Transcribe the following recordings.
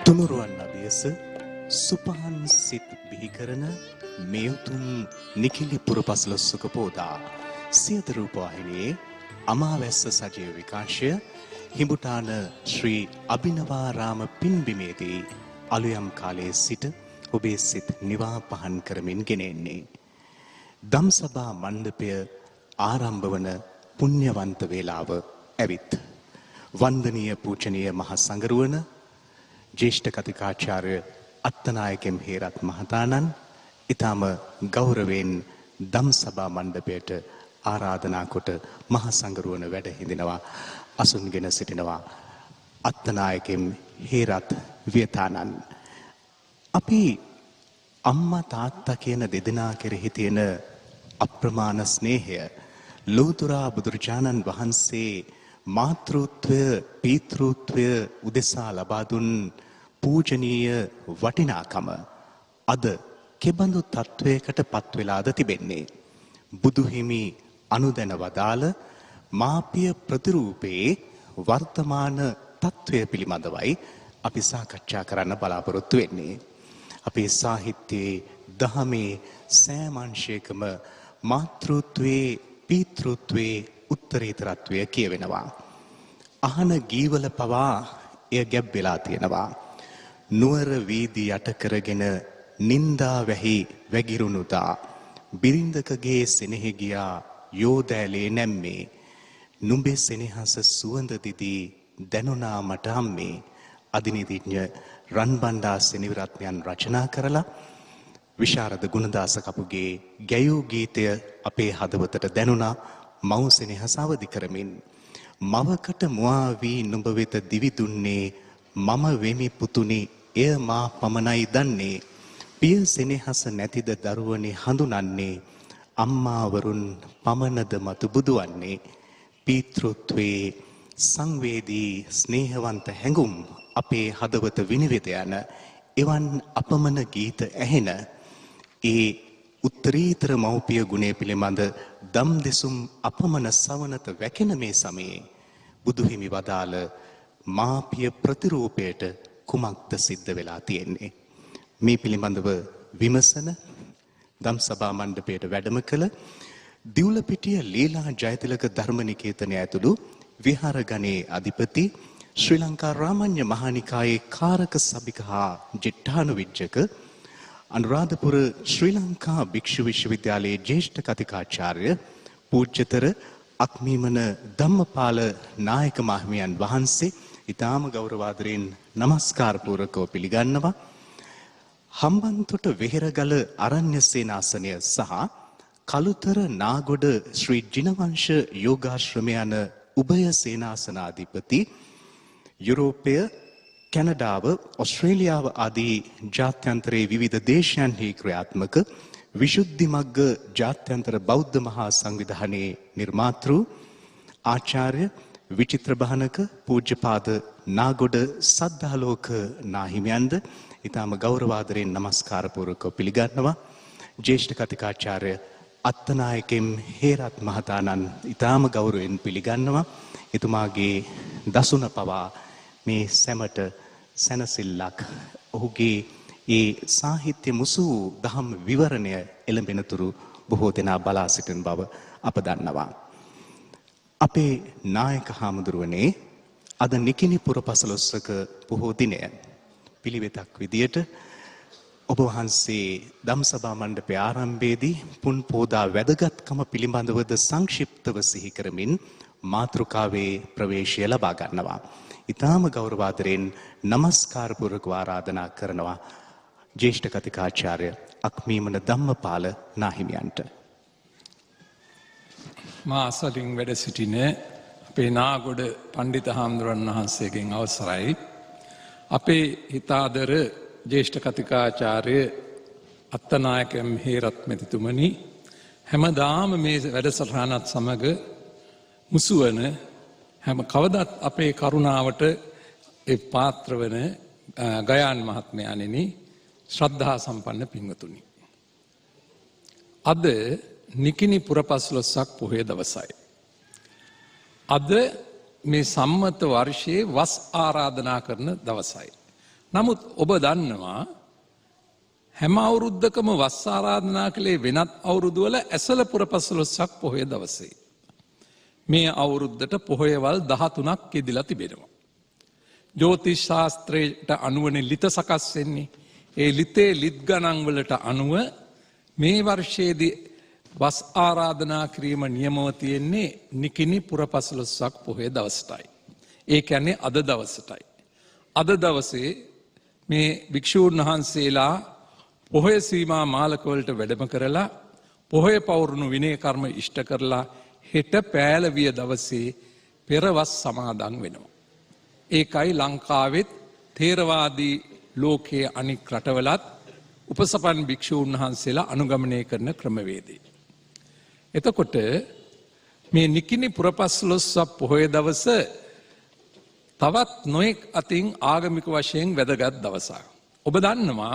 තුනුරුවන් අභියස සුපහන් සිත් බිහි කරන මේ උතුම් නිකිලි පුරපසළොස්වක පෝදා සියත රූපවාහිනියේ අමාවැස්ස සජීව විකාශය හිඹුටාන ශ්‍රී අභිනවාරාම පින්බිමේදී අලුයම් කාලයේ සිට ඔබේ සිත් නිවා පහන් කරමින් ගෙනෙන්නේ දම්සභා මණ්ඩපය ආරම්භ වන පුණ්‍යවන්ත වේලාව ඇවිත් වන්දනීය පූජනීය මහ සංඝරුවන ජේෂ්ඨ කතිකාචාර්ය අත්තනායකම් හේරත් මහතාණන් ඊටම ගෞරවයෙන් දම්සභා මණ්ඩපයට ආරාධනා කොට මහ සංඝරුවන වැඩ හිඳිනවා අසුන්ගෙන සිටිනවා අත්තනායකම් හේරත් වියතාණන් අපි අම්මා තාත්තා කියන දෙදෙනා කෙරෙහි තියෙන අප්‍රමාණ ස්නේහය ලෝතුරා බුදුරජාණන් වහන්සේ මාතෘත්වය පීතෘත්වය උදෙසා ලබා දුන් පූජනීය වටිනාකම අද කෙබඳු තත්වයකට පත් වෙලාද තිබෙන්නේ බුදු හිමි අනුදැන වදාළ මාපිය ප්‍රතිරූපේ වර්තමාන තත්වය පිළිබඳවයි අපි සාකච්ඡා කරන්න බලාපොරොත්තු වෙන්නේ අපේ සාහිත්‍යයේ දහමේ සෑම අංශයකම මාතෘත්වයේ පීතෘත්වයේ උත්තරීතරත්වය කියවෙනවා. අහන ගීවල පවා එය ගැබ් වෙලා තියෙනවා. නුවර වීදි යට කරගෙන නින්දා වැහි වැගිරුණුදා බිරිඳකගේ සෙනෙහි ගියා යෝදෑලේ නැම්මේ නුඹේ සෙනෙහස සුවඳ දිදී දැනුණා මට අම්මේ අදිනිදිඥ රන්බණ්ඩා සෙනවිරත්නයන් රචනා කරලා විශාරද ගුණදාස කපුගේ ගැයූ ගීතය අපේ හදවතට දැනුණා මව් සෙනෙහස අවදි කරමින් මවකට මුවා වී නුඹ වෙත දිවි දුන්නේ මම වෙමි පුතුනි එය මා පමණයි දන්නේ පිය සෙනෙහස නැතිද දරුවනේ හඳුනන්නේ අම්මාවරුන් පමණද මතු බුදුවන්නේ පීතෘත්වයේ සංවේදී ස්නේහවන්ත හැඟුම් අපේ හදවත විනිවිද යන එවන් අපමණ ගීත ඇහෙන ඒ උත්තරීතර මෞපිය ගුණය පිළිබඳ දම් දෙසුම් අපමණ සවනත වැකෙන මේ සමයේ බුදුහිමි වදාළ මාපිය ප්‍රතිරූපයට කුමක්ද සිද්ධ වෙලා තියෙන්නේ මේ පිළිබඳව විමසන දම්සභා මණ්ඩපයට වැඩම කළ දිවුලපිටිය ලීලා ජයතිලක ධර්මනිකේතනය ඇතුළු විහාරගණයේ අධිපති ශ්‍රී ලංකා රාමඤ්ඤ මහානිකායේ කාරක සභික හා ජෙට්ටානුවිජ්ජක අනුරාධපුර ශ්‍රී ලංකා භික්ෂු විශ්වවිද්‍යාලයේ ජ්‍යෙෂ්ඨ කතිකාචාර්ය පූජ්‍යතර අක්මීමන ධම්මපාල නායක මහත්මයන් වහන්සේ ඊටාම ගෞරවාදරයෙන් নমස්කාර පූර්වකව පිළිගන්නවා හම්බන්තොට වෙහෙරගල අරණ්‍ය සේනාසනය සහ කළුතර නාගොඩ ශ්‍රී ජිනවංශ යෝගාශ්‍රමය යන උභය සේනාසනාධිපති යුරෝපය කැනඩාව ඔස්ට්‍රේලියාව ආදී ජාත්‍යන්තරයේ විවිධ දේශයන්හි ක්‍රියාත්මක විශුද්ධි මග්ග ජාත්‍යන්තර බෞද්ධ මහා සංවිධානයේ නිර්මාතෘ ආචාර්ය විචිත්‍ර බහනක පූජ්‍යපාද නාගොඩ සද්ධාලෝක නාහිමියන්ද ඊටම ගෞරවාදරයෙන් নমස්කාර පූර්වකව පිළිගන්නවා ජ්‍යෙෂ්ඨ කතිකාචාර්ය අත්තනායකම් හේරත් මහතාණන් ඊටම ගෞරවයෙන් පිළිගන්නවා එතුමාගේ දසුන පවා මේ සැමට සැනසෙල්ලක් ඔහුගේ ඒ සාහිත්‍ය මුසු දහම් විවරණය එළඹෙනතුරු බොහෝ දෙනා බලා සිටින බව අප දන්නවා. අපේ නායක හාමුදුරුවනේ අද නිකිණි පුරපසළොස්වක බොහෝ දිනය පිළිවෙතක් විදියට ඔබ වහන්සේ දම්සභා මණ්ඩපයේ ආරම්භයේදී පුන් පෝදා වැදගත්කම පිළිබඳවද සංක්ෂිප්තව සිහි කරමින් මාතෘකාවේ ප්‍රවේශය ලබා ගන්නවා. ඊටාම ගෞරවාදරයෙන් নমස්කාර පූර්වකව ආරාධනා කරනවා ජ්‍යෙෂ්ඨ කතිකාචාර්ය අක්මීමන ධම්මපාල නාහිමියන්ට. මා අසලින් වැඩ සිටින අපේ නාගොඩ පණ්ඩිත හාමුදුරන් වහන්සේගෙන් අවසරයි අපේ හිතාදර ජ්‍යෙෂ්ඨ කතිකාචාර්ය අත්තනායකම් හේරත් මැතිතුමනි හැමදාම මේ වැඩසටහනත් සමග මුසුවන හැම කවදත් අපේ කරුණාවට පාත්‍ර වන ගයාන් මහත්මයාණෙනි ශ්‍රද්ධා සම්පන්න පින්වතුනි. අද නිකිණි පුරපසළොස්වක පොහොය දවසයි. අද මේ සම්මත වර්ෂයේ වස් ආරාධනා කරන දවසයි. නමුත් ඔබ දන්නවා හැම අවුරුද්දකම වස් ආරාධනා කළේ වෙනත් අවුරුදුවල ඇසළ පුර 15ක් පොහොය දවසේ. මේ අවුරුද්දට පොහොයවල් 13ක් යෙදිලා තිබෙනවා. ජ්‍යොතිෂ් ශාස්ත්‍රයට අනුවනේ ලිත සකස් වෙන්නේ. ඒ ලිතේ ලිත් ගණන් වලට අනුව මේ වර්ෂයේදී වස් ආරාධනා කිරීම නියමව තියෙන්නේ නිකිණි පුර 15ක් පොහොය දවසටයි. ඒ කියන්නේ අද දවසටයි. අද දවසේ මේ භික්ෂූන් වහන්සේලා පොහොය සීමා මාලකවලට වැඩම කරලා පොහොය පවුරුණු විනය කර්ම ඉෂ්ට කරලා හෙට පෑලවිය දවසේ පෙරවස් සමාදන් වෙනවා. ඒකයි ලංකාවෙත් තේරවාදී ලෝකයේ අනික් රටවලත් උපසපන් භික්ෂූන් වහන්සේලා අනුගමනය කරන ක්‍රමවේදේ. එතකොට මේ නිකිණි පුර 15 පොහොය දවස තවත් නොයෙක් අතින් ආගමික වශයෙන් වැදගත් දවසක්. ඔබ දන්නවා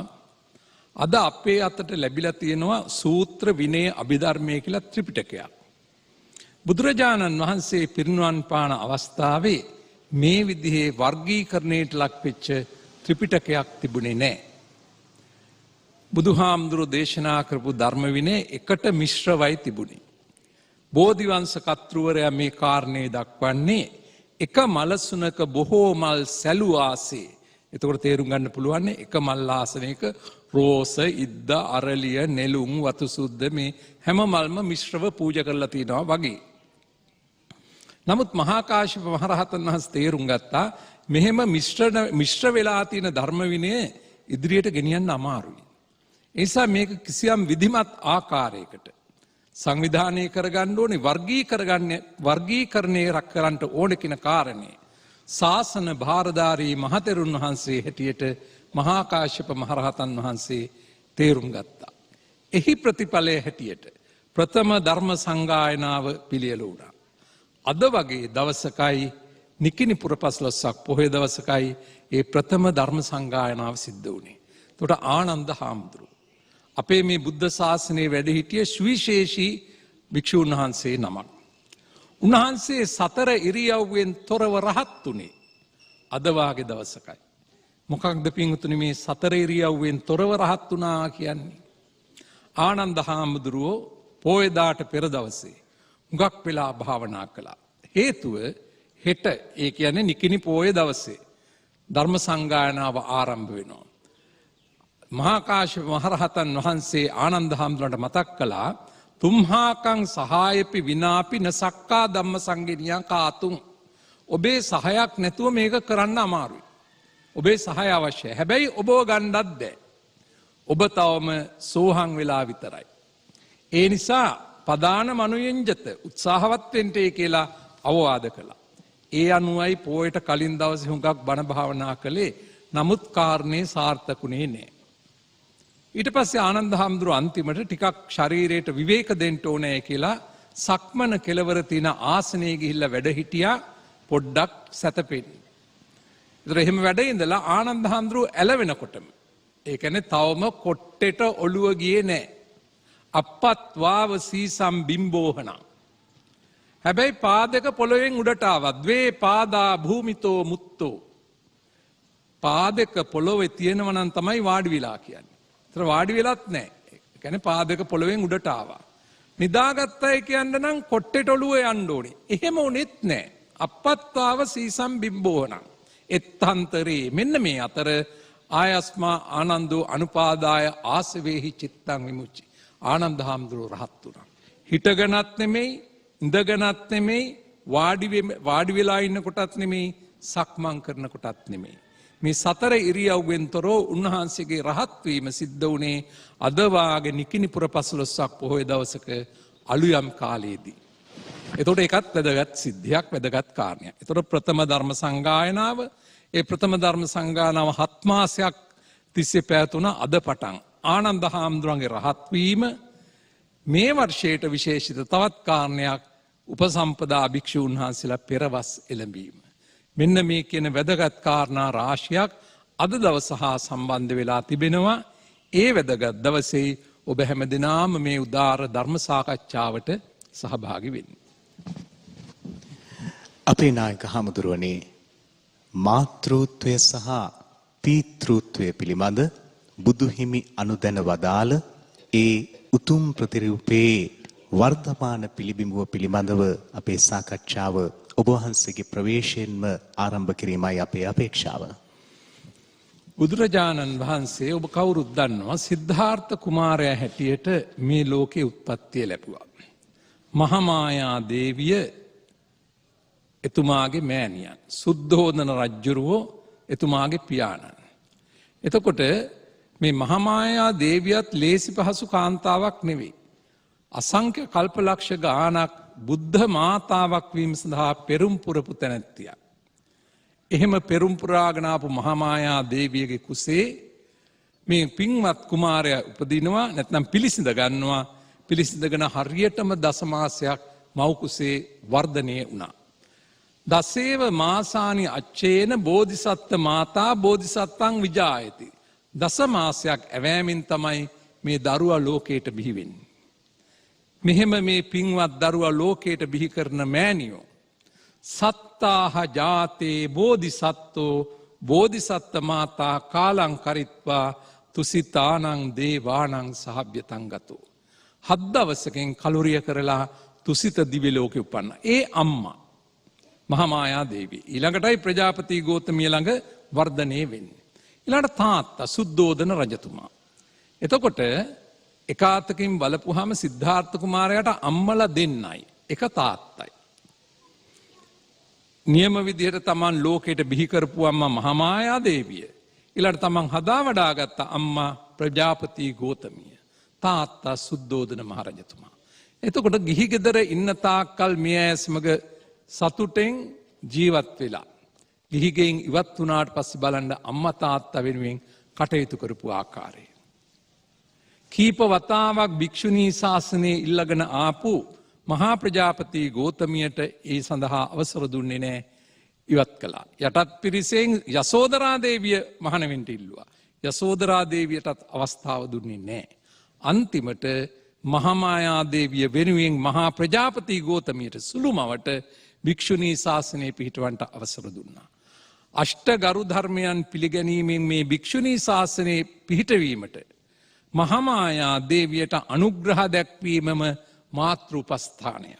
අද අපේ අතට ලැබිලා තියෙනවා සූත්‍ර විනය අභිධර්මය කියලා ත්‍රිපිටකයක්. බුදුරජාණන් වහන්සේ පිරිනිවන් පාන අවස්ථාවේ මේ විදිහේ වර්ගීකරණයට ලක් වෙච්ච ත්‍රිපිටකයක් තිබුණේ නැහැ. බුදුහාමුදුරු දේශනා කරපු ධර්ම විනය එකට මිශ්‍රවයි තිබුණේ. බෝධිවංශ කර්තෘවරයා මේ කාරණේ දක්වන්නේ එක මලසුනක බොහෝ මල් සැලුවාසේ. එතකොට තේරුම් ගන්න පුළුවන් එක මල් ආසනයක රෝස, ඉද්ද, අරලිය, නෙළුම්, වතුසුද්ද මේ හැම මල්ම මිශ්‍රව පූජා කරලා තිනවා වගේ. නමුත් මහා කාශ්‍යප මහරහතන් වහන්සේ තේරුම් ගත්තා මෙහෙම මිශ්‍ර වෙලා තියෙන ධර්ම විනය ඉදිරියට ගෙනියන්න අමාරුයි. ඒ නිසා මේක කිසියම් විධිමත් ආකාරයකට සංවිධානය කරගන්න ඕනේ වර්ගීකරණය කරන්න ඕනේ කියන කාරණේ ශාසන භාරධාරී මහතෙරුන් වහන්සේ හැටියට මහා කාශ්‍යප මහරහතන් වහන්සේ තේරුම් ගත්තා. එහි ප්‍රතිඵලය හැටියට ප්‍රථම ධර්ම සංගායනාව පිළියෙල වුණා. අද වගේ දවසකයි නිකිණි පුර 15ක් පොහොය දවසකයි ඒ ප්‍රථම ධර්ම සංගායනාව සිද්ධ වුණේ. එතකොට ආනන්ද හාමුදුරුවෝ අපේ මේ බුද්ධ ශාසනයේ වැඩ සිටිය සුවිශේෂී භික්ෂුන් වහන්සේ නමක්. උන්වහන්සේ සතර ඉරියව්වෙන් තොරව රහත් උනේ අද වාගේ දවසකයි. මොකක්ද පින්වතුනි මේ සතර ඉරියව්වෙන් තොරව රහත් වුණා කියන්නේ? ආනන්ද හාමුදුරුවෝ පොයදාට පෙර දවසේ හුඟක් වෙලා භාවනා කළා. හේතුව හෙට ඒ කියන්නේ නිකිණි පොය දවසේ ධර්ම සංගායනාව ආරම්භ වෙනවා. මහා කාශ්‍යප මහරහතන් වහන්සේ ආනන්ද හාමුදුරන්ට මතක් කළා තුම්හාකං සහායපි විනාපි නසක්කා ධම්ම සංගිනියා කාතුම්. ඔබේ සහයක් නැතුව මේක කරන්න අමාරුයි. ඔබේ සහය අවශ්‍යයි. හැබැයි ඔබව ගන්නත් බෑ. ඔබ තවම සෝහං වෙලා විතරයි. ඒ නිසා පදාන මනුයෙන්ජත උත්සාහවත් වෙන්න කියලා අවවාද කළා. ඒ අනුවයි පොයට කලින් දවසේ හුඟක් බණ භාවනා කළේ. නමුත් කාරණේ සාර්ථකුනේ නෑ. ඊට පස්සේ ආනන්ද හාමුදුරුවෝ අන්තිමට ටිකක් ශරීරයට විවේක දෙන්න ඕනේ කියලා සක්මන කෙලවර තියෙන ආසනයේ ගිහිල්ලා වැඩ හිටියා පොඩ්ඩක් සැතපෙන්න. ඒතර එහෙම වැඩ ඉඳලා ආනන්ද හාමුදුරුවෝ ඇලවෙනකොටම ඒ කියන්නේ තවම කොට්ටෙට ඔළුව ගියේ නෑ. අප්පත් වාව සීසම් බිම්බෝහන. හැබැයි පාදක පොළොවෙන් උඩට ආවා. ද්වේ පාදා භූමිතෝ මුත්තෝ. පාදක පොළොවේ තියෙනවා නම් තමයි වාඩි වෙලා කියන්නේ. ඒතර වාඩි වෙලත් නැහැ. ඒ කියන්නේ පාදක පොළොවෙන් උඩට ආවා. නිදාගත්තයි කියන්න නම් කොට්ටේට ඔළුව යන්න ඕනේ. එහෙම උනේත් නැහැ. අප්පත්තාව සීසම් බිම්බෝහන. එත්තන්තරේ මෙන්න මේ අතර ආයස්මා ආනන්දෝ අනුපාදාය ආසවේහි චිත්තං විමුච්චි. ආනන්ද හාමුදුරුවෝ රහත් වුණා. හිටගෙනත් නෙමෙයි, ඉඳගෙනත් නෙමෙයි, වාඩි වෙලා ඉන්න කොටත් නෙමෙයි, සක්මන් කරන කොටත් නෙමෙයි. මේ සතර ඉරියව්වෙන් තොරව උන්වහන්සේගේ රහත් වීම සිද්ධ වුණේ අද වාගේ නිකිණි පුර 15ක් පොහොය දවසක අලුයම් කාලයේදී. එතකොට ඒකත් වැදගත් සිද්ධියක්, වැදගත් කාරණයක්. එතකොට ප්‍රථම ධර්ම සංගායනාව, ඒ ප්‍රථම ධර්ම සංගායනාව 7 මාසයක් තිස්සේ පැවතුණ අද පටන් ආනන්ද හාමුදුරන්ගේ රහත් වීම මේ වර්ෂයට විශේෂිත තවත් කාරණයක් උපසම්පදා භික්ෂූන් වහන්සේලා පෙරවස් එළඹීම. මෙන්න මේ කියන වැදගත් කාරණා රාශියක් අද දවස හා සම්බන්ධ වෙලා තිබෙනවා. ඒ වැදගත් දවසේ ඔබ හැමදෙනාම මේ උදාර ධර්ම සාකච්ඡාවට සහභාගී වෙන්න. අපේ නායක හාමුදුරුවනේ මාතෘත්වය සහ පීතෘත්වය පිළිබඳ බුදුහිමි අනුදැන වදාළ ඒ උතුම් ප්‍රතිරූපේ වර්තමාන පිළිබිඹුව පිළිබඳව අපේ සාකච්ඡාව ඔබ වහන්සේගේ ප්‍රවේශයෙන්ම ආරම්භ කිරීමයි අපේ අපේක්ෂාව. බුදුරජාණන් වහන්සේ ඔබ කවුරුත් දන්නවා සිද්ධාර්ථ කුමාරයා හැටියට මේ ලෝකේ උත්පත්තිය ලැබුවා. මහාමායා දේවිය එතුමාගේ මෑණියන්. සුද්ධෝදන රජ්ජුරුවෝ එතුමාගේ පියාණන්. එතකොට මේ මහාමායා දේවියත් ලේසි පහසු කාන්තාවක් නෙවෙයි. අසංඛ්‍ය කල්පලක්ෂ ගානක් බුද්ධ මාතාවක් වීම සඳහා පෙරම් පුරපු තැනැත්තියක්. එහෙම පෙරම් පුරාගෙන ආපු මහාමායා දේවියගේ කුසේ මේ පින්වත් කුමාරයා උපදිනවා නැත්නම් පිළිසිඳ ගන්නවා. පිළිසිඳගෙන හරියටම දසමාසයක් මව් කුසේ වර්ධනය වුණා. දසේව මාසානි අච්චේන බෝධිසත්ත මාතා බෝධිසත්තං විජායති. දසමාසයක් ඇවෑමින් තමයි මේ දරුවා ලෝකයට බිහි වෙන්නේ. මෙහෙම මේ පින්වත් දරුවා ලෝකයට බිහි කරන මෑණියෝ සත්තාහ ජාතේ බෝධිසත්තෝ බෝධිසත්ත මාතා කාලං කරිත්වා තුසිතානං දේවානං සහභ්‍යතං ගතෝ. 7 දවසකින් කලුරිය කරලා තුසිත දිව්‍ය ලෝකෙ උපන්න. ඒ අම්මා මහාමායා දේවිය. ඊළඟටයි ප්‍රජාපති ගෝතමිය ළඟ වර්ධනය වෙන්නේ. ඊළඟට තාත්තා සුද්ධෝදන රජතුමා. එතකොට එකාතකින් බලපුවාම සිද්ධාර්ථ කුමාරයාට අම්මලා දෙන්නයි. එක තාත්තයි. නියම විදිහට තමන් ලෝකයට බිහි කරපු අම්මා මහාමායා දේවිය. ඊළඟට තමන් හදා වඩාගත්ත අම්මා ප්‍රජාපති ගෝතමිය. තාත්තා සුද්ධෝදන මහරජතුමා. එතකොට ගිහි ගෙදර ඉන්න තාක්කල් මිය ඇස්මග සතුටෙන් ජීවත් වෙලා. ගිහිගෙන් ඉවත් වුණාට පස්සේ බලන්න අම්මා තාත්තා වෙනුවෙන් කටයුතු කරපු ආකාරය. කීප වතාවක් භික්ෂුණී ශාසනයේ ඉල්ලගෙන ආපු මහා ප්‍රජාපති ගෝතමියට ඒ සඳහා අවසර දුන්නේ නැහැ. ඉවත් කළා. යටත් පිරිසෙන් යසෝදරා දේවිය මහණවෙන්ට ඉල්ලුවා. යසෝදරා දේවියටත් අවස්ථාව දුන්නේ නැහැ. අන්තිමට මහාමායා දේවිය වෙනුවෙන් මහා ප්‍රජාපති ගෝතමියට සුළුමවට භික්ෂුණී ශාසනය පිහිටවන්නට අවසර දුන්නා. අෂ්ට ගරු ධර්මයන් පිළිගැනීමෙන් මේ භික්ෂුණී ශාසනයේ පිහිටවීමට මහාමායා දේවියට අනුග්‍රහ දැක්වීමම මාතෘ උපස්ථානය.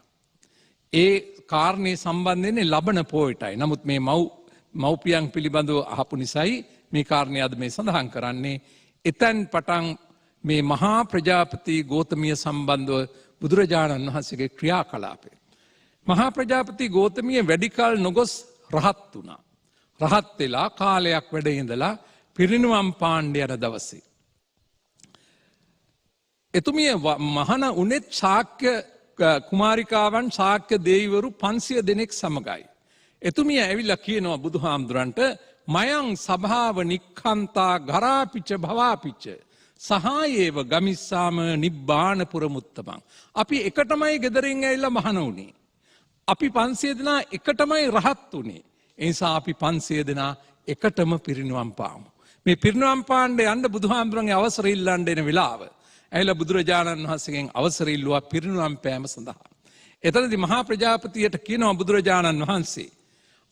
ඒ කාරණේ සම්බන්ධයෙන් ලබන පොයටයි. නමුත් මේ මව්පියන් පිළිබඳව අහපු නිසායි මේ කාරණය අද මේ සඳහන් කරන්නේ. එතෙන් පටන් මේ මහා ප්‍රජාපති ගෝතමිය සම්බන්ධව බුදුරජාණන් වහන්සේගේ ක්‍රියාකලාපය. මහා ප්‍රජාපති ගෝතමිය වැඩිකල් නොගොස් රහත් වුණා. රහත් වෙලා කාලයක් වැඩ ඉඳලා පිරිනිවන් පාණ්ඩ යන දවසේ. එතුමිය මහණ උනෙත් ශාක්‍ය කුමාරිකාවන් ශාක්‍ය දෙවිවරු 500 දෙනෙක් සමගයි. එතුමිය ඇවිල්ලා කියනවා බුදුහාමුදුරන්ට මයං සභාව නික්ඛන්තා ගරාපිච භවාපිච සහායේව ගමිස්සාම නිබ්බානපුර මුත්තමං. අපි එකටමයි ගෙදරින් ඇවිල්ලා මහණ උනේ. අපි 500 දෙනා එකටමයි රහත් උනේ. ඒ නිසා අපි 500 දෙනා එකටම පිරිනිවන් පාමු. මේ පිරිනිවන් පාණ්ඩ යන්න බුදුහාමුදුරන්ගේ අවසර ඉල්ලන්න එන වෙලාව. ඇයිලා බුදුරජාණන් වහන්සේගෙන් අවසර ඉල්ලුවා පිරිනිවන් පෑම සඳහා. එතනදී මහා ප්‍රජාපතියට කියනවා බුදුරජාණන් වහන්සේ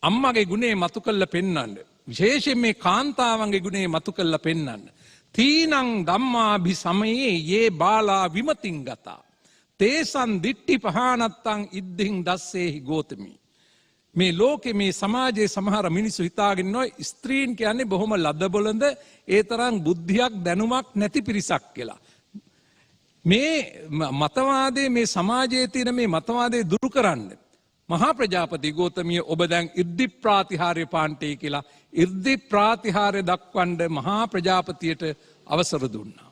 අම්මගේ ගුණේ මතු කළ පෙන්වන්න. විශේෂයෙන් මේ කාන්තාවන්ගේ ගුණේ මතු කළ පෙන්වන්න. තීනං ධම්මාභි සමයේ යේ බාලා විමතින් ගතා. තේසන් දිට්ටි පහනත්තං ඉද්දින් දස්සේහි ගෝතමි. මේ ලෝකේ මේ සමාජයේ සමහර මිනිස්සු හිතාගෙන ඉන්නවා ස්ත්‍රීන් කියන්නේ බොහොම ලදබලඳ ඒ තරම් බුද්ධියක් දැනුමක් නැති පිරිසක් කියලා. මේ මතවාදයේ මේ සමාජයේ තියෙන මේ මතවාදය දුරු කරන්න මහා ප්‍රජාපති ගෝතමිය ඔබ දැන් ඉර්ධි ප්‍රාතිහාර්ය පාණ්ඩේ කියලා ඉර්ධි ප්‍රාතිහාර්ය දක්වන්න මහා ප්‍රජාපතියට අවසර දුන්නා.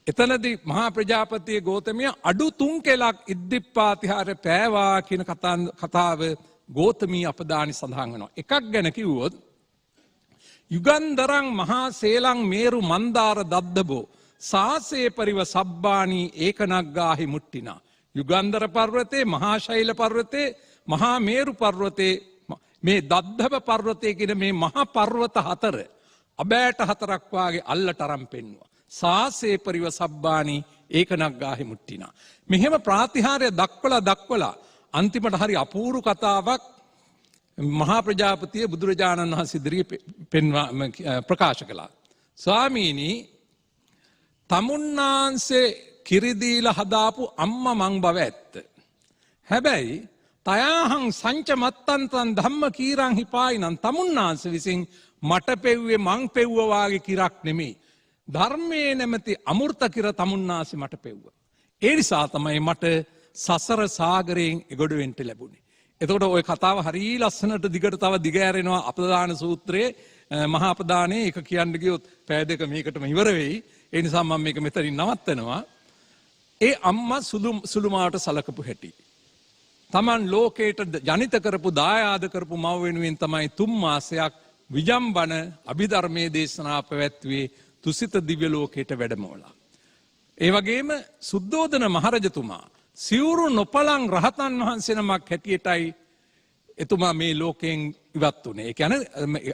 එතනදී මහා ප්‍රජාපති ගෝතමිය අඩු 3 කෙලක් ඉර්ධි ප්‍රාතිහාර්ය පෑවා කියන කතාව ගෝතමී අපදානි සඳහන් වෙනවා. එකක් ගැන කිව්වොත් යුගන්දරං මහා සේලං මේරු මන්දාර දද්දබෝ සාසේ පරිව සබ්බානී ඒකනග්ගාහි මුට්ටිනා. යුගන්දර පර්වතේ මහා ශෛල පර්වතේ මහා මේරු පර්වතේ මේ දද්දබ පර්වතේ කියන මේ මහා පර්වත 4 අබෑට 4ක් වාගේ අල්ලට අරන් පෙන්නවා. සාසේ පරිව සබ්බානී ඒකනග්ගාහි මුට්ටිනා. මෙහෙම ප්‍රාතිහාර්ය දක්වලා අන්තිමට හරි අපූර්ව කතාවක් මහා ප්‍රජාපතිය බුදුරජාණන් වහන්සේ ඉදිරියේ ප්‍රකාශ කළා. ස්වාමීනි, තමුන්නාන්සේ කිරිදීල හදාපු අම්ම මං බව ඇත්ත. හැබැයි තයාහං සංච මත්තන්තන් ධම්ම කීරං හිපායිනන් තමුන්නාන්ස විසින් මට පෙව්වේ මං පෙව්වවාගේ කිරක් නෙමේ. ධර්මයේ නැමැති අමෘත කිර තමුන්නාසි මට පෙව්ව. ඒ නිසා තමයි මට සසර සාගරයෙන් එගොඩ වෙන්ට ලැබුණේ. එතකොට ඔය කතාව හරී ලස්සනට දිගට තව දිගෑරෙනවා අපදාන සූත්‍රයේ මහා අපදානයේ එක කියන්න ගියොත් පැය දෙක මේකටම ඉවර වෙයි. ඒ නිසා මම මේක මෙතනින් නවත්තනවා. ඒ අම්මා සුළුමාට සලකපු හැටි. තමන් ලෝකයට ජනිත කරපු දායාද කරපු මව වෙනුවෙන් තමයි 3 මාසයක් විජම්බන අභිධර්මයේ දේශනා පැවැත්වුවේ තුසිත දිව්‍ය ලෝකයට වැඩමවලා. ඒ වගේම සුද්ධෝදන මහරජතුමා සිවුරු නොපලං රහතන් වහන්සේ නමක් හැටියටයි එතුමා මේ ලෝකයෙන් ඉවත් වුණේ. ඒ කියන්නේ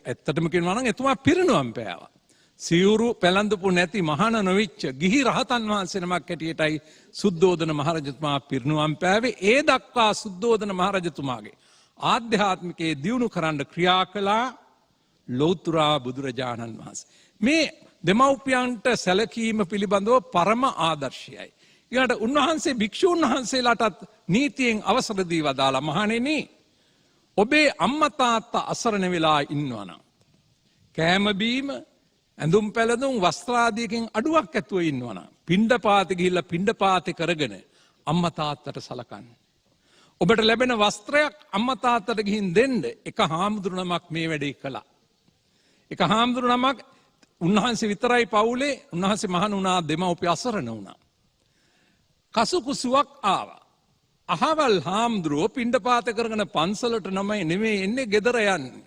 ඇත්තටම කියනවා නම් එතුමා පිරිනුවම් පෑවා. සිවුරු පැලඳපු නැති මහාන නොවිච්ච ගිහි රහතන් වහන්සේ නමක් හැටියටයි සුද්ධෝදන මහරජතුමා පිරිනුවම් පෑවේ. ඒ දක්වා සුද්ධෝදන මහරජතුමාගේ ආධ්‍යාත්මිකයේ දියුණු කරන්න ක්‍රියා කළා ලෞතුරා බුදුරජාණන් වහන්සේ. මේ දෙමව්පියන්ට සැලකීම පිළිබඳව පරම ආදර්ශයයි. ඊට උන්වහන්සේ භික්ෂූන් වහන්සේලාටත් නීතියෙන් අවසර දී වදාලා මහණෙනි, ඔබේ අම්මා තාත්තා අසරණ වෙලා ඉන්නවනම් කෑම බීම ඇඳුම් පැළඳුම් වස්ත්‍රාදියකින් අඩුවක් ඇතුව ඉන්නවනම් පිණ්ඩපාතේ ගිහිල්ලා පිණ්ඩපාතේ කරගෙන අම්මා තාත්තට සලකන්න. ඔබට ලැබෙන වස්ත්‍රයක් අම්මා තාත්තට ගිහින් දෙන්න. එක හාමුදුරු නමක් මේ වැඩේ කළා. එක හාමුදුරු නමක් උන්වහන්සේ විතරයි පවුලේ. උන්වහන්සේ මහණ වුණා, දෙමව්පිය අසරණ වුණා. කසුකුසුවක් ආවා. අහවල් හාමුදුරුවෝ පිණ්ඩපාත කරගෙන පන්සලට නමයි නෙමෙයි එන්නේ ගෙදර යන්නේ.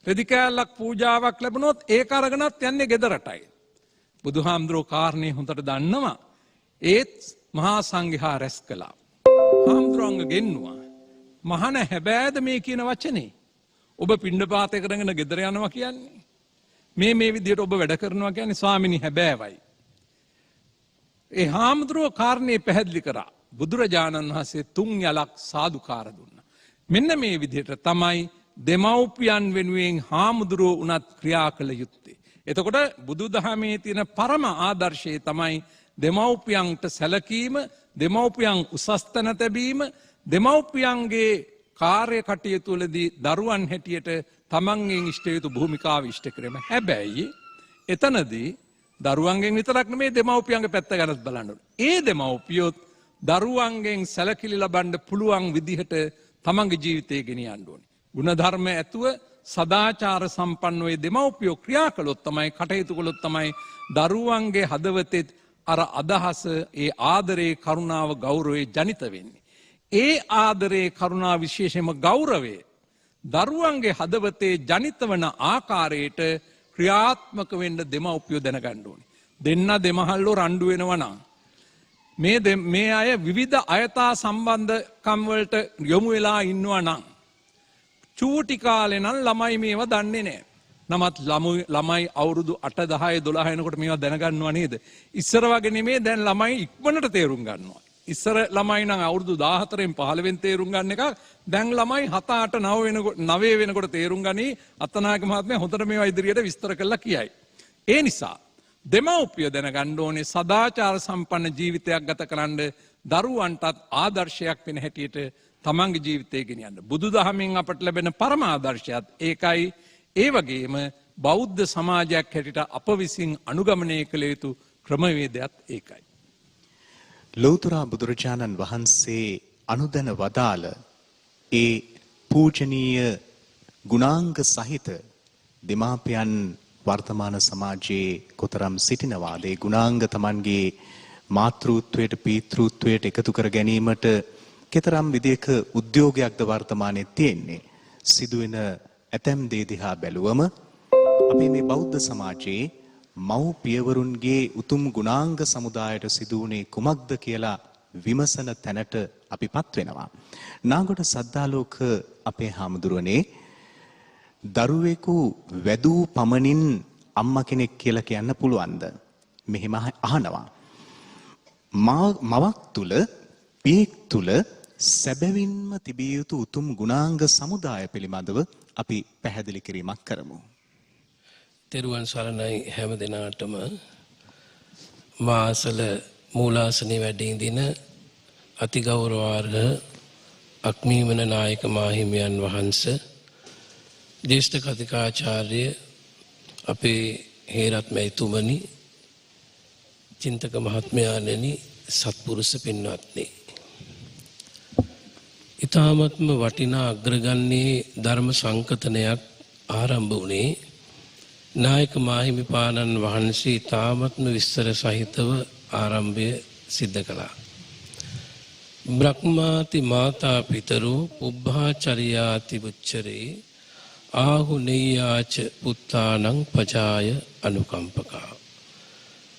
රෙදි කෑල්ලක් පූජාවක් ලැබුණොත් ඒක අරගෙනත් යන්නේ ගෙදරටයි. බුදුහාමුදුරුවෝ කාරණේ හොඳට දන්නවා. ඒත් මහා සංඝයා රැස් කළා. හාමුදුරුවන්ව ගෙන්නුවා. මහණ හැබෑද මේ කියන වචනේ? ඔබ පිණ්ඩපාත කරගෙන ගෙදර යනවා කියන්නේ? මේ විදිහට ඔබ වැඩ කරනවා කියන්නේ ස්වාමිනී හැබෑවයි. ඒ හාමුදුරුවෝ කාරණේ පැහැදිලි කරා. බුදුරජාණන් වහන්සේ 3 යලක් සාදුකාර දුන්නා. මෙන්න මේ විදිහට තමයි දෙමව්පියන් වෙනුවෙන් හාමුදුරුවෝ උනත් ක්‍රියා කළ යුත්තේ. එතකොට බුදුදහමේ තියෙන පරම ආදර්ශය තමයි දෙමව්පියන්ට සැලකීම, දෙමව්පියන් උසස් තැන තැබීම, දෙමව්පියන්ගේ කාර්ය කටයුතු වලදී දරුවන් හැටියට තමන්ගෙන් ඉෂ්ට යුතු භූමිකාව ඉෂ්ට කිරීම. හැබැයි එතනදී දරුවන්ගෙන් විතරක් නෙමෙයි දෙමව්පියන්ගේ පැත්ත ගැනත් බලන්න ඕනේ. ඒ දෙමව්පියොත් දරුවන්ගෙන් සැලකිලි ලබන්න පුළුවන් විදිහට තමන්ගේ ජීවිතය ගෙනියන්න ඕනේ. ගුණධර්ම ඇතුව සදාචාර සම්පන්න වේ දෙමව්පියෝ ක්‍රියා කළොත් තමයි, කටයුතු කළොත් තමයි දරුවන්ගේ හදවතේ අර අදහස, ඒ ආදරේ, කරුණාව, ගෞරවය ජනිත වෙන්නේ. ඒ ආදරේ, කරුණා, විශේෂයෙන්ම ගෞරවය දරුවන්ගේ හදවතේ ජනිත වන ආකාරයට ක්‍රියාත්මක වෙන්න දෙමව්පියෝ දැනගන්න ඕනේ. දෙන්න දෙමහල්ලෝ රණ්ඩු වෙනවා නම් මේ අය විවිධ අයථා සම්බන්ධකම් වලට යොමු වෙලා ඉන්නවා නම් චූටි කාලේ නම් ළමයි මේවා දන්නේ නැහැ. නමුත් ළමයි අවුරුදු 8 10 12 වෙනකොට මේවා දැනගන්නවා නේද? ඉස්සර වගේ නෙමෙයි දැන් ළමයි ඉක්මනට තේරුම් ගන්නවා. ඉස්සර ළමයි නම් අවුරුදු 14න් 15න් තේරුම් ගන්න එක දැන් ළමයි 7 8 9 වෙනකොට තේරුම් ගනි. අත්තනායක මහත්මයා හොඳට මේවා ඉදිරියට විස්තර කරලා කියයි. ඒ නිසා දෙමව්පිය දැනගන්න ඕනේ සදාචාර සම්පන්න ජීවිතයක් ගත කරන්න දරුවන්ටත් ආදර්ශයක් වෙන හැටියට තමන්ගේ ජීවිතය ගෙනියන්න. බුදුදහමෙන් අපට ලැබෙන පරම ආදර්ශයත් ඒකයි. ඒ වගේම බෞද්ධ සමාජයක් හැටියට අප විසින් අනුගමනය කළ යුතු ක්‍රමවේදයත් ඒකයි. ලෞතර බුදුරජාණන් වහන්සේ අනුදැන වදාළ ඒ පූජනීය ගුණාංග සහිත දෙමාපියන් වර්තමාන සමාජයේ කොතරම් සිටිනවාද? ඒ ගුණාංග Tamanගේ මාතෘත්වයට පීතෘත්වයට එකතු කර ගැනීමට කෙතරම් විදිහක උද්‍යෝගයක්ද වර්තමානයේ තියෙන්නේ? සිදුවෙන ඇතැම් දේ දිහා බැලුවම අපි මේ බෞද්ධ සමාජයේ මව් පියවරුන්ගේ උතුම් ගුණාංග සමුදායට සිදුවුනේ කුමක්ද කියලා විමසන තැනට අපිපත් වෙනවා. නාගොඩ සද්දාලෝක අපේ හාමුදුරනේ දරුවෙකු වැදූ පමණින් අම්මා කෙනෙක් කියලා කියන්න පුළුවන්ද? මෙහෙම අහනවා. මවක් තුල පියෙක් තුල සැබවින්ම තිබිය යුතු උතුම් ගුණාංග සමුදාය පිළිබඳව අපි පැහැදිලි කිරීමක් කරමු. තෙරුවන් සරණයි හැම දෙනාටම. මාසල මූලාසනයේ වැඩ ඉඳින අතිගෞරවාර්හ අක්මීමන නායක මාහිමියන් වහන්සේ, ජ්‍යෙෂ්ඨ කතිකාචාර්ය අපේ හේරත් මැතිතුමනි, චින්තක මහත්මයාණෙනි, සත්පුරුෂ පින්වත්නි, ඊ타මත්ම වටිනා අග්‍රගන්නේ ධර්ම සංකතනයක් ආරම්භ වුණේ නායක මාහිමිපාණන් වහන්සේ ඊ타මත්ම විස්තර සහිතව ආරම්භය සිද්ධ කළා. බ්‍රහ්මාති මාතා පිතරෝ පුබ්බාචරියාති බුච්චරේ ආහු නෙය්‍යාච පුත්තානං පජාය අනුකම්පකා.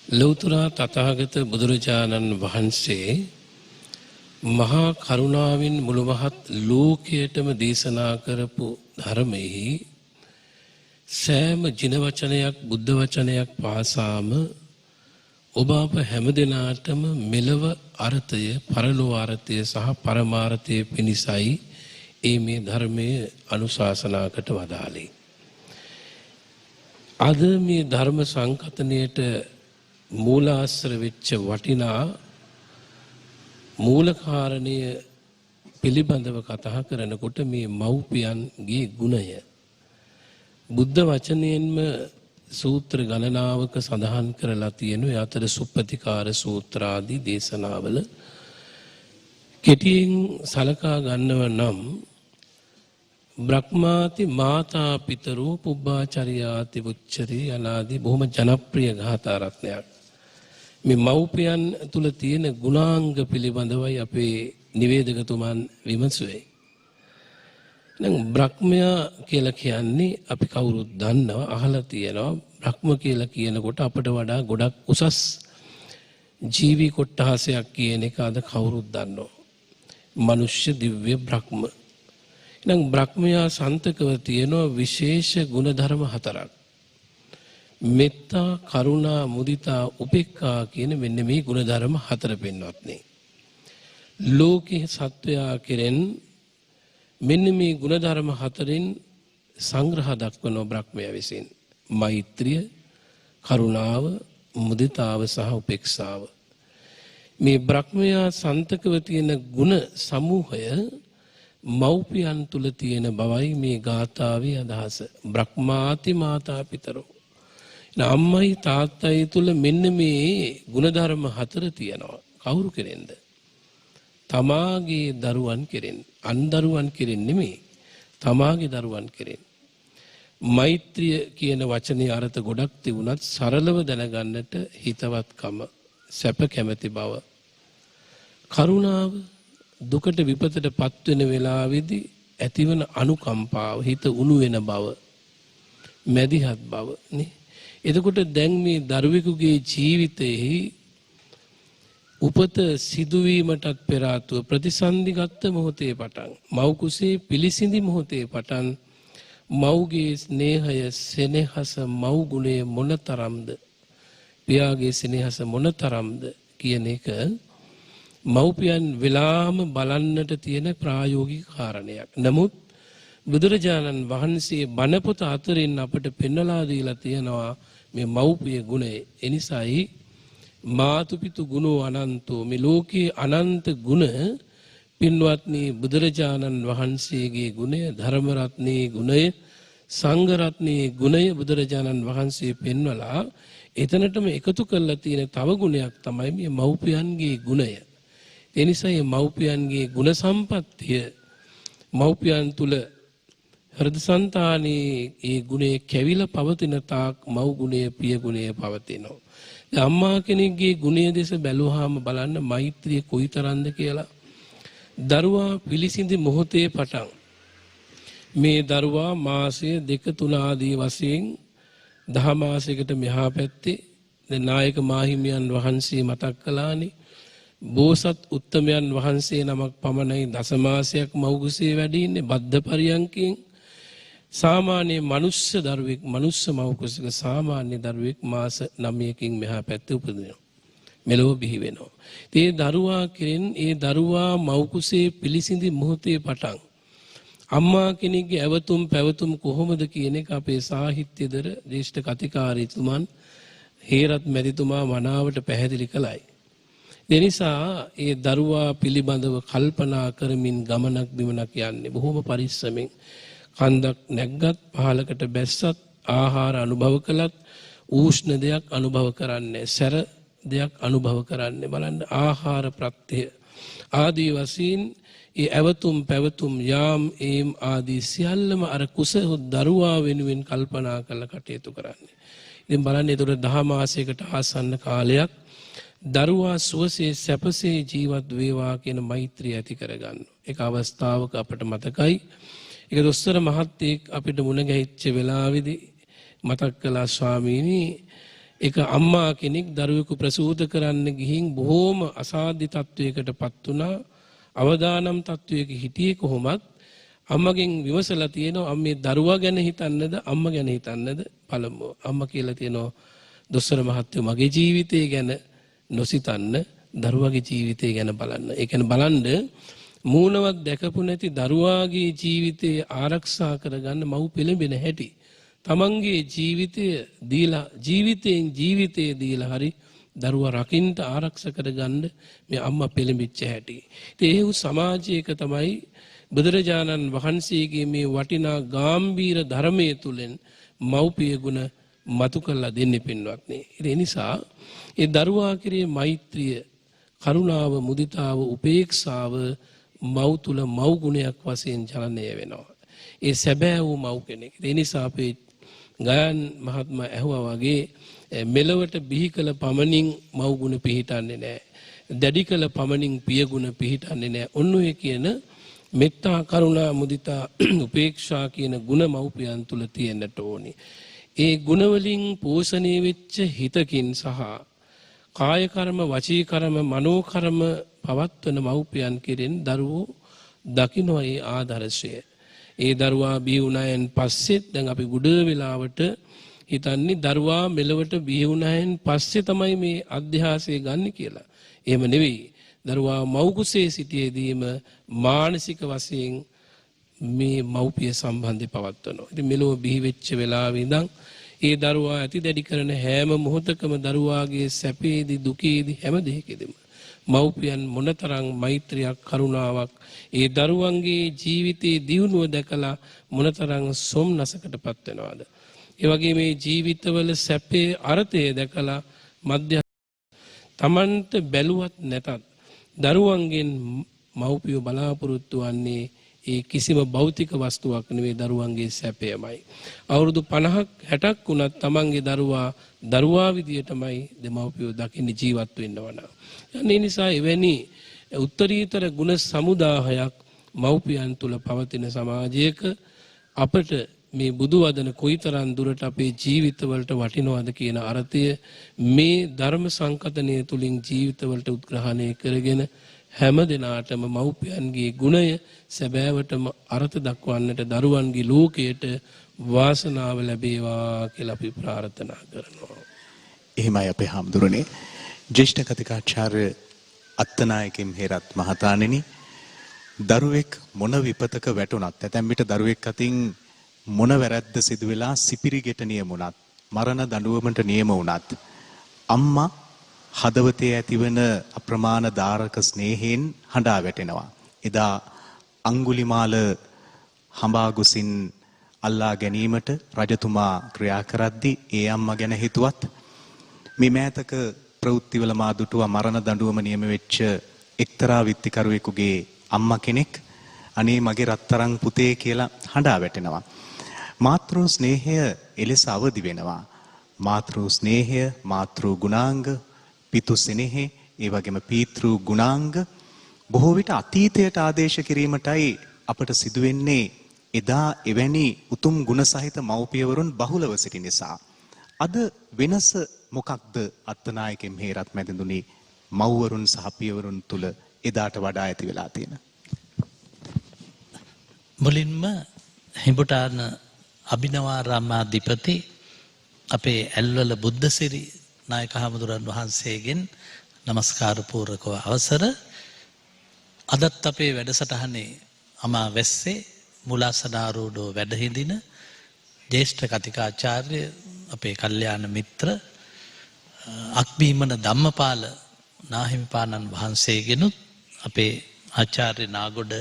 ලෞතර තථාගත බුදුරජාණන් වහන්සේ මහා කරුණාවෙන් මුළු මහත් ලෝකයටම දේශනා කරපු ධර්මෙහි සෑම ජින වචනයක් බුද්ධ වචනයක් පාසාම ඔබ අප හැම දෙනාටම මෙලව අර්ථය, පරලෝ අර්ථය සහ පරමාර්ථය පිණිසයි මේ ධර්මයේ අනුශාසනාකට වදාළේ. අද මේ ධර්ම සංකතනයට මූලාශ්‍ර වෙච්ච වටිනා මූල කාරණය පිළිබඳව කතා කරනකොට මේ මව්පියන්ගේ ගුණය බුද්ධ වචනයෙන්ම සූත්‍ර ගණනාවක සඳහන් කරලා තියෙන අතර සුප්පතිකාර සූත්‍ර ආදී දේශනාවල කෙටියෙන් සලකා ගන්නව නම් බ්‍රහ්මාති මාතා පිතරෝ පුබ්බාචරියාති බුච්චරේ අනාදී බොහොම ජනප්‍රිය ගාථා රත්නයක්. මේ මව්පියන් තුල තියෙන ගුණාංග පිළිබඳවයි අපේ නිවේදකතුමන් විමසුවේ. දැන් බ්‍රහ්මයා කියලා කියන්නේ අපි කවුරුත් දන්නවා, අහලා තියෙනවා. බ්‍රහ්ම කියලා කියනකොට අපට වඩා ගොඩක් උසස් ජීවි කොට්ටාසයක් කියන එක අද කවුරුත් දන්නවා. මනුෂ්‍ය, දිව්‍ය, බ්‍රහ්ම. දැන් බ්‍රහ්මයා සන්තකව තියෙන විශේෂ ගුණධර්ම හතරක්. මෙත්තා, කරුණා, මුදිතා, උපේක්ඛා කියන මෙන්න මේ ගුණධර්ම හතර පෙන්වත්නේ. ලෝකේ සත්වයා කෙරෙන් මෙන්න මේ ගුණධර්ම හතරෙන් සංග්‍රහ දක්වන බ්‍රහ්මයා විසින් මෛත්‍රිය, කරුණාව, මුදිතාව සහ උපේක්ෂාව. මේ බ්‍රහ්මයා සන්තකව තියෙන ගුණ සමූහය මව්පියන් තුල තියෙන බවයි මේ ගාථාවේ අදහස. බ්‍රහ්මාති මාතා පිතරෝ. අම්මයි තාත්තයි තුල මෙන්න මේ ගුණධර්ම හතර තියෙනවා. කවුරු කෙරෙන්ද? තමාගේ දරුවන් කෙරෙන්. අන් දරුවන් කෙරෙන් නෙමෙයි. තමාගේ දරුවන් කෙරෙන්. මෛත්‍රිය කියන වචනේ අර්ථ ගොඩක් තිබුණත් සරලව දැනගන්නට හිතවත්කම, සැප කැමැති බව. කරුණාව, දුකට විපතට පත් වෙන වෙලාවේදී ඇතිවන අනුකම්පාව, හිත උණු වෙන බව, මැදිහත් බව නේ. එතකොට දැන් මේ දරුවෙකුගේ ජීවිතයේ උපත සිදුවීමටත් පෙර ආතුව ප්‍රතිසන්දිගත මොහොතේ පටන්, මව් කුසේ පිළිසිඳි මොහොතේ පටන් මව්ගේ ස්නේහය, සෙනෙහස, මව් ගුණය මොනතරම්ද, පියාගේ සෙනෙහස මොනතරම්ද කියන එක මව්පියන් වෙලාම බලන්නට තියෙන ප්‍රායෝගික කාරණයක්. නමුත් බුදුරජාණන් වහන්සේ බණ පොත අතරින් අපට පෙන්වලා දීලා තියෙනවා මේ මව්පිය ගුණය. එනිසායි මාතුපිතු ගුණෝ අනන්තෝ, මේ ලෝකයේ අනන්ත ගුණ පින්වත්නි බුදුරජාණන් වහන්සේගේ ගුණය, ධර්ම රත්නයේ ගුණය, සංඝ රත්නයේ ගුණය බුදුරජාණන් වහන්සේ පෙන්වලා එතනටම එකතු කරලා තියෙන තව ගුණයක් තමයි මේ මව්පියන්ගේ ගුණය. ඒ නිසා මේ මව්පියන්ගේ ගුණ සම්පත්තිය මව්පියන් තුල හෘදසංතානයේ ඒ ගුණය කැවිලා පවතින තාක් මව් ගුණය, පිය ගුණය පවතිනවා. අම්මා කෙනෙක්ගේ ගුණය දෙස බැලුවාම බලන්න මෛත්‍රිය කොයිතරම්ද කියලා. දරුවා පිළිසිඳි මොහොතේ පටන් මේ දරුවා මාසය 2-3 ආදී වශයෙන් 10 මාසයකට මෙහා පැත්තේ දැන් නායක මාහිමියන් වහන්සේ මතක් කළානේ. බෝසත් උත්තමයන් වහන්සේ නමක් පමණයි දසමාසයක් මව්කුසේ වැඩ ඉන්නේ බද්ධ පරියන්කෙන්. සාමාන්‍ය මනුස්ස දරුවෙක්, මනුස්ස මව්කුසක සාමාන්‍ය දරුවෙක් මාස 9කින් මෙහා පැත්තේ උපදිනවා. මෙලොව බිහි වෙනවා. ඒ දරුවා කෙරෙන් ඒ දරුවා මව්කුසේ පිළිසිඳි මොහොතේ පටන් අම්මා කෙනෙක්ගේ ඇවතුම් පැවතුම් කොහොමද කියන එක අපේ සාහිත්‍යදර ජ්‍යෙෂ්ඨ කතිකාරීතුමන් හේරත් මැතිතුමා මනාවට පැහැදිලි කළයි. ඒ නිසා ඒ දරුවා පිළිබඳව කල්පනා කරමින් ගමනක් බිමනක් යන්නේ බොහොම පරිස්සමෙන්. කන්දක් නැග්ගත් පහලකට බැස්සත් ආහාර අනුභව කළත් ඌෂ්ණ දෙයක් අනුභව කරන්නේ සැර දෙයක් අනුභව කරන්නේ බලන්න ආහාර ප්‍රත්‍ය ආදී වශයෙන් ඒ ඇවතුම් පැවතුම් යාම් ඒම් ආදී සියල්ලම අර කුස දරුවා වෙනුවෙන් කල්පනා කරලා කටයුතු කරන්නේ. ඉතින් බලන්න ඒතර 10 මාසයකට ආසන්න කාලයක් දරුවා සුවසේ සැපසේ ජීවත් වේවා කියන මෛත්‍රිය ඇති කරගන්න. ඒක අවස්ථාවක අපට මතකයි. ඒක දොස්තර මහත්තයෙක් අපිට මුණ ගැහිච්ච වෙලාවේදී මතක් කළා ස්වාමීනි ඒක අම්මා කෙනෙක් දරුවෙකු ප්‍රසූත කරන්න ගිහින් බොහෝම අසාධ්‍ය තත්වයකටපත් වුණා. අවදානම් තත්වයක හිටියේ කොහොමත් අම්මගෙන් විමසලා තියෙනවා අම්මේ දරුවා ගැන හිතන්නද අම්මා ගැන හිතන්නද පළමුව අම්මා කියලා තියෙනවා දොස්තර මහත්තයෝ මගේ ජීවිතය ගැන නොසිතන්න දරුවාගේ ජීවිතය ගැන බලන්න. ඒ කියන්නේ බලන්න මූණවත් දැකපු නැති දරුවාගේ ජීවිතය ආරක්ෂා කරගන්න මව් පෙළඹෙන හැටි. තමන්ගේ ජීවිතය දීලා ජීවිතේ දීලා හරි දරුවා රකින්න ආරක්ෂා කරගන්න මේ අම්මා පෙළඹිච්ච හැටි. ඉතින් ඒ වූ සමාජයක තමයි බුදුරජාණන් වහන්සේගේ මේ වටිනා ගාම්භීර ධර්මයේ තුලින් මව්පිය ගුණ මතු කරලා දෙන්නේ පින්වත්නි. ඒ නිසා ඒ දරුවා කෙරේ මෛත්‍රිය, කරුණාව, මුදිතාව, උපේක්ෂාව මව් තුල මව් ගුණයක් වශයෙන් ජනනය වෙනවා. ඒ සැබෑ වූ මව් කෙනෙක්. ඒ නිසා අපේ ගයන් මහත්මයා ඇහුවා වගේ මෙලවට බිහි කළ පමණින් මව් ගුණ පිහිටන්නේ නැහැ. දැඩි කළ පමණින් පිය ගුණ පිහිටන්නේ නැහැ. ඔන්න ඔය කියන මෙත්තා, කරුණා, මුදිතා, උපේක්ෂා කියන ගුණ මව්පියන් තුල තියෙන්නට ඕනි. ඒ ගුණ වලින් පෝෂණය වෙච්ච හිතකින් සහ කාය කර්ම, වචී කර්ම, මනෝ කර්ම පවත්වන මව්පියන් කෙරෙන් දරුවෝ දකිනවා ඒ ආදර්ශය. ඒ දරුවා බිහි වුණායින් පස්සෙත් දැන් අපි ගුඩ වෙලාවට හිතන්නේ දරුවා මෙලවට බිහි වුණායින් පස්සේ තමයි මේ අධ්‍යාසය ගන්න කියලා. එහෙම නෙවෙයි. දරුවා මව් කුසේ සිටියේදීම මානසික වශයෙන් මේ මව්පිය සම්බන්ධය පවත්වනවා. ඉතින් මෙලොව බිහි වෙච්ච වෙලාවේ ඉඳන් ඒ දරුවා ඇති දැඩි කරන හැම මොහොතකම දරුවාගේ සැපේදී දුකේදී හැම දෙයකදීම මව්පියන් මොනතරම් මෛත්‍රියක් කරුණාවක් ඒ දරුවන්ගේ ජීවිතයේ දියුණුව දැකලා මොනතරම් සොම්නසකටපත් වෙනවද. ඒ වගේ මේ ජීවිතවල සැපේ අර්ථය දැකලා මධ්‍ය තමන්ට බැලුවත් නැතත් දරුවන්ගෙන් මව්පියෝ බලාපොරොත්තු වන්නේ ඒ කිසිම භෞතික වස්තුවක් නෙවෙයි දරුවන්ගේ සැපයමයි. අවුරුදු 50ක් 60ක් වුණත් තමන්ගේ දරුවා විදියටමයි දෙමව්පියෝ දකින්නේ ජීවත් වෙන්නවන. ඒ නිසා එවැනි උත්තරීතර ගුණ සමුදායක් මව්පියන් තුල පවතින සමාජයක අපට මේ බුදු වදන කොයිතරම් දුරට අපේ ජීවිතවලට වටිනවද කියන අර්ථය මේ ධර්ම සංකතනය තුලින් ජීවිතවලට උද්ග්‍රහණය කරගෙන හැම දිනාටම මව්පියන්ගේ ගුණය සැබෑවටම අර්ථ දක්වන්නට දරුවන්ගේ ලෝකයට වාසනාව ලැබේවා කියලා අපි ප්‍රාර්ථනා කරනවා. එහෙමයි අපේ හාමුදුරනේ. ජ්‍යෙෂ්ඨ කතිකාචාර්ය අත්තනායකම් හේරත් මහතාණෙනි, දරුවෙක් මොන විපතක වැටුණත් ඇතැම් විට දරුවෙක් අතින් මොන වැරැද්ද සිදු වෙලා සිපිරිගෙට නියම වුණත් මරණ දඬුවමට නියම වුණත් අම්මා හදවතේ ඇතිවන අප්‍රමාණ දාරක ස්නේහයෙන් හඬා වැටෙනවා. එදා අංගුලිමාල හඹාගුසින් අල්ලා ගැනීමට රජතුමා ක්‍රියා කරද්දී ඒ අම්මා ගැන හිතුවත් මේ මෑතක ප්‍රවෘත්තිවල මා දුටුවා මරණ දඬුවම නියම වෙච්ච එක්තරා විත්තිකරුවෙකුගේ අම්මා කෙනෙක් අනේ මගේ රත්තරන් පුතේ කියලා හඬා වැටෙනවා. මාතෘ ස්නේහය එලෙස අවදි වෙනවා. මාතෘ ස්නේහය, මාතෘ ගුණාංග, පිතු සෙනෙහි, ඒ වගේම පීතෘ ගුණාංග බොහෝ විට අතීතයට ආදේශ කිරීමටයි අපට සිදු වෙන්නේ. එදා එවැනි උතුම් ගුණ සහිත මව්පියවරුන් බහුලව සිටි නිසා. අද වෙනස මොකක්ද අත්තනායකම් හේරත් මැදින්දුනි මව්වරුන් සහ පියවරුන් තුල එදාට වඩා ඇති වෙලා තියෙන? මුලින්ම හිඹුටාන අභිනවාරාමාධිපති අපේ ඇල්වල බුද්ධසිරි නායක හාමුදුරන් වහන්සේගෙන් නමස්කාරපූර්වකව අවසර අදත් අපේ වැඩසටහනේ අමා වැස්සේ මුලාසනාරූඩෝ වැඩහිඳින ජේෂ්ඨ කතිකාචාර්ය අපේ කල්යාණ මිත්‍ර අක්බීමන ධම්මපාල නාහිමිපාණන් වහන්සේගෙනුත් අපේ ආචාර්ය නාගොඩ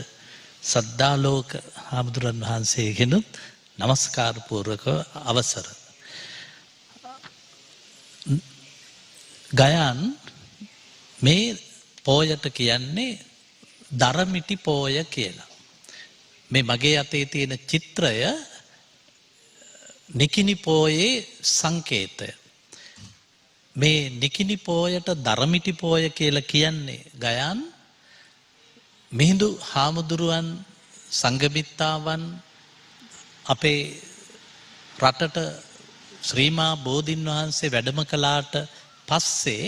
සද්ධාලෝක හාමුදුරන් වහන්සේගෙනුත් නමස්කාරපූර්වක අවසර. ගයන් මේ පෝයට කියන්නේ දරමිටි පෝය කියලා. මේ මගේ අතේ තියෙන චිත්‍රය නිකිනි පෝයේ සංකේතය. මේ නිකිනි පෝයට දරමිටි පෝය කියලා කියන්නේ ගයන් මිහිඳු හාමුදුරුවන් සංඝමිත්තාවන් අපේ රටට ශ්‍රීමා බෝධීන් වහන්සේ වැඩම කළාට පස්සේ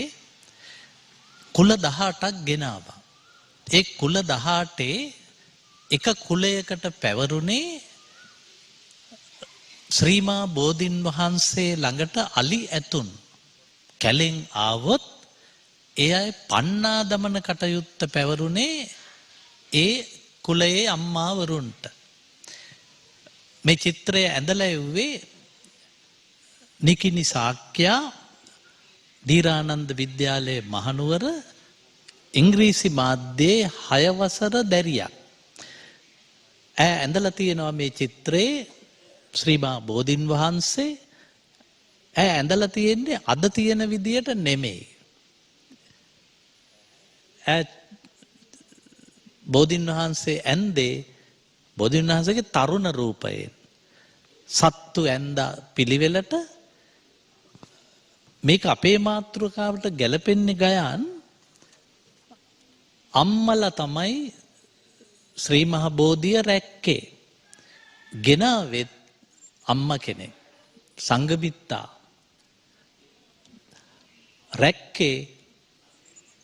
කුල 18ක් ගෙනාවා. ඒ කුල 18 එක කුලයකට පැවරුනේ ශ්‍රීමා බෝධීන් වහන්සේ ළඟට අලි ඇතුන් කැලෙන් ආවොත් ඒ අය පන්නා දමන කටයුත්ත පැවරුනේ ඒ කුලයේ අම්මාවරුන්ට. මේ චිත්‍රය ඇඳලා එව්වේ නිකිනි සාක්‍යා දීරානන්ද විද්‍යාලයේ මහනුවර ඉංග්‍රීසි මාධ්‍යයේ 6 වසර දැරියක්. ඇඳලා තියෙනවා මේ චිත්‍රයේ ශ්‍රීමා බෝධීන් වහන්සේ. ඇඳලා තියෙන්නේ අද තියෙන විදියට නෙමෙයි. බෝධීන් වහන්සේ ඇන්දේ බෝධීන් වහන්සේගේ තරුණ රූපයෙන්. සත්තු ඇන්දා පිළිවෙලට මේක අපේ මාතෘකාවට ගැලපෙන්නේ ගයන් අම්මලා තමයි ශ්‍රී මහ බෝධිය රැක්කේ. ගෙනාවෙත් අම්මා කෙනෙක්. සංඝමිත්තා රැක්කේ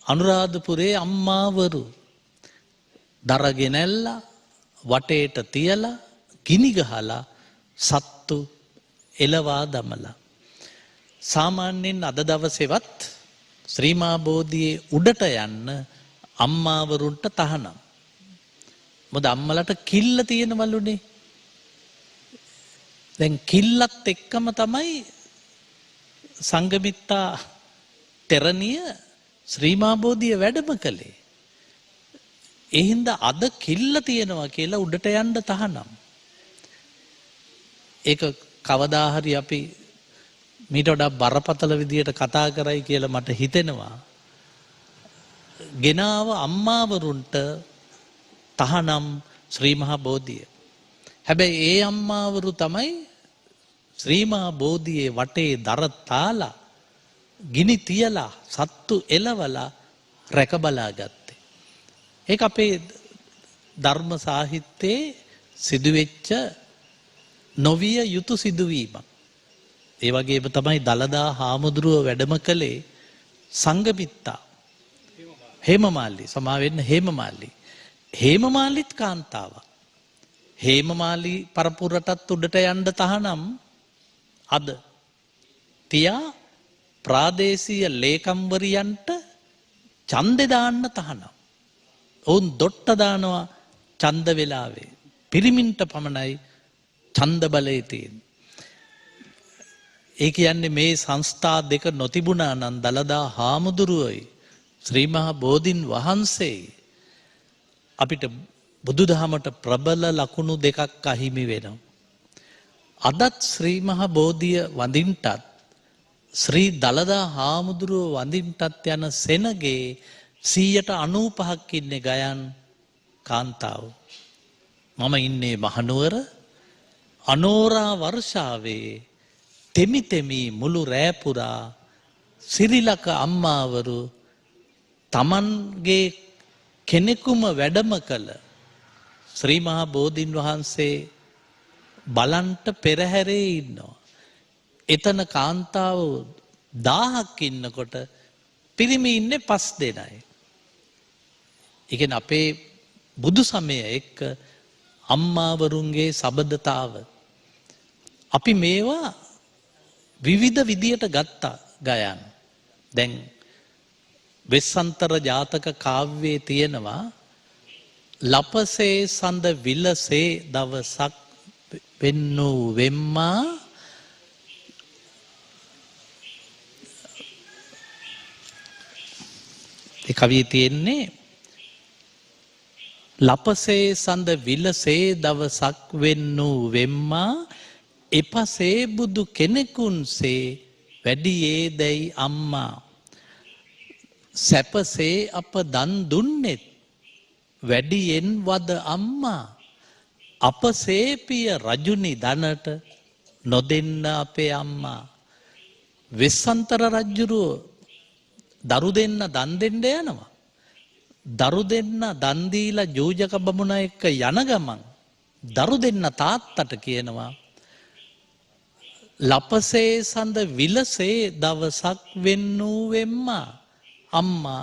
අනුරාධපුරේ අම්මාවරු. දරගෙනැල්ලා වටේට තියලා ගිනි ගහලා සත්තු එලවා දමලා. සාමාන්‍යයෙන් අද දවසේවත් ශ්‍රීමා බෝධියේ උඩට යන්න අම්මාවරුන්ට තහනම්. මොකද අම්මලට කිල්ල තියෙනවලුනේ. දැන් කිල්ලත් එක්කම තමයි සංඝමිත්තා තෙරණිය ශ්‍රීමා බෝධිය වැඩම කළේ. ඒ හින්දා අද කිල්ල තියෙනවා කියලා උඩට යන්න තහනම්. ඒක කවදා හරි අපි මීට වඩා බරපතල විදියට කතා කරයි කියලා මට හිතෙනවා. ගෙනාව අම්මාවරුන්ට තහනම් ශ්‍රී මහා බෝධිය. හැබැයි ඒ අම්මාවරු තමයි ශ්‍රී මහා බෝධියේ වටේ දර තාලා ගිනි තියලා සත්තු එලවලා රැක බලාගත්තේ. ඒක අපේ ධර්ම සාහිත්‍යයේ සිදුවෙච්ච නොවිය යුතු සිදුවීමක්. ඒ වගේම තමයි දලදා හාමුදුරුව වැඩම කළේ සංඝමිත්තා. හේමමාලි සමාවෙන්න හේමමාලි. හේමමාලිත් කාන්තාවක්. හේමමාලි පරපුරටත් උඩට යන්න තහනම් අද තියා ප්‍රාදේශීය ලේකම්වරියන්ට ඡන්දෙ දාන්න තහනම්. ඔවුන් දොට්ට දානවා ඡන්ද වෙලාවේ. පිරිමින්ට පමණයි ඡන්ද බලය තියෙන්නේ. ඒ කියන්නේ මේ සංස්ථා දෙක නොතිබුණා නම් දලදා හාමුදුරුවෝයි ශ්‍රී මහා බෝධීන් වහන්සේ අපිට බුදුදහමට ප්‍රබල ලකුණු දෙකක් අහිමි වෙනවා. අදත් ශ්‍රී මහා බෝධිය වඳින්නටත් ශ්‍රී දලදා හාමුදුරුව වඳින්නටත් යන සෙනගේ 95%ක් ඉන්නේ ගයන් කාන්තාව. මම ඉන්නේ මහනුවර අනෝරා වර්ෂාවේ තෙමි තෙමි මුළු රෑ පුරා සිරිලක අම්මාවරු තමන්ගේ කෙනෙකුම වැඩම කළ ශ්‍රී මහා බෝධීන් වහන්සේ බලන්ට පෙරහැරේ ඉන්නවා. එතන කාන්තාව 1000ක් ඉන්නකොට පිරිමි ඉන්නේ 5 දෙනයි. ඒ කියන්නේ අපේ බුදු සමය එක්ක අම්මාවරුන්ගේ සබඳතාව අපි මේවා විවිධ විදියට ගත්තා ගයන්. දැන් වෙස්සන්තර ජාතක කාව්‍යයේ තියෙනවා ලපසේ සඳ විලසේ දවසක් වෙන්නු වෙම්මා ඒ කවියේ තියෙන්නේ ලපසේ සඳ විලසේ දවසක් වෙන්නු වෙම්මා එපසේ බුදු කෙනෙකුන්සේ වැඩියේ දැයි අම්මා සැපසේ අප දන් දුන්නෙත් වැඩියෙන් වද අම්මා අපසේ පිය රජුනි දනට නොදෙන්න අපේ අම්මා වෙස්සන්තර රජුරෝ දරු දෙන්න දන් දෙන්න යනවා දරු දෙන්න දන් දීලා ජෝජක බමුණ එක්ක යන ගමන් දරු දෙන්න තාත්තට කියනවා ලපසේ සඳ විලසේ දවසක් වෙන්නූ වෙම්මා අම්මා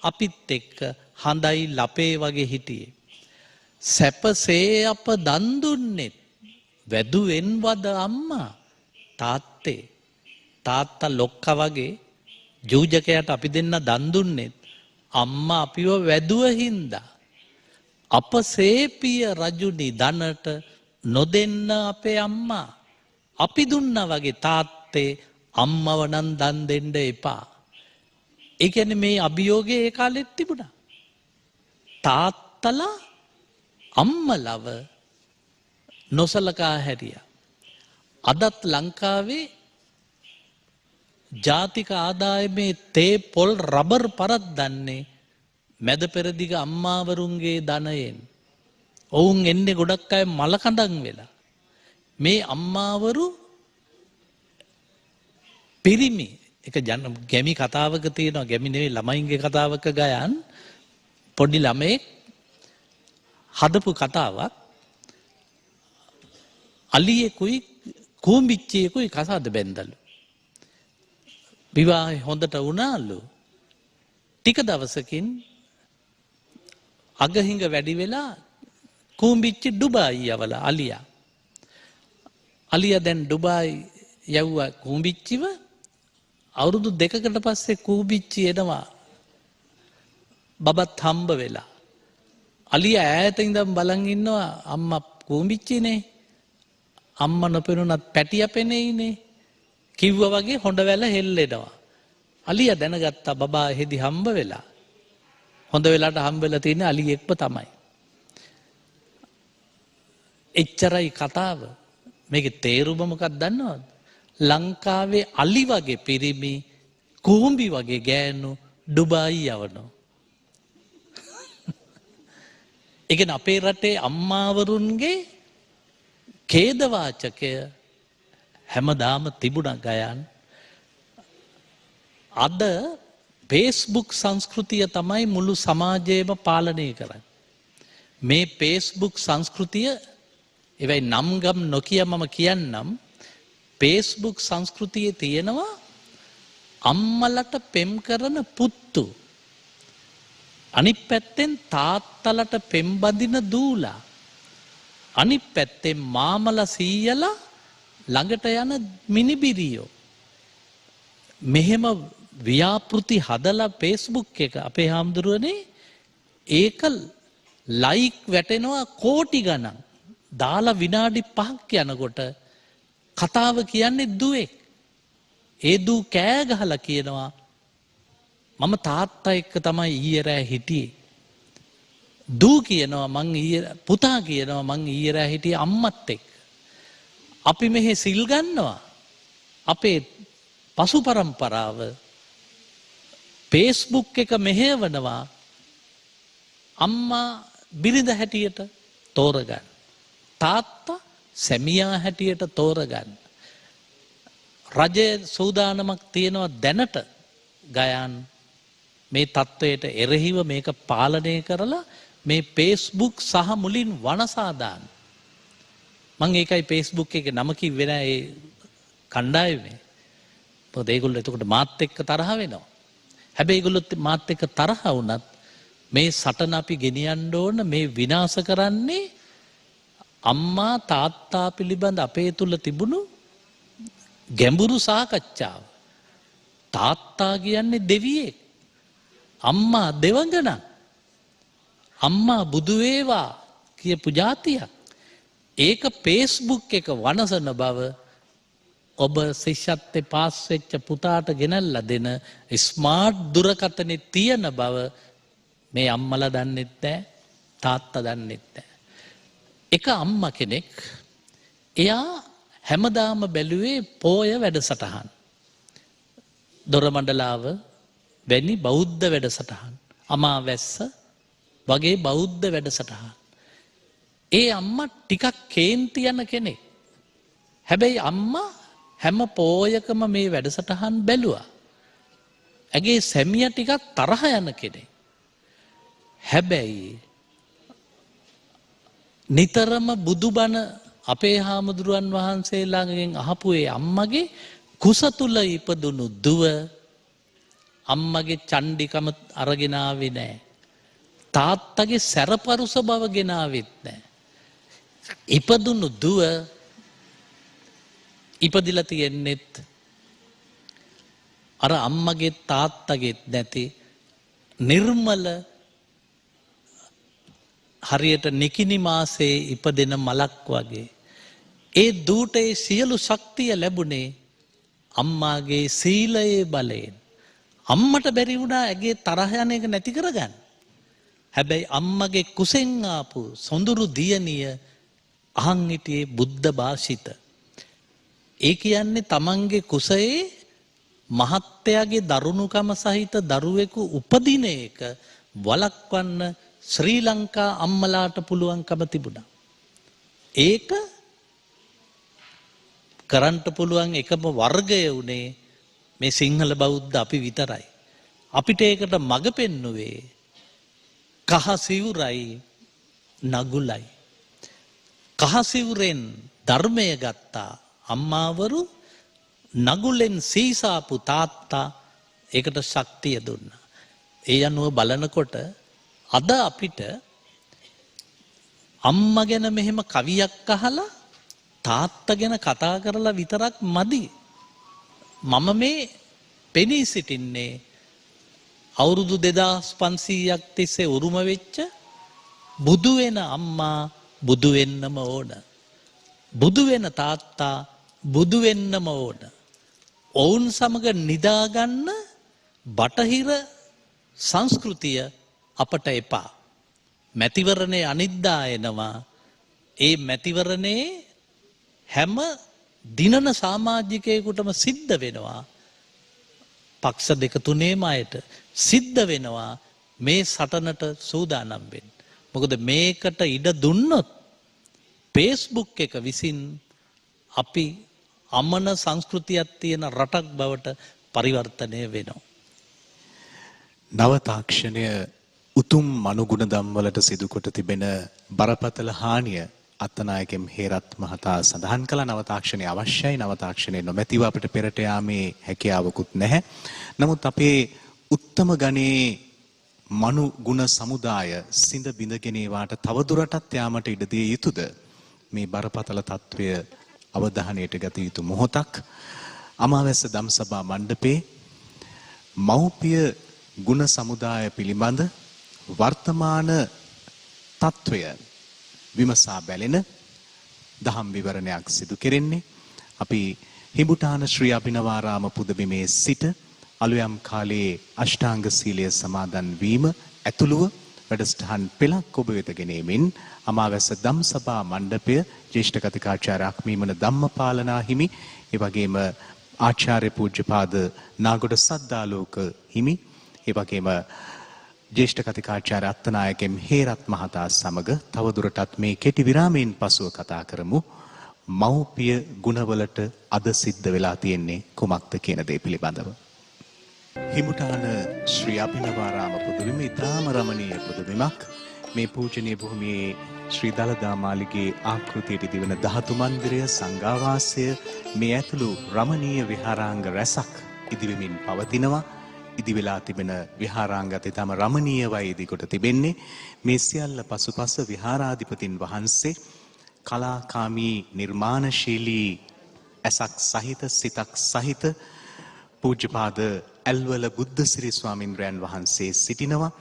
අපිත් එක්ක හඳයි ලපේ වගේ හිටියේ සැපසේ අප දන් දුන්නෙත් වැදුවෙන් වද අම්මා තාත්තේ තාත්තා ලොක්කා වගේ ජූජකයට අපි දෙන්න දන් දුන්නෙත් අම්මා අපිව වැදුව හින්දා අපසේ පිය රජුනි දනට නොදෙන්න අපේ අම්මා අපි දුන්නා වගේ තාත්තේ අම්මව නම් දන් දෙන්න එපා. ඒ කියන්නේ මේ අභියෝගය ඒ කාලෙත් තිබුණා. තාත්තලා අම්මලව නොසලකා හැරියා. අදත් ලංකාවේ ජාතික ආදායමේ තේ පොල් රබර් පරද්දන්නේ මැද පෙරදිග අම්මාවරුන්ගේ ධනයෙන්. ඔවුන් එන්නේ ගොඩක් අය මලකඳන් වෙලා. මේ අම්මාවරු පිරිමි එක ගැමි කතාවක තියෙනවා ගැමි නෙවෙයි ළමයින්ගේ කතාවක ගයන් පොඩි ළමයෙක් හදපු කතාවක් අලියෙකුයි කූඹිච්චියෙකුයි කසාද බැන්දලු විවාහය හොඳට වුණාලු ටික දවසකින් අගහිඟ වැඩි වෙලා කූඹිච්චි ඩුබායි යවලා අලියා දැන් ඩුබායි යව්වා කූඹිච්චිව අවුරුදු 2කට පස්සේ කූඹිච්චි එනවා බබත් හම්බ වෙලා අලියා ඈත ඉඳන් බලන් ඉන්නවා අම්මා කූඹිච්චිනේ අම්මා නොපෙනුනත් පැටිය පෙනෙයිනේ කිව්වා වගේ හොඬ වැල හෙල්ලෙනවා අලියා දැනගත්තා බබා එහෙදි හම්බ වෙලා හොඳ වෙලාවට හම්බ වෙලා තියෙන අලියෙක්ම තමයි එච්චරයි කතාව මේකේ තේරුම මොකක්ද දන්නවද ලංකාවේ අලි වගේ පිරිමි කූඹි වගේ ගෑනු ඩුබායි යවනවා ඒ කියන්නේ අපේ රටේ අම්මාවරුන්ගේ ඛේදවාචකය හැමදාම තිබුණා ගයන් අද Facebook සංස්කෘතිය තමයි මුළු සමාජයම පාලනය කරන්නේ මේ Facebook සංස්කෘතිය ඒවයි නම් ගම් නොකිය මම කියන්නම් Facebook සංස්කෘතියේ තියෙනවා අම්මලට පෙම් කරන පුත්තු අනිත් පැත්තෙන් තාත්තලට පෙම් බඳින දූලා අනිත් පැත්තෙන් මාමලා සීයලා ළඟට යන මිනිබිරියෝ මෙහෙම ව්‍යාපෘති හදලා Facebook එක අපේ හාමුදුරුවනේ ඒක ලයික් වැටෙනවා කෝටි ගණන් දාලා විනාඩි 5ක් යනකොට කතාව කියන්නේ දුවෙක් ඒ දූ කෑ ගහලා කියනවා මම තාත්තා එක්ක තමයි ඊයේ රෑ හිටියේ දූ කියනවා පුතා කියනවා මං ඊයේ රෑ හිටියේ අම්මත් එක්ක අපි මෙහි සිල් ගන්නවා අපේ පසු පරම්පරාව Facebook එක මෙහෙවනවා අම්මා බිරිඳ හැටියට තෝරගන්න තාත්තා සැමියා හැටියට තෝරගන්න රජයේ සූදානමක් තියෙනවා දැනට ගයන් මේ තත්වයට එරෙහිව මේක පාලනය කරලා මේ Facebook සහ මුලින් වනසා දාන්න මම ඒකයි Facebook එකේ නම කිව්වේ නෑ ඒ කණ්ඩායමේ මොකද ඒගොල්ලෝ එතකොට මාත් එක්ක තරහ වෙනවා හැබැයි ඒගොල්ලෝ මාත් එක්ක තරහ වුණත් මේ සටන අපි ගෙනියන්න ඕන මේ විනාශ කරන්නේ අම්මා තාත්තා පිළිබඳ අපේ තුල තිබුණු ගැඹුරු සාකච්ඡාව තාත්තා කියන්නේ දෙවියෙක් අම්මා දෙවඟන අම්මා බුදු වේවා කියපු જાතියක්. ඒක Facebook එක වනසන බව ඔබ ශිෂ්‍යත්වයේ පාස් වෙච්ච පුතාට ගෙනල්ලා දෙන ස්මාර්ට් දුරකථනේ තියෙන බව මේ අම්මලා දන්නෙත් නැහැ තාත්තා දන්නෙත් නැහැ. එක අම්මා කෙනෙක් එයා හැමදාම බැලුවේ පෝය වැඩසටහන්. දොරමණ්ඩලාව වැනි බෞද්ධ වැඩසටහන්. අමාවැස්ස වගේ බෞද්ධ වැඩසටහන්. ඒ අම්මා ටිකක් කේන්ති යන කෙනෙක්. හැබැයි අම්මා හැම පෝයකම මේ වැඩසටහන් බැලුවා. ඇගේ සැමියා ටිකක් තරහ යන කෙනෙක්. හැබැයි නිතරම බුදුබණ අපේ හාමුදුරුවන් වහන්සේලාගෙන් අහපු ඒ අම්මගේ කුස තුල ඉපදුණු දුව අම්මගේ චණ්ඩිකම අරගෙන ආවේ නැහැ. තාත්තගේ සැරපරුස බව ගෙනාවෙත් නැහැ. ඉපදුණු දුව ඉපදිලා තියෙන්නෙත් අර අම්මගේ තාත්තගෙත් නැති නිර්මල හරියට නිකිනි මාසේ ඉපදෙන මලක් වගේ. ඒ දූට ඒ සියලු ශක්තිය ලැබුණේ අම්මාගේ සීලයේ බලයෙන්. අම්මට බැරි වුණා ඇගේ තරහ යන එක නැති කරගන්න. හැබැයි අම්මගේ කුසෙන් ආපු සොඳුරු දියණිය අහන් හිටියේ බුද්ධ භාෂිත. ඒ කියන්නේ තමන්ගේ කුසයේ මහත්තයාගේ දරුණුකම සහිත දරුවෙකු උපදින එක වළක්වන්න ශ්‍රී ලංකා අම්මලාට පුළුවන්කම තිබුණා. ඒක කරන්ට පුළුවන් එකම වර්ගය උනේ මේ සිංහල බෞද්ධ අපි විතරයි. අපිට ඒකට මඟ පෙන්නුවේ කහ සිවුරයි නගුලයි. කහ සිවුරෙන් ධර්මය ගත්තා අම්මාවරු, නගුලෙන් සීසාපු තාත්තා ඒකට ශක්තිය දුන්නා. ඒ අනුව බලනකොට අද අපිට අම්මා ගැන මෙහෙම කවියක් අහලා තාත්තා ගැන කතා කරලා විතරක් මදි. මම මේ පෙනී සිටින්නේ අවුරුදු 2500ක් තිස්සේ උරුම වෙච්ච බුදු වෙන අම්මා බුදු වෙන්නම ඕන. බුදු වෙන තාත්තා බුදු වෙන්නම ඕන. ඔවුන් සමග නිදාගන්න බටහිර සංස්කෘතිය අපට එපා. මැතිවරණේ අනිද්දා එනවා. ඒ මැතිවරණේ හැම දිනන සමාජිකයෙකුටම සිද්ධ වෙනවා. පක්ෂ දෙක තුනේම අයට සිද්ධ වෙනවා මේ සටනට සූදානම් වෙන්න. මොකද මේකට ඉඩ දුන්නොත් Facebook එක විසින් අපි අමන සංස්කෘතියක් තියෙන රටක් බවට පරිවර්තනය වෙනවා. නව තාක්ෂණය උතුම් මනුගුණදම් වලට සිදු කොට තිබෙන බරපතල හානිය අත්තනායකම් හේරත් මහතා සඳහන් කළ. නව තාක්ෂණය අවශ්‍යයි. නව තාක්ෂණය නොමැතිව අපිට පෙරට යාමේ හැකියාවකුත් නැහැ. නමුත් අපේ උත්තම ගණේ මනුගුණ සමුදාය සිඳ බිඳගෙන ඒවාට තවදුරටත් යාමට ඉඩ දිය යුතුද? මේ බරපතල తත්වය අවධානයට ගත යුතු මොහොතක්. අමාවැස්ස දම්සභා මණ්ඩපේ මව්පිය ගුණ සමුදාය පිළිබඳ වර්තමාන తත්වය විමසා බැලෙන දහම් විවරණයක් සිදු කෙරෙන්නේ අපි හිඹුටාන ශ්‍රී අභිනවාරාම පුදබිමේ සිට අලුයම් කාලයේ අෂ්ටාංග සීලය සමාදන් වීම ඇතුළුව වැඩසටහන් පෙළක් ඔබ වෙත ගෙනෙමින් අමාවැස්ස දම්සභා මණ්ඩපය ජ්‍යෙෂ්ඨ කතිකාචාර්ය අක්මීමන ධම්මපාලනා හිමි, ඒ වගේම ආචාර්ය පූජ්‍යපාද නාගොඩ සද්දාලෝක හිමි, ඒ වගේම ජ්‍යෙෂ්ඨ කතිකාචාර්ය අත්තනායකම් හේරත් මහතා සමග තවදුරටත් මේ කෙටි විරාමයෙන් පසුව කතා කරමු. මව්පිය ගුණවලට අද සිද්ධ වෙලා තියෙන්නේ කුමක්ද කියන දේ පිළිබඳව. හිමුටාන ශ්‍රී අභිනවාරාම පුදබිම ඉතාම රමණීය පුදබිමක්. මේ පූජනීය භූමියේ ශ්‍රී දළදා මාලිගේ ආකෘතියට ඉදිවන ධාතු මන්දිරය, සංඝාවාසය, මේ ඇතුළු රමණීය විහාරාංග රැසක් ඉදිවෙමින් පවතිනවා. ඉදි වෙලා තිබෙන විහාරාංගත ඉතාම රමණීයවයි ඉදිකොට තිබෙන්නේ. මේ සියල්ල පසුපස විහාරාධිපතින් වහන්සේ කලාකාමී නිර්මාණශීලී ඇසක් සහිත සිතක් සහිත පූජ්‍යපාද ඇල්වල බුද්ධසිරි ස්වාමින්ද්‍රයන් වහන්සේ සිටිනවා.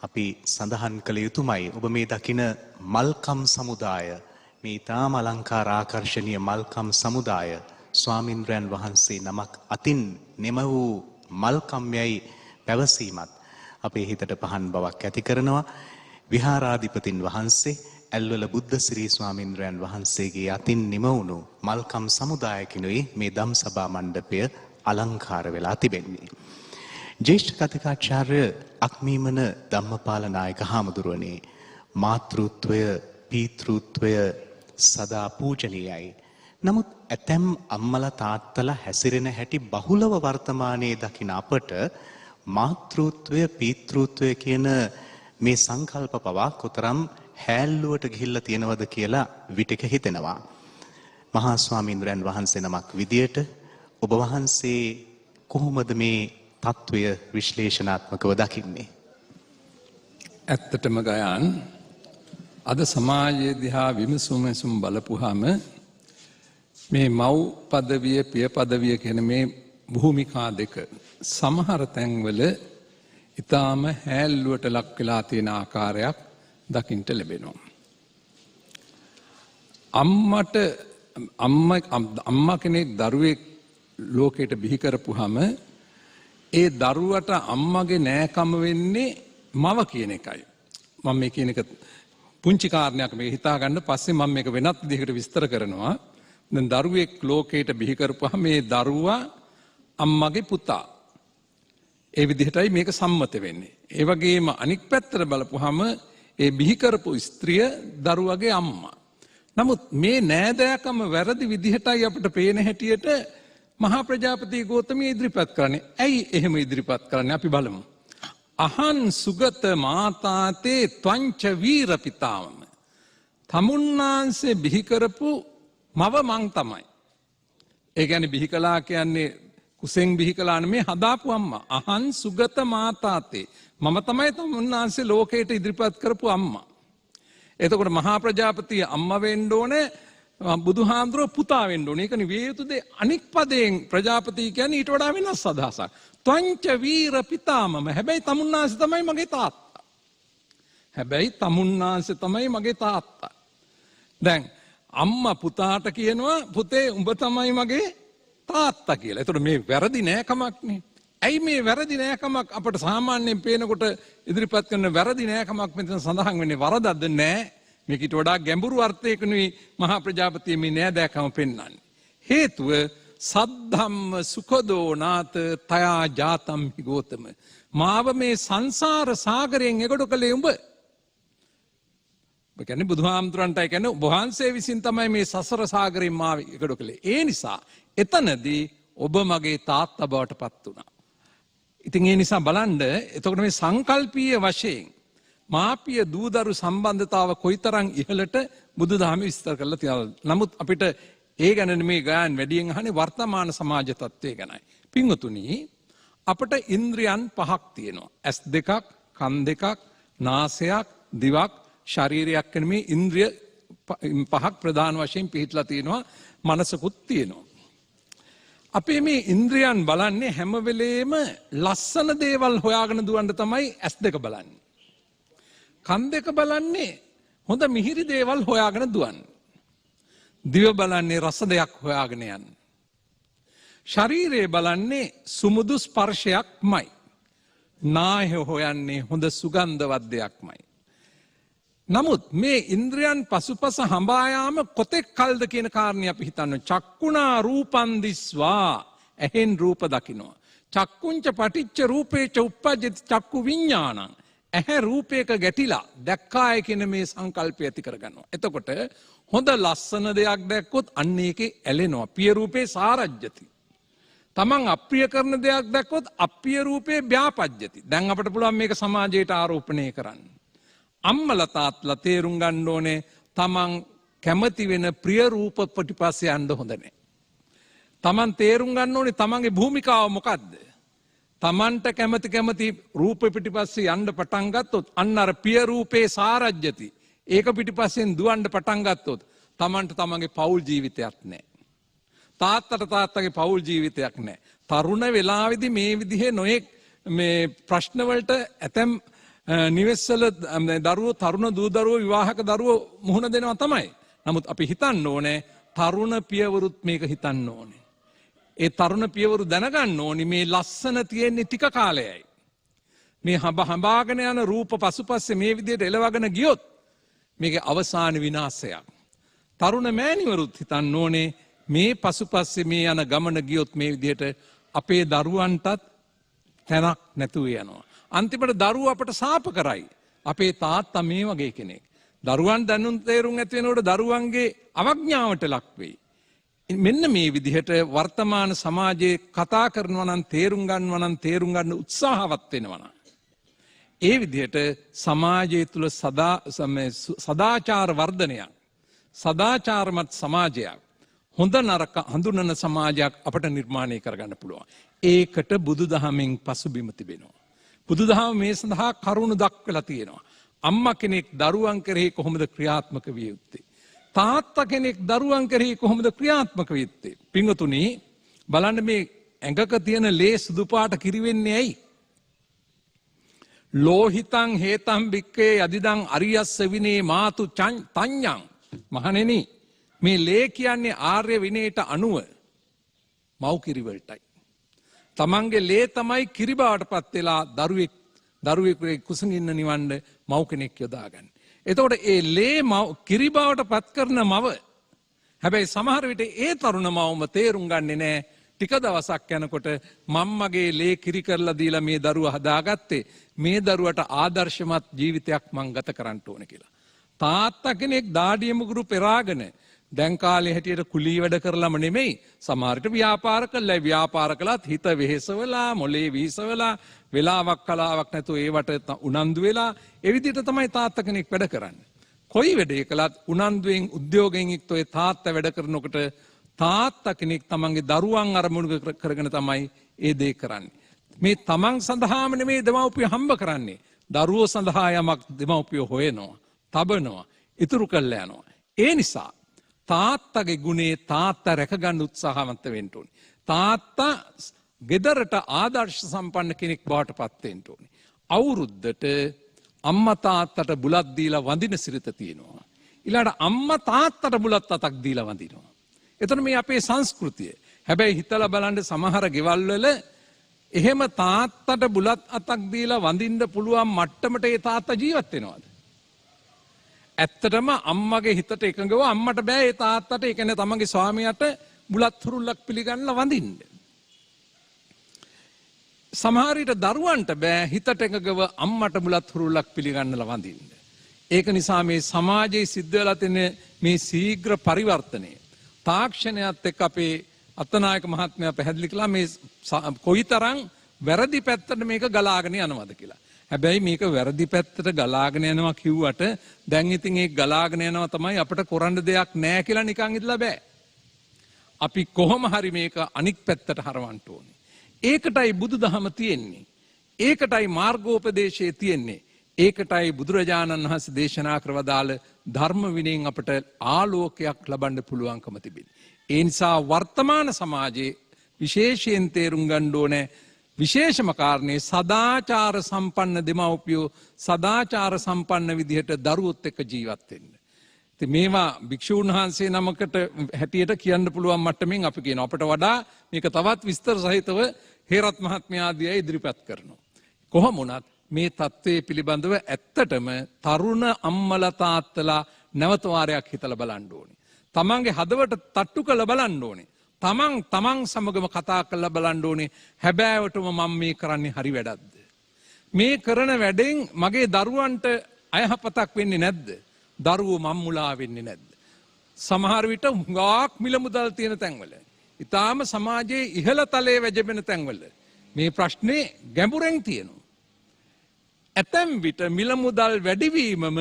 අපි සඳහන් කළ යුතුමයි ඔබ මේ දකින මල්කම් සමුදාය මේ ඊටාම අලංකාර ආකර්ශනීය මල්කම් සමුදාය ස්වාමින්ද්‍රයන් වහන්සේ නමක් අතින් නෙම වූ මල්කම්යයි පැවසීමත් අපේ හිතට පහන් බවක් ඇති කරනවා. විහාරාධිපතින් වහන්සේ ඇල්වල බුද්ධසිරි ස්වාමින්ද්‍රයන් වහන්සේගේ අතින් නිම වුණු මල්කම් සමුදායකිනුයි මේ දම් සභා මණ්ඩපය අලංකාර වෙලා තිබෙන්නේ. ජ්‍යෙෂ්ඨ කතිකාචාර්ය අක්මීමන ධම්මපාල නායක හාමුදුරුවනේ මාතෘත්වය පීතෘත්වය සදා පූජනීයයි. නමුත් ඇතැම් අම්මලා තාත්තලා හැසිරෙන හැටි බහුලව වර්තමානයේ දකින අපට මාතෘත්වය පීතෘත්වය කියන මේ සංකල්ප පවා කොතරම් හැල්ලුවට ගිහිල්ලා තියෙනවද කියලා විටක හිතෙනවා. මහා ස්වාමීන්ද්‍රයන් වහන්සේ නමක් විදියට ඔබ වහන්සේ කොහොමද මේ තත්ත්වය විශ්ලේෂණාත්මකව දකින්නේ? ඇත්තටම ගයන් අද සමාජයේ දිහා විමසුම් බලපුහම මේ මව් පදවිය පිය පදවිය කියන මේ භූමිකා දෙක සමහර තැන්වල ඊටාම හැල්ලුවට ලක් වෙලා තියෙන ආකාරයක් දකින්ට ලැබෙනවා. අම්මා කෙනෙක් දරුවෙක් ලෝකයට බිහි කරපුහම ඒ දරුවට අම්මගේ නෑකම වෙන්නේ මව කියන එකයි. මම මේ කියන එක පුංචි කාරණයක් මේක හිතාගන්න පස්සේ මම මේක වෙනත් විදිහකට විස්තර කරනවා. දැන් දරුවෙක් ලෝකයට බිහි කරපුහම මේ දරුවා අම්මගේ පුතා. ඒ විදිහටයි මේක සම්මත වෙන්නේ. ඒ වගේම අනික් පැත්තට බලපුහම ඒ බිහි කරපු ස්ත්‍රිය දරුවගේ අම්මා. නමුත් මේ නෑදෑකම වැරදි විදිහටයි අපිට පේන හැටියට මහා ප්‍රජාපති ගෝතමිය ඉදිරිපත් කරන්නේ. ඇයි එහෙම ඉදිරිපත් කරන්නේ? අපි බලමු. අහං සුගත මාතාතේ ත්වංච වීර පිතාවම. තමුන්නාන්සේ බිහි කරපු මව මං තමයි. ඒ කියන්නේ බිහි කළා කියන්නේ කුසෙන් බිහි කළා නෙමේ හදාපු අම්මා. අහං සුගත මාතාතේ. මම තමයි තමුන්නාන්සේ ලෝකයට ඉදිරිපත් කරපු අම්මා. එතකොට මහා ප්‍රජාපතිය අම්මා වෙන්න ඕනේ, බුදුහාමුදුරුවෝ පුතා වෙන්න ඕනේ. ඒකනේ විය යුතු දේ. අනික් පදයෙන් ප්‍රජාපති කියන්නේ ඊට වඩා වෙනස් අදහසක්. ත්වංච වීර පිතාමම. හැබැයි තමුන්නාන්සේ තමයි මගේ තාත්තා. දැන් අම්මා පුතාට කියනවා පුතේ උඹ තමයි මගේ තාත්තා කියලා. එතකොට මේ වැරදි නෑකමක්නේ. ඇයි මේ වැරදි නෑකමක් අපට සාමාන්‍යයෙන් පේනකොට ඉදිරිපත් කරන වැරදි නෑකමක් මෙතන සඳහන් වෙන්නේ වරදක්ද? නෑ. මේක ඊට වඩා ගැඹුරු අර්ථයකිනුයි මහා ප්‍රජාපතිය මේ නෑදෑකම පෙන්වන්නේ. හේතුව සද්ධම්ම සුඛදෝ නාත තයා ජාතම් හි ගෝතම. මාව මේ සංසාර සාගරයෙන් එගොඩ කළේ උඹ. ඒ කියන්නේ බුදුහාමුදුරන්ටයි කියන්නේ ඔබ වහන්සේ විසින් තමයි මේ සසර සාගරයෙන් මාව එගොඩ කළේ. ඒ නිසා එතනදී ඔබ මගේ තාත්තා බවට පත් වුණා. ඉතින් ඒ නිසා බලන්න එතකොට මේ සංකල්පීය වශයෙන් මාපිය දූදරු සම්බන්ධතාව කොයිතරම් ඉහළට බුදුදහම විස්තර කරලා තියෙනවද? නමුත් අපිට ඒ ගැන නෙමෙයි ගායන් වැඩියෙන් අහන්නේ වර්තමාන සමාජ තත්ත්වය ගැනයි. පින්වතුනි අපට ඉන්ද්‍රියන් පහක් තියෙනවා. ඇස් දෙකක්, කන් දෙකක්, නාසයක්, දිවක්, ශරීරයක් කියන මේ ඉන්ද්‍රිය පහක් ප්‍රධාන වශයෙන් පිහිටලා තියෙනවා. මනසකුත් තියෙනවා. අපේ මේ ඉන්ද්‍රියන් බලන්නේ හැම වෙලේම ලස්සන දේවල් හොයාගෙන දුවන්න තමයි ඇස් දෙක බලන්නේ. කන් දෙක බලන්නේ හොඳ මිහිරි දේවල් හොයාගෙන දුවන්න. දිව බලන්නේ රස දෙයක් හොයාගෙන යන්න. ශරීරය බලන්නේ සුමුදු ස්පර්ශයක්මයි. නාය හොයන්නේ හොඳ සුගන්ධවත් දෙයක්මයි. නමුත් මේ ඉන්ද්‍රියන් පසුපස හඹා යාම කොතෙක් කල්ද කියන කාරණේ අපි හිතන්න. චක්කුණා රූපං දිස්වා, ඇහෙන් රූප දකිනවා. චක්කුංච පටිච්ච රූපේච උප්පජ්ජති චක්කු විඥානං. ඇහැ රූපයක ගැටිලා දැක්කාය කියන මේ සංකල්පය ඇති කරගන්නවා. එතකොට හොඳ ලස්සන දෙයක් දැක්කොත් අන්න ඒකේ ඇලෙනවා. පිය රූපේ සාරජ්‍යති. තමන් අප්‍රිය කරන දෙයක් දැක්කොත් අප්‍රිය රූපේ ව්‍යාපජ්ජති. දැන් අපිට පුළුවන් මේක සමාජයට ආරෝපණය කරන්න. අම්මලා තාත්තලා තේරුම් ගන්න ඕනේ තමන් කැමති වෙන ප්‍රිය රූප පිටිපස්සේ යන්න හොඳ නැහැ. තමන් තේරුම් ගන්න ඕනේ තමන්ගේ භූමිකාව මොකද්ද? තමන්ට කැමති රූප පිටිපස්සේ යන්න පටන් ගත්තොත් අන්න අර ප්‍රිය රූපේ සාරජ්‍යති. ඒක පිටිපස්සෙන් දුවන්න පටන් ගත්තොත් තමන්ට තමන්ගේ පෞල් ජීවිතයක් නැහැ. තාත්තගේ පවුල් ජීවිතයක් නෑ. තරුණ වෙලාවිදි මේ විදිහේ නොයෙක් මේ ප්‍රශ්නවලට ඇතැම් නිවෙස්සල දරුවෝ තරුණ දූදරුවෝ විවාහක දරුවෝ මුහුණ දෙනවා තමයි. නමුත් අපි හිතන්න ඕනේ තරුණ පියවරුත් මේක හිතන්න ඕනේ. ඒ තරුණ පියවරු දැනගන්න ඕනි මේ ලස්සන තියෙන්නේ ටික කාලයයි. මේ හඹාගෙන යන රූප පසුපස්සේ මේ විදිහට එලවගෙන ගියොත් මේක අවසාන විනාශයක්. තරුණ මෑණිවරුත් හිතන්න ඕනේ මේ පසුපස්සේ මේ යන ගමන ගියොත් මේ විදිහට අපේ දරුවන්ටත් තැනක් නැතුව යනවා. අන්තිමට දරුවෝ අපට සාප කරයි. අපේ තාත්තා මේ වගේ කෙනෙක්. දරුවන් දැනුම් තේරුම් ඇති වෙනකොට දරුවන්ගේ අවඥාවට ලක් වෙයි. මෙන්න මේ විදිහට වර්තමාන සමාජයේ කතා කරනවා නම් තේරුම් ගන්න උත්සාහවත් වෙනවා නම් ඒ විදිහට සමාජය තුල සදාචාර වර්ධනයක් සදාචාරමත් සමාජයක් හොඳ නරක හඳුනන සමාජයක් අපට නිර්මාණය කරගන්න පුළුවන්. ඒකට බුදුදහමෙන් පසුබිම තිබෙනවා. බුදුදහම මේ සඳහා කරුණු දක්වලා තියෙනවා. අම්මා කෙනෙක් දරුවන් කෙරෙහි කොහොමද ක්‍රියාත්මක විය යුත්තේ? තාත්තා කෙනෙක් දරුවන් කෙරෙහි කොහොමද ක්‍රියාත්මක විය යුත්තේ? පින්වතුනි බලන්න මේ ඇඟක තියෙන ලේ සුදු පාට කිරිවෙන්නේ ඇයි? ලෝහිතං හේතං බික්කේ යදිදං අරියස්ස විනේ මාතු තඤ්ඤං. මහණෙනි මේ ලේ කියන්නේ ආර්ය විනයට අනුව මව් කිරිවලටයි. තමන්ගේ ලේ තමයි කිරි බවට පත් වෙලා දරුවෙකුගේ කුසගින්න නිවන්න මව් කෙනෙක් යොදාගන්න. එතකොට ඒ ලේ කිරි බවට පත් කරන මව හැබැයි සමහර විට ඒ තරුණ මවම තේරුම් ගන්නේ නැහැ. ටික දවසක් යනකොට මම්මගේ ලේ කිරි කරලා දීලා මේ දරුවා හදාගත්තේ මේ දරුවට ආදර්ශමත් ජීවිතයක් මං ගත කරන්න ඕන කියලා. තාත්තා කෙනෙක් දාඩිය මුගුරු පෙරාගෙන දැන් කාලේ හැටියට කුලී වැඩ කරලම නෙමෙයි සමහරට ව්‍යාපාර කළත් හිත වෙහෙසවලා මොලේ විහිසවලා වෙලාවක් කලාවක් නැතුව ඒවට උනන්දු වෙලා ඒ විදිහට තමයි තාත්තා කෙනෙක් වැඩ කරන්නේ. කොයි වැඩේ කළත් උනන්දුවෙන් උද්‍යෝගයෙන් යුක්ත ඔය තාත්තා වැඩ කරනකොට තාත්තා කෙනෙක් තමන්ගේ දරුවන් අරමුණු කරගෙන තමයි ඒ දේ කරන්නේ. මේ තමන් සඳහාම නෙමෙයි දෙමව්පිය හම්බ කරන්නේ. දරුවෝ සඳහා යමක් දෙමව්පිය හොයනවා, තබනවා, ඉතුරු කරලා යනවා. ඒ නිසා තාත්තගේ ගුණේ තාත්තා රැකගන්න උත්සාහවන්ත වෙන්න ඕනේ. තාත්තා ගෙදරට ආදර්ශ සම්පන්න කෙනෙක් බවට පත් වෙන්න ඕනේ. අවුරුද්දට අම්මා තාත්තට බුලත් දීලා වඳින සිරිත තියෙනවා. ඊළඟට අම්මා තාත්තට බුලත් අතක් දීලා වඳිනවා. එතන මේ අපේ සංස්කෘතිය. හැබැයි හිතලා බලන්න සමහර ගෙවල් වල එහෙම තාත්තට බුලත් අතක් දීලා වඳින්න පුළුවන් මට්ටමට ඒ තාත්තා ජීවත් වෙනවද? ඇත්තටම අම්මගේ හිතට එකඟව අම්මට බෑ ඒ තාත්තට ඒ කියන්නේ තමන්ගේ ස්වාමියාට බුලත් හුරුල්ලක් පිළිගන්නලා වඳින්න. සමහර විට දරුවන්ට බෑ හිතට එකඟව අම්මට බුලත් හුරුල්ලක් පිළිගන්නලා වඳින්න. ඒක නිසා මේ සමාජයේ සිද්ධ වෙලා තියෙන මේ ශීඝ්‍ර පරිවර්තනය තාක්ෂණයත් එක්ක අපේ අත්තනායක මහත්මයා පැහැදිලි කළා මේ කොයිතරම් වැරදි පැත්තට මේක ගලාගෙන යනවද කියලා. හැබැයි මේක වැරදි පැත්තට ගලාගෙන යනවා කිව්වට දැන් ඉතින් ඒක ගලාගෙන යනවා තමයි අපිට කරන්න දෙයක් නැහැ කියලා නිකන් ඉඳලා බෑ. අපි කොහොම හරි මේක අනික් පැත්තට හරවන්න ඕනේ. ඒකටයි බුදුදහම තියෙන්නේ. ඒකටයි මාර්ගෝපදේශයේ තියෙන්නේ. ඒකටයි බුදුරජාණන් වහන්සේ දේශනා කරවදාළ ධර්ම විනයෙන් අපට ආලෝකයක් ලබන්න පුළුවන්කම තිබෙනවා. ඒ නිසා වර්තමාන සමාජයේ විශේෂයෙන් තේරුම් ගන්න ඕනේ විශේෂම කාරණේ සදාචාර සම්පන්න දෙමව්පියෝ සදාචාර සම්පන්න විදිහට දරුවොත් එක්ක ජීවත් වෙන්න. ඉතින් මේවා භික්ෂුන් වහන්සේ නමකට හැටියට කියන්න පුළුවන් මට්ටමින් අපි කියනවා. අපට වඩා මේක තවත් විස්තර සහිතව හේරත් මහත්මයා ආදී ඉදිරිපත් කරනවා. කොහොම වුණත් මේ தત્ත්වයේ පිළිබඳව ඇත්තටම තරුණ අම්මලා තාත්තලා නැවත වාරයක් හිතලා බලන්න ඕනේ. තමන්ගේ හදවත තට්ටු කරලා බලන්න ඕනේ. තමන් සමගම කතා කරලා බලන්න ඕනේ. හැබෑවටම මම මේ කරන්නේ හරි වැඩක්ද? මේ කරන වැඩෙන් මගේ දරුවන්ට අයහපතක් වෙන්නේ නැද්ද? දරුවෝ මම් මුලා වෙන්නේ නැද්ද? සමහර විට හුඟක් මිල මුදල් තියෙන තැන්වල, ඊටාම සමාජයේ ඉහළ තලයේ වැජබෙන තැන්වල මේ ප්‍රශ්නේ ගැඹුරෙන් තියෙනවා. ඇතැම් විට මිල මුදල් වැඩිවීමම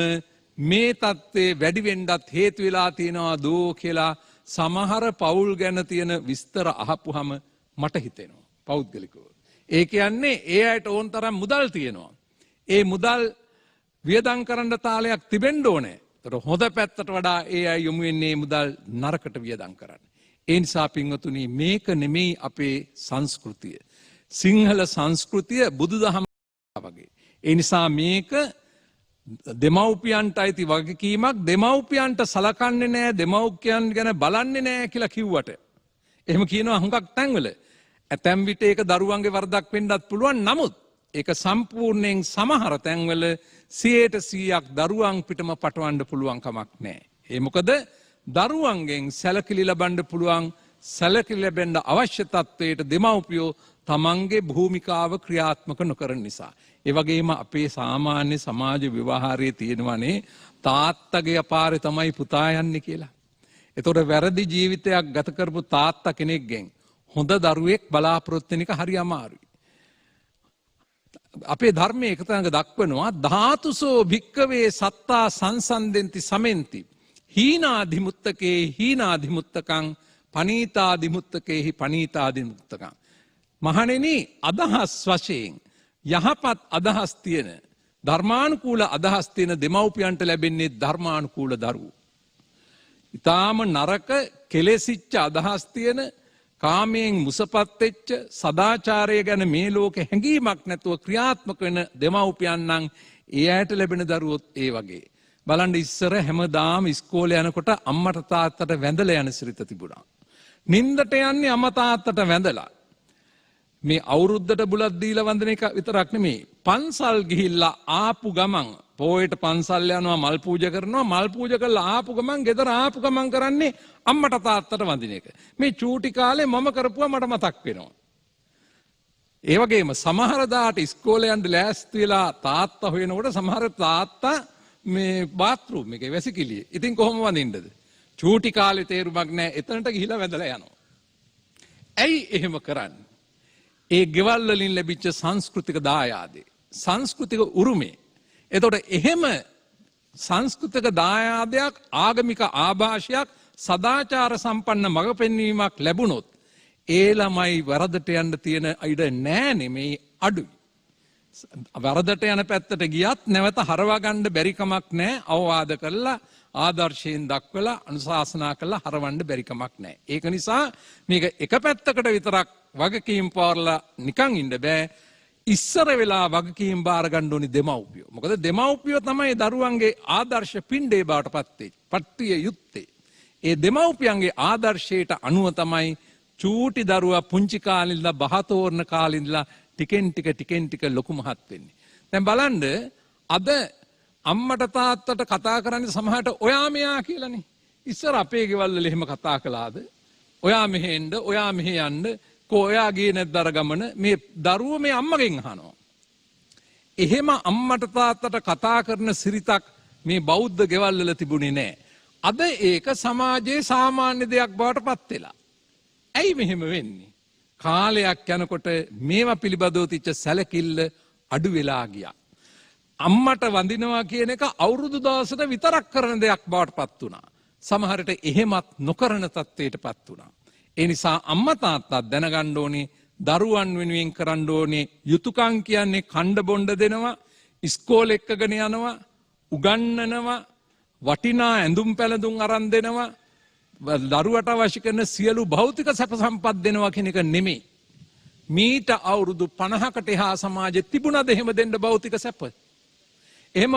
මේ தත්ත්වයේ වැඩි වෙන්නත් හේතු වෙලා තියෙනවා දෝ කියලා සමහර පවුල් ගැන තියෙන විස්තර අහපුහම මට හිතෙනවා පෞද්ගලිකව. ඒ කියන්නේ ඒ අයට ඕන තරම් මුදල් තියෙනවා. ඒ මුදල් වියදම් කරන්න තාලයක් තිබෙන්න ඕනේ. ඒතර හොඳ පැත්තට වඩා ඒ අය යොමු වෙන්නේ මුදල් නරකට වියදම් කරන්න. ඒ නිසා පින්වතුනි මේක නෙමෙයි අපේ සංස්කෘතිය. සිංහල සංස්කෘතිය බුදුදහම වගේ. ඒ නිසා මේක දෙමව්පියන්ට අයිති වගකීමක්. දෙමව්පියන්ට සලකන්නේ නැහැ, දෙමව්පියන් ගැන බලන්නේ නැහැ කියලා කිව්වට. එහෙම කියනවා හුඟක් තැන්වල. ඇතැම් විට ඒක දරුවන්ගේ වරදක් වෙන්නත් පුළුවන්. නමුත් ඒක සම්පූර්ණයෙන් සමහර තැන්වල 100% දරුවන් පිටම පටවන්න පුළුවන් කමක් නැහැ. ඒ මොකද දරුවන්ගෙන් සැලකිලි ලබන්න පුළුවන්, සැලකිලි ලැබෙන්න අවශ්‍ය තත්වයට දෙමව්පියෝ තමන්ගේ භූමිකාව ක්‍රියාත්මක නොකරන නිසා. ඒ වගේම අපේ සාමාන්‍ය සමාජ ව්‍යවහාරයේ තියෙනවනේ තාත්තගේ පාරේ තමයි පුතා යන්නේ කියලා. එතකොට වැරදි ජීවිතයක් ගත කරපු තාත්තා කෙනෙක්ගෙන් හොඳ දරුවෙක් බලාපොරොත්තු වෙන එක හරි අමාරුයි. අපේ ධර්මයේ එක තැනක දක්වනවා ධාතුසෝ භික්කවේ සත්තා සංසන්දෙන්ති සමෙන්ති හීනාධිමුත්තකේ හීනාධිමුත්තකං පනීතාධිමුත්තකේහි පනීතාධිමුත්තකං. මහණෙනි, අදහස් වශයෙන් යහපත් අදහස් තියෙන, ධර්මානුකූල අදහස් තියෙන දෙමව්පියන්ට ලැබෙන්නේ ධර්මානුකූල දරුවෝ. ඊටාම නරක කෙලෙසිච්ච අදහස් තියෙන, කාමයෙන් මුසපත් වෙච්ච, සදාචාරය ගැන මේ ලෝකේ හැඟීමක් නැතුව ක්‍රියාත්මක වෙන දෙමව්පියන් නම් ඒ ඇයට ලැබෙන දරුවොත් ඒ වගේ. බලන්න ඉස්සර හැමදාම ඉස්කෝලේ යනකොට අම්මට තාත්තට වැඳලා යන සිරිත තිබුණා. නින්දට යන්නේ අම්මා තාත්තට වැඳලා. මේ අවුරුද්දට බුලත් දීලා වන්දන එක විතරක් නෙමෙයි. පන්සල් ගිහිල්ලා ආපු ගමන් පොයට පන්සල් යනවා, මල් පූජා කරනවා, මල් පූජා කරලා ආපු ගමන් ගෙදර ආපු ගමන් කරන්නේ අම්මට තාත්තට වඳින එක. මේ චූටි කාලේ මම කරපුවා මට මතක් වෙනවා. ඒ වගේම සමහර දාට ඉස්කෝලේ යන්න ලෑස්ති වෙලා තාත්තා හොයනකොට සමහර තාත්තා මේ බාත්රූම් එකේ වැසිකිළියේ. ඉතින් කොහොම වඳින්නද? චූටි කාලේ තේරුමක් නැහැ. එතනට ගිහිලා වැදලා යනවා. ඇයි එහෙම කරන්නේ? ඒ ගෙවල් වලින් ලැබිච්ච සංස්කෘතික දායාදේ, සංස්කෘතික උරුමේ. එතකොට එහෙම සංස්කෘතික දායාදයක්, ආගමික ආభాෂයක්, සදාචාර සම්පන්න මඟ පෙන්වීමක් ලැබුණොත් ඒ ළමයි වරදට යන්න තියෙන ඉඩ නෑ නෙමෙයි, අඩුයි. වරදට යන පැත්තට ගියත් නැවත හරවා ගන්න බැරි කමක් නෑ. අවවාද කරලා, ආදර්ශයෙන් දක්වලා, අනුශාසනා කරලා හරවන්න බැරි කමක් නෑ. ඒක නිසා මේක එක පැත්තකට විතරක් වගකීම් පවර්ලා නිකන් ඉන්න බෑ. ඉස්සර වෙලා වගකීම් බාර ගන්න ඕනි දෙමව්පියෝ. මොකද දෙමව්පියෝ තමයි දරුවන්ගේ ආදර්ශ පිණ්ඩේ බවට පත්විය යුත්තේ. ඒ දෙමව්පියන්ගේ ආදර්ශයට අනුව තමයි චූටි දරුවා පුංචි කාලේ ඉඳලා බහතෝරන කාලේ ඉඳලා ටිකෙන් ටික ලොකු මහත් වෙන්නේ. දැන් බලන්න අද අම්මට තාත්තට කතා කරන්නේ සමහරට ඔයා මෙයා කියලානේ. ඉස්සර අපේ ගෙවල් වල එහෙම කතා කළාද? ඔයා මෙහෙ එන්න, ඔයා මෙහෙ යන්න, කොයා ගියේ නැද්ද අර ගමන? මේ දරුවෝ මේ අම්මගෙන් අහනවා. එහෙම අම්මට තාත්තට කතා කරන සිරිතක් මේ බෞද්ධ ගෙවල් වල තිබුණේ නැහැ. අද ඒක සමාජයේ සාමාන්‍ය දෙයක් බවට පත් වෙලා. ඇයි මෙහෙම වෙන්නේ? කාලයක් යනකොට මේවා පිළිබඳව තිච්ච සැලකිල්ල අඩු වෙලා ගියා. අම්මට වඳිනවා කියන එක අවුරුදු දවසට විතරක් කරන දෙයක් බවට පත් වුණා. සමහරට එහෙමත් නොකරන තත්ත්වයට පත් වුණා. ඒ නිසා අම්මා තාත්තා දැනගන්න ඕනේ දරුවන් වෙනුවෙන් කරන්න ඕනේ යුතුයකම් කියන්නේ කණ්ඩ බොණ්ඩ දෙනවා, ඉස්කෝලේ එක්කගෙන යනවා, උගන්වනවා, වටිනා ඇඳුම් පැළඳුම් අරන් දෙනවා, දරුවට අවශ්‍ය කරන සියලු භෞතික සැප සම්පත් දෙනවා කියන එක නෙමෙයි. මීට අවුරුදු 50කට එහා සමාජෙ තිබුණද එහෙම දෙන්න භෞතික සැප? එහෙම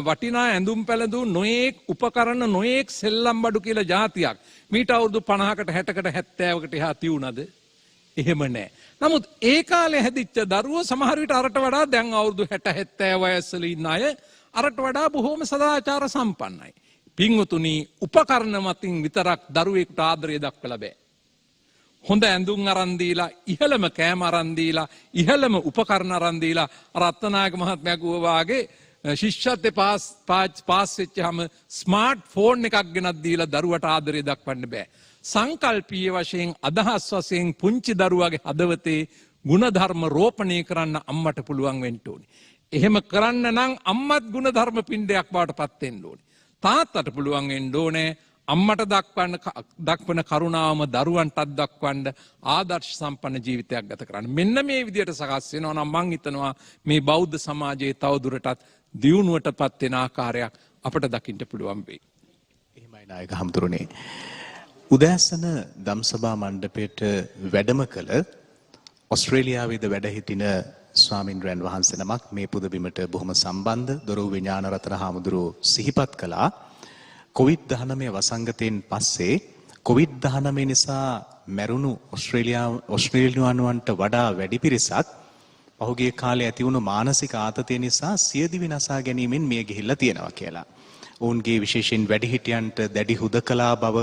වටිනා ඇඳුම් පැළඳුම්, නොයේක් උපකරණ, නොයේක් සෙල්ලම් බඩු කියලා જાතියක් මීට අවුරුදු 50කට 60කට 70කට එහා තියුණද? එහෙම නැහැ. නමුත් ඒ කාලේ හැදිච්ච දරුවෝ සමහර විට අරට වඩා දැන් අවුරුදු 60 70 වයස්වල ඉන්න අය අරට වඩා බොහෝම සදාචාර සම්පන්නයි. පින්වතුනි, උපකරණ මතින් විතරක් දරුවෙකුට ආදරය දක්වලා බෑ. හොඳ ඇඳුම් අරන් දීලා, ඉහළම කෑම අරන් දීලා, ඉහළම උපකරණ අරන් දීලා, අර අත්තනායක මහත්මයා කිව්වා වාගේ ශිෂ්‍යත්වයේ පාස් වෙච්චාම ස්මාර්ට් ෆෝන් එකක් ගෙනත් දීලා දරුවට ආදරය දක්වන්න බෑ. සංකල්පීය වශයෙන්, අදහස් වශයෙන් පුංචි දරුවාගේ හදවතේ ಗುಣධර්ම රෝපණය කරන්න අම්මට පුළුවන් වෙන්න ඕනේ. එහෙම කරන්න නම් අම්මත් ಗುಣධර්ම පිණ්ඩයක් බවට පත් වෙන්න ඕනේ. තාත්තට පුළුවන් වෙන්න ඕනේ අම්මට දක්වන කරුණාවම දරුවන්ටත් දක්වන්න ආදර්ශ සම්පන්න ජීවිතයක් ගත කරන්න. මෙන්න මේ විදිහට සකස් වෙනවා නම් මං හිතනවා මේ බෞද්ධ සමාජයේ තවදුරටත් දියුණුවටපත් වෙන ආකාරයක් අපට දකින්න පුළුවන් වෙයි. එහෙමයි නායක හම්තුරුනේ. උදෑසන දම්සභා මණ්ඩපයට වැඩම කළ ඔස්ට්‍රේලියාවේද වැඩ සිටින ස්වාමින්වයන් වහන්සේ නමක් මේ පුදබිමට බොහොම සම්බන්ධ දොරවු විඥානරත්න හාමුදුරුවෝ සිහිපත් කළා. COVID-19 වසංගතයෙන් පස්සේ COVID-19 නිසා මැරුණු ඔස්ට්‍රේලියානුවන්ට වඩා වැඩි පිරිසක් පහුගිය කාලේ ඇති වුණු මානසික ආතතිය නිසා සියදිවි නසා ගැනීමෙන් මිය ගිහිල්ලා තියෙනවා කියලා. ඔවුන්ගේ විශේෂයෙන් වැඩිහිටියන්ට දැඩි හුදකලා බව,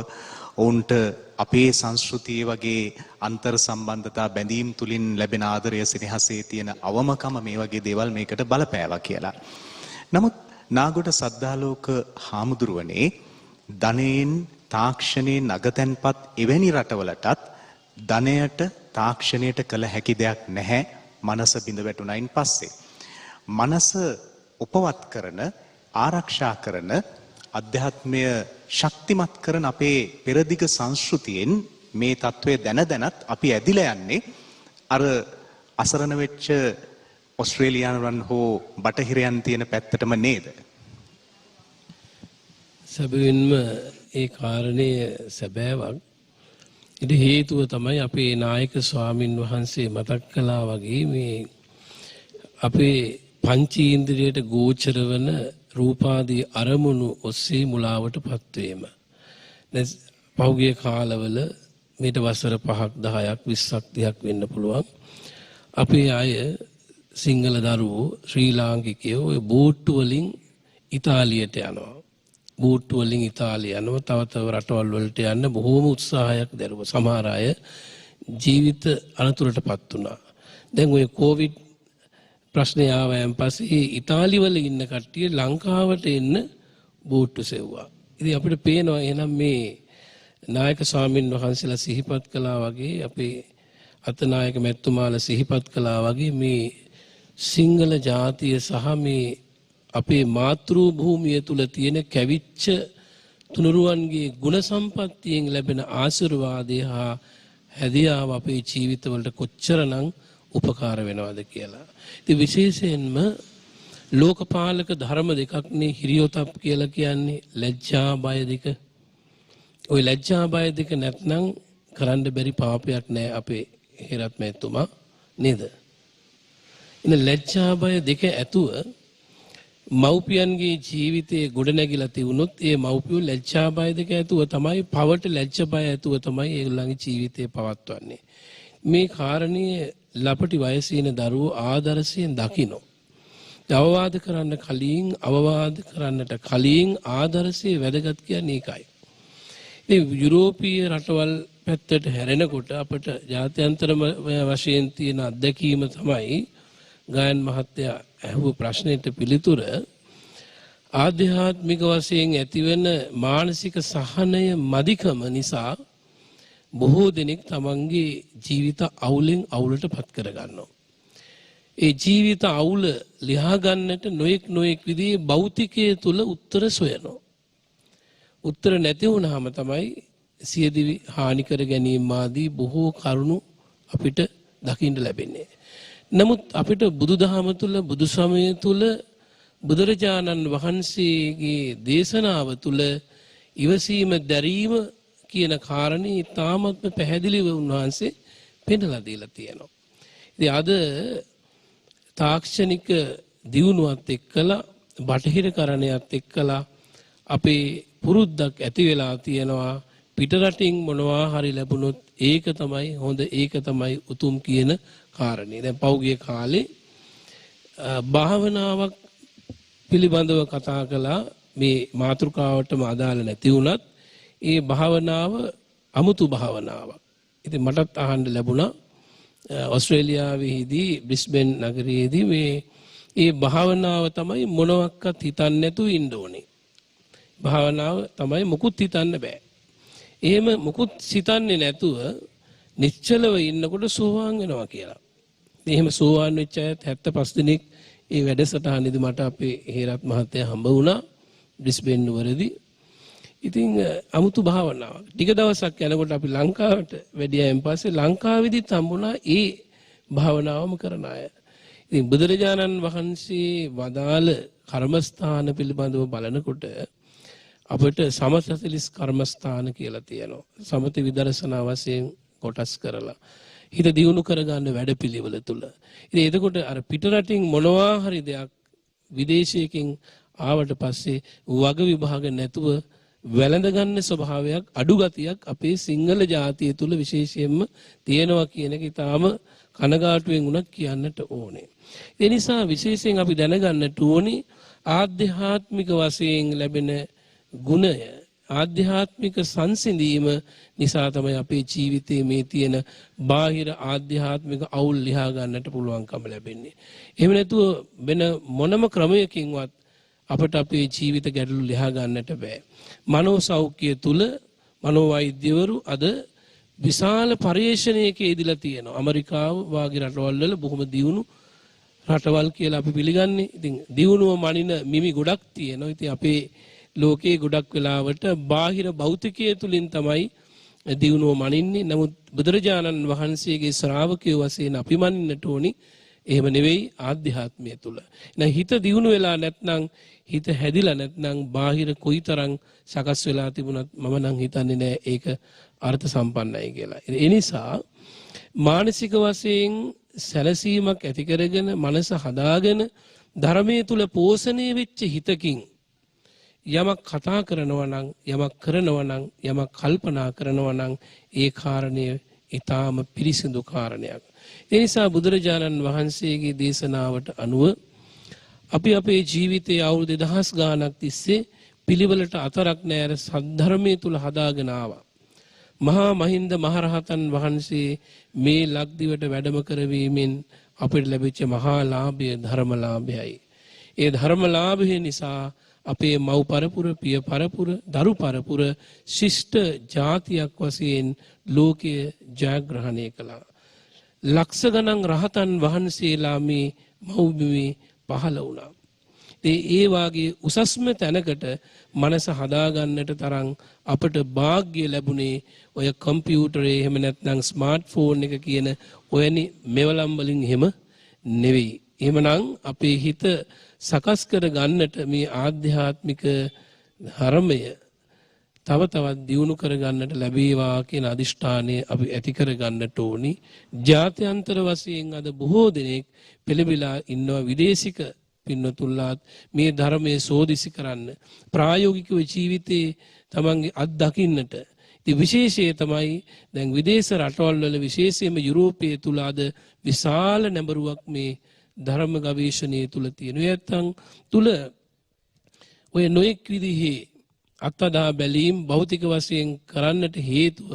ඔවුන්ට අපේ සංස්කෘතිය වගේ අන්තර් සම්බන්ධතා බැඳීම් තුලින් ලැබෙන ආදරය සෙනෙහසේ තියෙන අවමකම මේ වගේ දේවල් මේකට බලපෑවා කියලා. නමුත් නාගොඩ සද්ධාලෝක හාමුදුරුවනේ ධනයෙන් තාක්ෂණයෙන් අගතැන්පත් එවැනි රටවලටත් ධනයට තාක්ෂණයට කළ හැකි දෙයක් නැහැ මනස බිඳ වැටුණයින් පස්සේ. මනස උපවත් කරන ආරක්ෂා කරන අධ්‍යාත්මය ශක්තිමත් කරන අපේ පෙරදිග සංස්කෘතියෙන් මේ తත්වයේ දැන දැනත් අපි ඇදිලා යන්නේ අර අසරණ වෙච්ච ඔස්ට්‍රේලියානුවන් හෝ බටහිරයන් තියෙන පැත්තටම නේද? සැබවින්ම ඒ කාරණය සැබෑවක්. ඉත හේතුව තමයි අපේ නායක ස්වාමින් වහන්සේ මතක් කළා වගේ මේ අපේ පංචීන්ද්‍රියට ගෝචර වන රූපාදී අරමුණු ඔස්සේ මුලාවට පත්වීම. පහුගිය කාලවල මේට වසර 5ක් 10ක් 20ක් 30ක් වෙන්න පුළුවන්. අපේ අය සිංහල දරුවෝ ශ්‍රී ලාංකිකයෝ ඔය බෝට්ටු වලින් ඉතාලියට යනවා. බෝට්ටු වලින් ඉතාලිය යනවා. තව තව රටවල් වලට යන්න බොහෝම උත්සාහයක් දැරුවා. සමහර අය ජීවිත අනතුරටපත් වුණා. දැන් ඔය කොවිඩ් ප්‍රශ්නය ආවයන් පස්සේ ඉතාලි වල ඉන්න කට්ටිය ලංකාවට එන්න බෝට්ටු සෙව්වා. ඉතින් අපිට පේනවා එහෙනම් මේ නායක ස්වාමින් වහන්සේලා සිහිපත් කළා වගේ අපේ අතනායක මැතිතුමාලා සිහිපත් කළා වගේ මේ සිංහල ජාතිය සහ මේ අපේ මාතෘ භූමිය තුල තියෙන කැවිච්ච තුනුරුවන්ගේ ගුණ සම්පත්තියෙන් ලැබෙන ආශිර්වාදය හා හැදියාව අපේ ජීවිතවලට කොච්චරනම් උපකාර වෙනවද කියලා. ඉතින් විශේෂයෙන්ම ලෝකපාලක ධර්ම දෙකක්නේ හිරියොතප් කියලා කියන්නේ ලැජ්ජා බය දෙක. ওই ලැජ්ජා බය දෙක නැත්නම් කරන්න බැරි පාපයක් නෑ අපේ හේරත් මැතිතුමා නේද? ඉතින් ලැජ්ජා බය දෙක ඇතුව මව්පියන්ගේ ජීවිතයේ ගොඩනැගිලා තිබුණොත් ඒ මව්පියෝ ලැජ්ජා බය දෙක ඇතුව තමයි පවට ලැජ්ජ බය ඇතුව තමයි ඒගොල්ලන්ගේ ජීවිතය පවත්වන්නේ. මේ කාරණේ ලපටි වයසේ ඉන දරුවෝ ආදර්ශයෙන් දකින්න. අවවාද කරන්නට කලින් ආදර්ශයේ වැදගත් කියන්නේ ඒකයි. ඉතින් යුරෝපීය රටවල් පැත්තට හැරෙනකොට අපට ජාත්‍යන්තර වශයෙන් තියෙන අත්දැකීම තමයි ගායන් මහත්තයා අහුව ප්‍රශ්නෙට පිළිතුර ආධ්‍යාත්මික වශයෙන් ඇතිවෙන මානසික සහනය මදිකම නිසා බොහෝ දෙනෙක් තමන්ගේ ජීවිත අවුලෙන් අවුලට පත් කරගන්නවා. ඒ ජීවිත අවුල ලියා ගන්නට නොයෙක් විදිහේ භෞතිකයේ තුල උත්තර සොයනවා. උත්තර නැති වුනහම තමයි සියදිවි හානි කර ගැනීම ආදී බොහෝ කරුණු අපිට දකින්න ලැබෙන්නේ. නමුත් අපිට බුදුදහම තුල බුදු සමය තුල බුදුරජාණන් වහන්සේගේ දේශනාව තුල ඉවසීම දැරීම කියන කාරණේ තාමත්ම පැහැදිලිව උන්වහන්සේ පෙන්නලා දීලා තියෙනවා. ඉතින් අද තාක්ෂණික දියුණුවත් එක්කලා බටහිරකරණයත් එක්කලා අපේ පුරුද්දක් ඇති වෙලා තියෙනවා පිටරටින් මොනවා හරි ලැබුණොත් ඒක තමයි හොඳ ඒක තමයි උතුම් කියන කාරණේ. දැන් පෞගිය කාලේ භාවනාවක් පිළිබඳව කතා කළා මේ මාතෘකාවටම අදාළ නැති වුණත් ඒ භාවනාව අමුතු භාවනාවක්. ඉතින් මටත් අහන්න ලැබුණා ඔස්ට්‍රේලියාවේදී බ්‍රිස්බේන් නගරයේදී මේ භාවනාව තමයි මොනවත් හිතන්නේ නැතුව ඉන්න ඕනේ. භාවනාව තමයි මුකුත් හිතන්න බෑ. එහෙම මුකුත් හිතන්නේ නැතුව නිශ්චලව ඉන්නකොට සෝවාන් වෙනවා කියලා. එහෙම සෝවාන් වෙච්ච අයත් 75 දිනක් ඒ වැඩසටහනේදී මට අපේ හේරත් මහත්තයා හම්බ වුණා බ්‍රිස්බේන් නුවරදී. ඉතින් අමුතු භාවනාවක්. ටික දවසක් යනකොට අපි ලංකාවට වැඩියන් පස්සේ ලංකාවේදීත් හම්බුණා ඒ භාවනාවම කරන අය. ඉතින් බුදුරජාණන් වහන්සේ වදාළ කර්මස්ථාන පිළිබඳව බලනකොට අපිට සමතලිස් කර්මස්ථාන කියලා තියෙනවා. සමත විදර්ශනා වශයෙන් කොටස් කරලා හිත දියුණු කරගන්න වැඩපිළිවෙල තුල. ඉතින් එතකොට අර පිට රටින් මොනවා හරි දෙයක් විදේශයකින් ආවට පස්සේ වග විභාග නැතුව වැළඳ ගන්න ස්වභාවයක් අඩු ගතියක් අපේ සිංහල ජාතිය තුල විශේෂයෙන්ම තියෙනවා කියන එක ඊටාම කනගාටුවෙන් උනත් කියන්නට ඕනේ. ඒ නිසා විශේෂයෙන් අපි දැනගන්නට ඕනේ ආධ්‍යාත්මික වශයෙන් ලැබෙන ගුණය ආධ්‍යාත්මික සංසිඳීම නිසා තමයි අපේ ජීවිතයේ මේ තියෙන බාහිර ආධ්‍යාත්මික අවුල් ලියා ගන්නට පුළුවන්කම ලැබෙන්නේ. එහෙම නැතුව වෙන මොනම ක්‍රමයකින්වත් අපට අපේ ජීවිත ගැටලු ලියා ගන්නට බෑ. මනෝ සෞඛ්‍ය තුල මනෝ වෛද්‍යවරු අද විශාල පරිශ්‍රණයක යෙදিলা තියෙනවා. ඇමරිකාව වාගේ රටවල් වල බොහොම දියුණු රටවල් කියලා අපි පිළිගන්නේ. ඉතින් දියුණුව මනින මිමි ගොඩක් තියෙනවා. ඉතින් අපේ ලෝකයේ ගොඩක් වෙලාවට බාහිර භෞතිකයේ තුලින් තමයි දියුණුව මනින්නේ. නමුත් බුදුරජාණන් වහන්සේගේ ශ්‍රාවකයෝ වශයෙන් අපි මනින්නට ඕනි එහෙම නෙවෙයි ආධ්‍යාත්මය තුල. එහෙනම් හිත දියුණු වෙලා නැත්නම් හිත හැදිලා නැත්නම් බාහිර කොයිතරම් සකස් වෙලා තිබුණත් මම නම් හිතන්නේ නෑ ඒක අර්ථ සම්පන්නයි කියලා. ඒ නිසා මානසික වශයෙන් සැලසීමක් ඇති කරගෙන මනස හදාගෙන ධර්මයේ තුල පෝෂණය වෙච්ච හිතකින් යමක් කතා කරනවා නම් යමක් කරනවා නම් යමක් කල්පනා කරනවා නම් ඒ කාරණය ඊටාම පිරිසිදු කාරණයක්. ඒ නිසා බුදුරජාණන් වහන්සේගේ දේශනාවට අනුව අපි අපේ ජීවිතයේ අවුරුදු 1000 ගාණක් තිස්සේ පිළිවෙලට අතරක් නැර සද්ධර්මයේ තුල හදාගෙන ආවා. මහා මහින්ද මහරහතන් වහන්සේ මේ ලක්දිවට වැඩම කරවීමෙන් අපිට ලැබිච්ච මහා ලාභය ධර්මලාභයයි. ඒ ධර්මලාභය නිසා අපේ මව් පරපුර පිය පරපුර දරු පරපුර ශිෂ්ට ජාතියක් වශයෙන් ලෝකයේ ජයග්‍රහණය කළා. ලක්ෂ ගණන් රහතන් වහන්සේලා මේ මව්බිමේ පහළ වුණා. ඒ වාගේ උසස්ම තැනකට මනස හදාගන්නට තරම් අපට වාග්ය ලැබුණේ ඔය කම්පියුටරේ එහෙම නැත්නම් ස්මාර්ට් ෆෝන් එක කියන ඔයනි මෙවලම් වලින් එහෙම නෙවෙයි. එහෙමනම් අපේ හිත සකස් කර ගන්නට මේ ආධ්‍යාත්මික ධර්මය තව තවත් දියුණු කර ගන්නට ලැබේවා කියන අදිෂ්ඨානය අපි ඇති කර ගන්නට ඕනි. ජාත්‍යන්තර වශයෙන් අද බොහෝ දෙනෙක් පෙළඹිලා ඉන්නවා විදේශික පින්නතුල්ලාත් මේ ධර්මයේ සෝදිසි කරන්න ප්‍රායෝගිකව ජීවිතේ තමන්ගේ අත් දකින්නට. ඉතින් විශේෂය තමයි දැන් විදේශ රටවල් වල විශේෂයෙන්ම යුරෝපයේ තුල අද විශාල නැඹරුවක් මේ ධර්ම ගවේෂණයේ තුල තියෙනවා. නැත්තම් තුල ඔය නොඑක් විදිහේ අත්දා බැලීම් භෞතික වශයෙන් කරන්නට හේතුව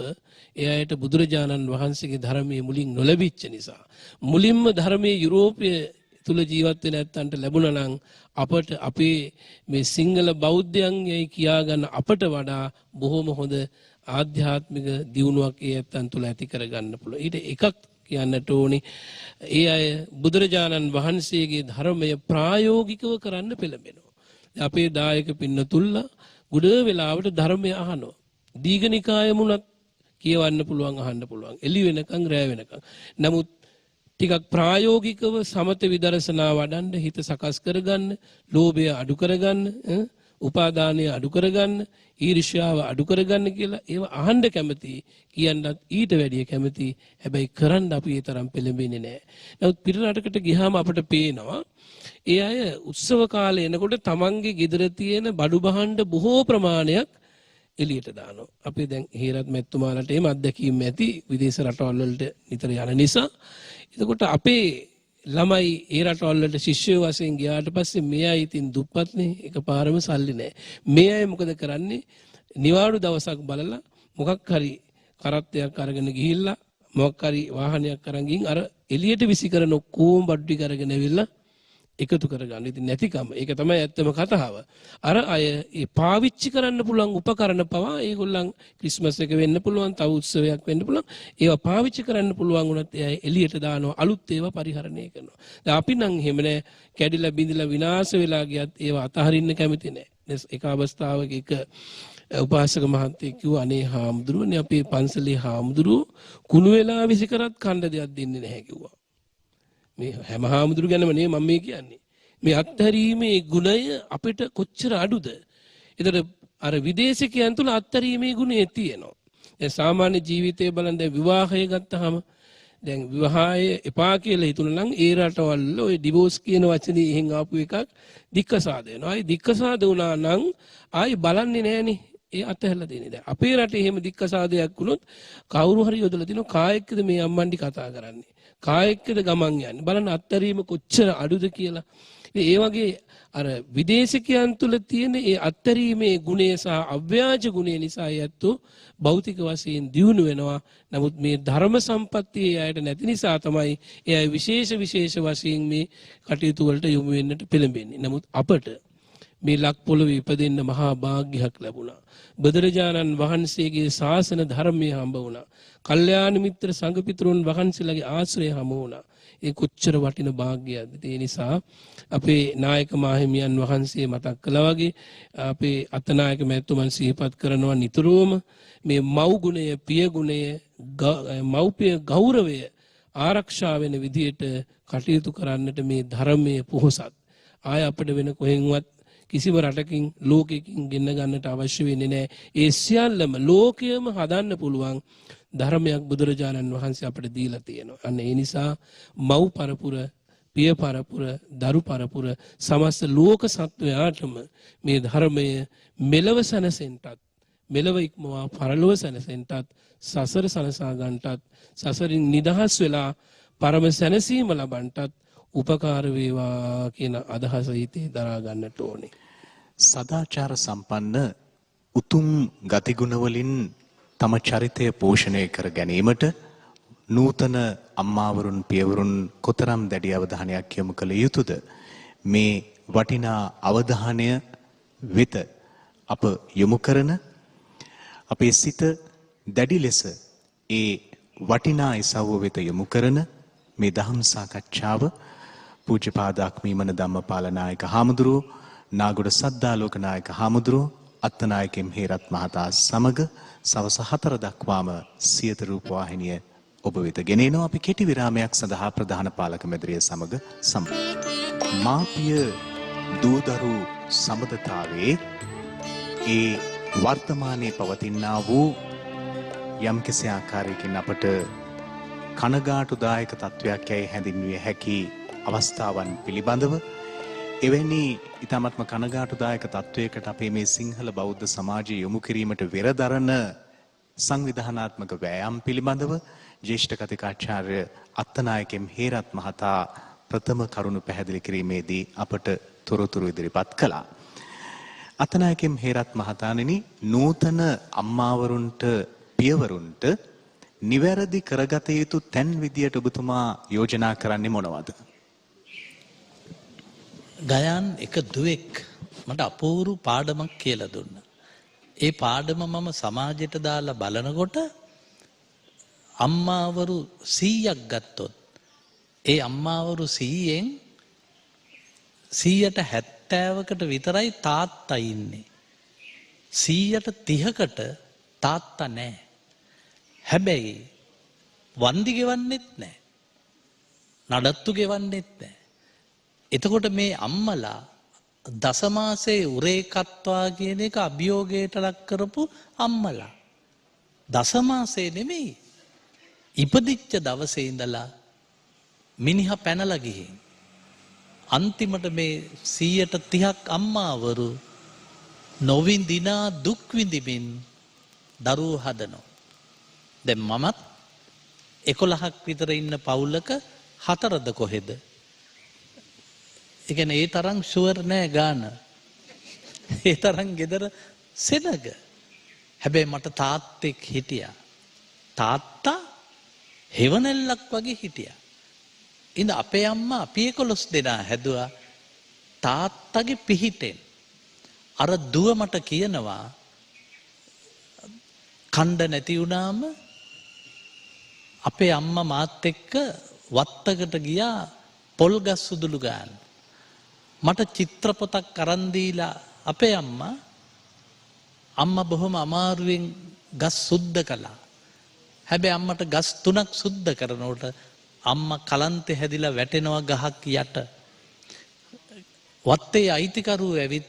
එයාට බුදුරජාණන් වහන්සේගේ ධර්මයේ මුලින් නොලැබිච්ච නිසා. මුලින්ම ධර්මයේ යුරෝපයේ තුල ජීවත් වෙන නැත්තන්ට ලැබුණා නම් අපට අපේ මේ සිංහල බෞද්ධයන් යයි කියා ගන්න අපට වඩා බොහොම හොඳ ආධ්‍යාත්මික දියුණුවක් ඒ නැත්තන් තුල ඇති කර ගන්න පුළුවන්. ඊට එකක් කියන්නට ඕනේ ඒ අය බුදුරජාණන් වහන්සේගේ ධර්මය ප්‍රායෝගිකව කරන්න පෙළඹෙනවා. අපේ දායක පින්නතුල්ලා ගොඩ වෙලාවට ධර්මය අහනවා. දීඝනිකායමුණත් කියවන්න පුළුවන් අහන්න පුළුවන්. එළි වෙනකන් රැ වෙනකන්. නමුත් ටිකක් ප්‍රායෝගිකව සමත විදර්ශනා වඩන්න හිත සකස් කරගන්න, ලෝභය අඩු කරගන්න, උපාදානය අඩු කරගන්න, ඊර්ෂ්‍යාව අඩු කරගන්න කියලා ඒව අහන්න කැමති කියන්නත් ඊට වැඩිය කැමති. හැබැයි කරන්න අපි ඒ තරම් පෙළඹෙන්නේ නැහැ. නමුත් පිට රටකට ගියාම අපට පේනවා ඒ අය උත්සව කාලේ එනකොට තමන්ගේ ගෙදර තියෙන බඩු බහඬ බොහෝ ප්‍රමාණයක් එළියට දානවා. අපි දැන් හේරත් මැතිතුමාලට එහෙම අත්දැකීම් ඇති විදේශ රටවල් වලට නිතර යන නිසා. එතකොට අපේ ළමයි ඒ රටවල් වලට ශිෂ්‍යයෝ වශයෙන් ගියාට පස්සේ මේ අය ඉතින් දුප්පත්නේ එකපාරම සල්ලි නැහැ. මේ අය මොකද කරන්නේ? නිවාඩු දවසක් බලලා මොකක් හරි කරත්තයක් අරගෙන ගිහිල්ලා මොකක් හරි වාහනයක් අරන් ගින් අර එළියට විසි කරන ඔක්කොම බඩු ටික අරගෙන ඇවිල්ලා එකතු කරගන්න. ඉතින් නැතිකම ඒක තමයි ඇත්තම කතාව. අර අය ඒ පාවිච්චි කරන්න පුළුවන් උපකරණ පවා ඒගොල්ලන් ක්‍රිස්මස් එක වෙන්න පුළුවන්, තව උත්සවයක් වෙන්න පුළුවන්. ඒවා පාවිච්චි කරන්න පුළුවන් වුණත් එයා එළියට දානවා, අලුත් ඒවා පරිහරණය කරනවා. දැන් අපි නම් එහෙම නෑ, කැඩිලා බිඳිලා විනාශ වෙලා ගියත් ඒවා අතහරින්න කැමති නෑ. එක අවස්ථාවක එක උපාසක මහත්තයෙක් කිව්වා අනේ හාමුදුරුවනේ අපේ පන්සලේ හාමුදුරුවෝ කුණු වෙලා විසි කරත් කන්න දෙයක් දෙන්නේ නැහැ කිව්වා. මේ හැම හාමුදුරු ගැනම නේ මම මේ කියන්නේ. මේ අත්හැරීමේ ගුණය අපිට කොච්චර අඩුද? ඒතර අර විදේශිකයන් තුළ අත්තරීමේ ගුණය තියෙනවා. දැන් සාමාන්‍ය ජීවිතයේ බලන් දැන් විවාහය ගත්තාම දැන් විවාහය එපා කියලා හිතුණා නම් ඒ රටවල ඔය ඩිවෝස් කියන වචනේ එහෙන් ආපු එකක් දික්කසාද වෙනවා. ආයි දික්කසාද වුණා නම් ආයි බලන්නේ නැහනේ. ඒ අතහැරලා දෙන්නේ. දැන් අපේ රටේ එහෙම දික්කසාදයක් වුණොත් කවුරු හරි යොදලා දිනවා කායෙක්ද මේ අම්මන්ඩි කතා කරන්නේ. කායෙක්ද ගමන් යන්නේ. බලන්න අත්තරීම කොච්චර අඩුද කියලා. ඒ වගේ අර විදේශිකයන් තුළ තියෙන ඒ අත්තරීමේ ගුණය සහ අව්‍යාජ ගුණය නිසා යැත්තෝ භෞතික වශයෙන් දියුණු වෙනවා. නමුත් මේ ධර්ම සම්පත්තිය අයට නැති නිසා තමයි ඒ අය විශේෂ වශයෙන් මේ කටයුතු වලට යොමු වෙන්නට පෙළඹෙන්නේ. නමුත් අපට මේ ලක් පොළොවේ ඉපදෙන්න මහා භාග්‍යයක් ලැබුණා. බුදුරජාණන් වහන්සේගේ ශාසන ධර්මයේ හම්බ වුණා. කල්යාණ මිත්‍ර සංඝ පිටුරුන් වහන්සේලාගේ ආශ්‍රය හමු වුණා. ඒ කොච්චර වටින භාග්‍යයක්ද. ඒ නිසා අපේ නායක මාහිමියන් වහන්සේ මතක් කළා වගේ අපේ අතනායක මැතිතුමන් සිහිපත් කරනවා නිතරම මේ මව් ගුණය, පිය ගුණය, මව්පිය ගෞරවය ආරක්ෂා වෙන විදියට කටයුතු කරන්නට මේ ධර්මයේ පොහොසත් ආය අපිට වෙන කොහෙන්වත් කිසිම රටකින් ලෝකෙකින් ගෙන්න ගන්නට අවශ්‍ය වෙන්නේ නැහැ. ඒ සියල්ලම ලෝකයම හදන්න පුළුවන් ධර්මයක් බුදුරජාණන් වහන්සේ අපට දීලා තියෙනවා. අන්න ඒ නිසා මව් පරපුර, පිය පරපුර, දරු පරපුර සමස්ත ලෝක සත්වයාටම මේ ධර්මය මෙලව සැනසෙන්නටත්, මෙලව ඉක්මවා පරලොව සැනසෙන්නටත්, සසර සනසා ගන්නටත්, සසරින් නිදහස් වෙලා පරම සැනසීම ලබන්නටත් උපකාර වේවා කියන අදහස හිතේ දරා ගන්නට ඕනේ. සදාචාර සම්පන්න උතුම් ගතිගුණ වලින් තම චරිතය පෝෂණය කර ගැනීමට නූතන අම්මාවරුන් පියවරුන් කොතරම් දැඩි අවධානයක් යොමු කළ යුතුද? මේ වටිනා අවධානය වෙත අප යොමු කරන අපේ සිත දැඩි ලෙස ඒ වටිනා ඉසව්ව වෙත යොමු කරන මේ දහම් සාකච්ඡාව පූජ්‍යපාද අක්මීමන ධම්මපාල නායක හාමුදුරුවෝ, නාගොඩ සද්දාලෝක නායක හාමුදුරුවෝ, අත්තනායක එම්.හේරත් මහතා සමග සවස 4 දක්වාම සියත රූපවාහිනිය ඔබ වෙත ගෙනෙනවා. අපි කෙටි විරාමයක් සඳහා ප්‍රධාන පාලක මැදිරිය සමග මාපිය දූදරු සම්බන්ධතාවයේ ඒ වර්තමානයේ පවතිනා වූ යම් කෙසේ ආකාරයකින් අපට කනගාටුදායක තත්වයක් යයි හැඳින්විය හැකි අවස්ථාවන් පිළිබඳව එවැනි ඉතාමත්ම කනගාටුදායක තත්වයකට අපේ මේ සිංහල බෞද්ධ සමාජය යොමු කිරීමට වෙරදරන සංවිධානාත්මක වෑයම් පිළිබඳව ජ්‍යෙෂ්ඨ කතිකාචාර්ය අත්තනායක එම්.හේරත් මහතා ප්‍රථම කරුණු පැහැදිලි කිරීමේදී අපට තොරතුරු ඉදිරිපත් කළා. අත්තනායක එම්.හේරත් මහතාණෙනි, නූතන අම්මාවරුන්ට පියවරුන්ට නිවැරදි කරගත යුතු තැන් විදියට ඔබතුමා යෝජනා කරන්නේ මොනවද? ගයන් එක දුවෙක් මට අපූරු පාඩමක් කියලා දුන්නා. ඒ පාඩම මම සමාජයට දාලා බලනකොට අම්මාවරු 100ක් ගත්තොත් ඒ අම්මාවරු 100න් 170කට විතරයි තාත්තා ඉන්නේ. 130කට තාත්තා නැහැ. හැබැයි වන්දි ගෙවන්නෙත් නැහැ. නඩත්තු ගෙවන්නෙත් නැහැ. එතකොට මේ අම්මලා දසමාසයේ උරේකත්වා කියන එක අභියෝගයට ලක් කරපු අම්මලා. දසමාසයේ නෙමෙයි. ඉපදිච්ච දවසේ ඉඳලා මිනිහා පැනලා ගිහින් අන්තිමට මේ 130ක් අම්මාවරු නොවින්දිනා දුක් විඳිමින් දරුවෝ හදනවා. දැන් මමත් 11ක් විතර ඉන්න පවුලක 4ද කොහෙද? ඒ කියන්නේ ඒ තරම් ෂුවර් නෑ ගාන. ඒ තරම් ගෙදර සෙනග. හැබැයි මට තාත්තෙක් හිටියා. තාත්තා හෙවණැල්ලක් වගේ හිටියා. ඉතින් අපේ අම්මා අපි 11 දෙනා හැදුවා තාත්තගේ පිහිටෙන්. අර දුව මට කියනවා කණ්ඩ නැති වුණාම අපේ අම්මා මාත් එක්ක වත්තකට ගියා පොල් ගස් සුදුළු ගන්න. මට චිත්‍රපොතක් අරන් දීලා අපේ අම්මා බොහොම අමාරුවෙන් ගස් සුද්ධ කළා. හැබැයි අම්මට ගස් 3ක් සුද්ධ කරනකොට අම්මා කලන්තේ හැදිලා වැටෙනවා ගහක් යට. වත්තේ අයිතිකරුවෝ ඇවිත්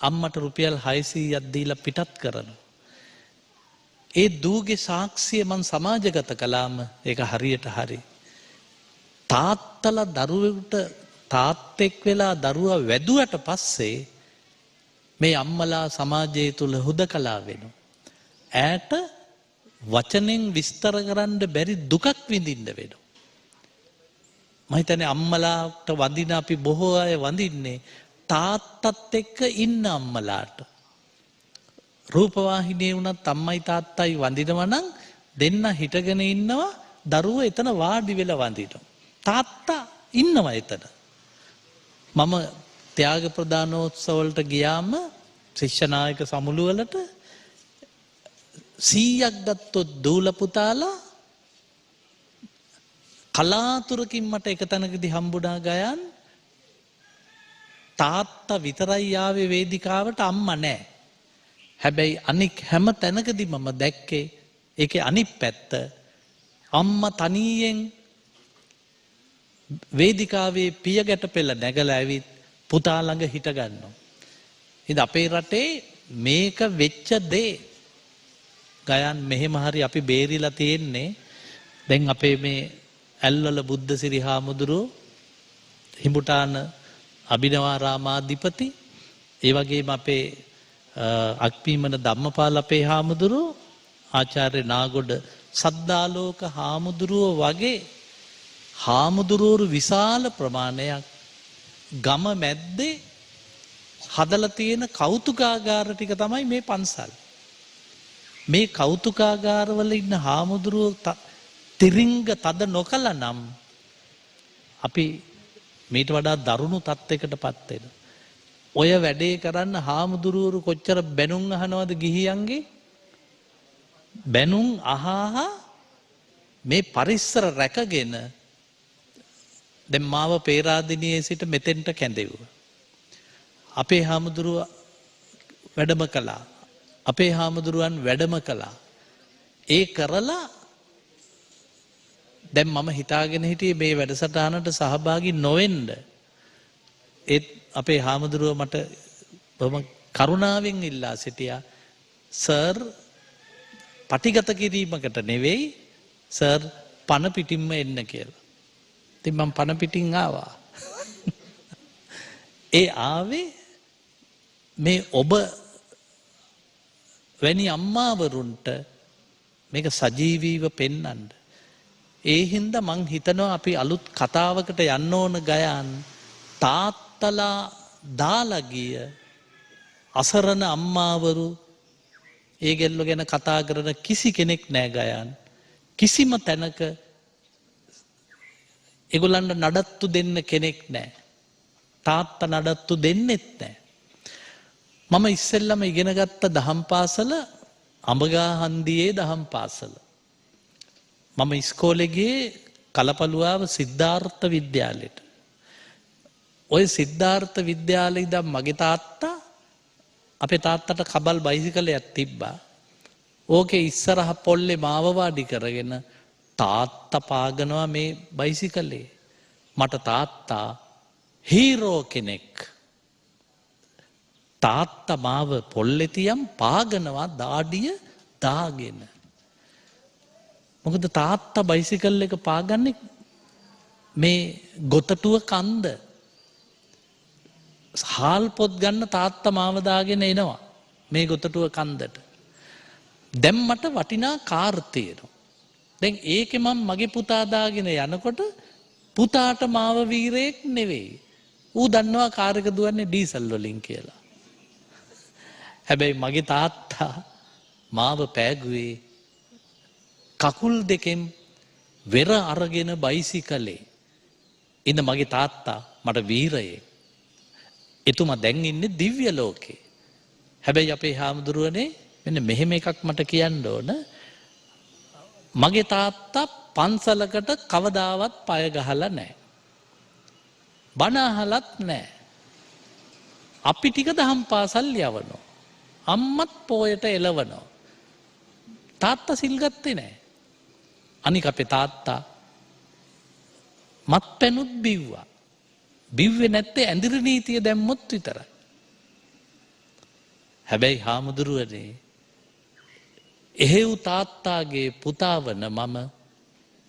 අම්මට රුපියල් 600ක් දීලා පිටත් කරනවා. ඒ දූගේ සාක්ෂිය මං සමාජගත කළාම ඒක හරියට හරි. තාත්තලා දරුවෙකුට තාත්තෙක් වෙලා දරුවා වැදුවට පස්සේ මේ අම්මලා සමාජය තුල හුදකලා වෙනවා. ඈට වචනෙන් විස්තර කරන්න බැරි දුකක් විඳින්න වෙනවා. මම හිතන්නේ අම්මලාට වඳින අපි බොහෝ අය වඳින්නේ තාත්තත් එක්ක ඉන්න අම්මලාට. රූපවාහිනියේ වුණත් අම්මයි තාත්තයි වඳිනවා නම් දෙන්න හිටගෙන ඉන්නවා දරුවෝ එතන වාඩි වෙලා වඳිනවා. තාත්තා ඉන්නවා එතන. මම ත්‍යාග ප්‍රදානෝත්සව වලට ගියාම ශිෂ්‍ය නායක සමුළු වලට 100ක් ගත්තොත් දූල පුතාලා කලාතුරකින් මට එක තැනකදී හම්බුණා ගයන් තාත්තා විතරයි ආවේ වේදිකාවට අම්මා නැහැ. හැබැයි අනික් හැම තැනකදී මම දැක්කේ ඒකේ අනිත් පැත්ත අම්මා තනියෙන් වේදිකාවේ පියගැට පෙළ නැගලා ඇවිත් පුතා ළඟ හිට ගන්නවා. ඉතින් අපේ රටේ මේක වෙච්ච දේ ගයන් මෙහෙම හරි අපි බේරිලා තියෙන්නේ. දැන් අපේ මේ ඇල්වල බුද්ධසිරි හාමුදුරුවෝ හිඹුටාන අභිනවාරාමාධිපති ඒ වගේම අපේ අක්පීමන ධම්මපාල අපේ හාමුදුරුවෝ ආචාර්ය නාගොඩ සද්දාලෝක හාමුදුරුවෝ වගේ හාමුදුරුවෝ විශාල ප්‍රමාණයක් ගම මැද්දේ හදලා තියෙන කෞතුකාගාර ටික තමයි මේ පන්සල්. මේ කෞතුකාගාරවල ඉන්න හාමුදුරුවෝ තිරිංග තද නොකලා නම් අපි මීට වඩා දරුණු තත්යකටපත් වෙනවා. ඔය වැඩේ කරන්න හාමුදුරුවරු කොච්චර බැනුම් අහනවද ගිහියන්ගේ? බැනුම් අහහා මේ පරිස්සර රැකගෙන දැන් මාව පේරාදෙණියේ සිට මෙතෙන්ට කැඳෙව්වා. අපේ හාමුදුරුව වැඩම කළා. අපේ හාමුදුරුවන් වැඩම කළා. ඒ කරලා දැන් මම හිතාගෙන හිටියේ මේ වැඩසටහනට සහභාගී නොවෙන්න. ඒත් අපේ හාමුදුරුව මට බොහොම කරුණාවෙන් ඉල්ලා සිටියා සර් පටිගත කිරීමකට නෙවෙයි සර් පණ පිටින්ම එන්න කියලා. ඉතින් මම පණ පිටින් ආවා. ඒ ආවේ මේ ඔබ වැනි අම්මාවරුන්ට මේක සජීවීව පෙන්වන්න. ඒ හින්දා මං හිතනවා අපි අලුත් කතාවකට යන්න ඕන ගයන් තාත්තලා දාලා ගිය අසරණ අම්මාවරු ඒගොල්ලෝ ගැන කතා කරන කිසි කෙනෙක් නැහැ ගයන්. කිසිම තැනක ඒගොල්ලන්ට නඩත්තු දෙන්න කෙනෙක් නැහැ. තාත්තා නඩත්තු දෙන්නෙත් නැහැ. මම ඉස්සෙල්ලම ඉගෙන ගත්ත දහම් පාසල අඹගාහන්දියේ දහම් පාසල. මම ඉස්කෝලේ ගියේ කලපලුවාව සිද්ධාර්ථ විද්‍යාලයට. ඔය සිද්ධාර්ථ විද්‍යාලේ ඉඳන් මගේ තාත්තා අපේ තාත්තට කබල් බයිසිකලයක් තිබ්බා. ඕකේ ඉස්සරහ පොල්ලේ මාව වාඩි කරගෙන තාත්තා පාගනවා මේ බයිසිකලේ. මට තාත්තා හීරෝ කෙනෙක්. තාත්තා මාව පොල්ලේ තියම් පාගනවා දාඩිය දාගෙන. මොකද තාත්තා බයිසිකල් එක පාගන්නේ මේ ගොතටුව කන්ද. හාල් පොත් ගන්න තාත්තා මාව දාගෙන එනවා මේ ගොතටුව කන්දට. දැන් මට වටිනා කාර් තියෙනවා. දැන් ඒකේ මම මගේ පුතා දාගෙන යනකොට පුතාට මාව වීරයෙක් නෙවෙයි. ඌ දන්නවා කාර් එක දුවන්නේ ඩීසල් වලින් කියලා. හැබැයි මගේ තාත්තා මාව පෑගුවේ කකුල් දෙකෙන් වෙර අරගෙන බයිසිකලේ. ඉන්න මගේ තාත්තා මට වීරයෙක්. එතුමා දැන් ඉන්නේ දිව්‍ය ලෝකේ. හැබැයි අපේ හාමුදුරුවනේ මෙන්න මෙහෙම එකක් මට කියන්න ඕන. මගේ තාත්තා පන්සලකට කවදාවත් පය ගහලා නැහැ. බණ අහලත් නැහැ. අපි ටික දහම් පාසල් යවනවා. අම්මත් පොයට එළවනවා. තාත්තා සිල් ගත්තේ නැහැ. අනික අපේ තාත්තා මත්පැනුත් බිව්වා. බිව්වේ නැත්තේ ඇඳිරි නීතිය දැම්මොත් විතරයි. හැබැයි හාමුදුරුවනේ එහෙව් තාත්තාගේ පුතා වන මම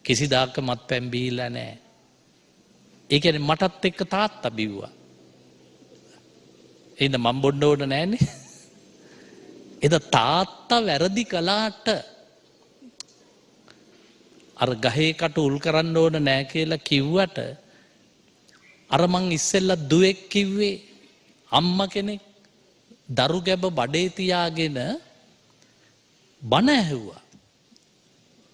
කිසිදාක මත්පැන් බීලා නැහැ. ඒ කියන්නේ මටත් එක්ක තාත්තා බිව්වා. එහෙනම් මම බොන්න ඕන නැහනේ. එද තාත්තා වැරදි කළාට අර ගහේ කට උල් කරන්න ඕන නෑ කියලා කිව්වට අර මං ඉස්සෙල්ලා දුවෙක් කිව්වේ අම්මා කෙනෙක් දරු ගැබ බඩේ තියාගෙන බණ ඇහුවා.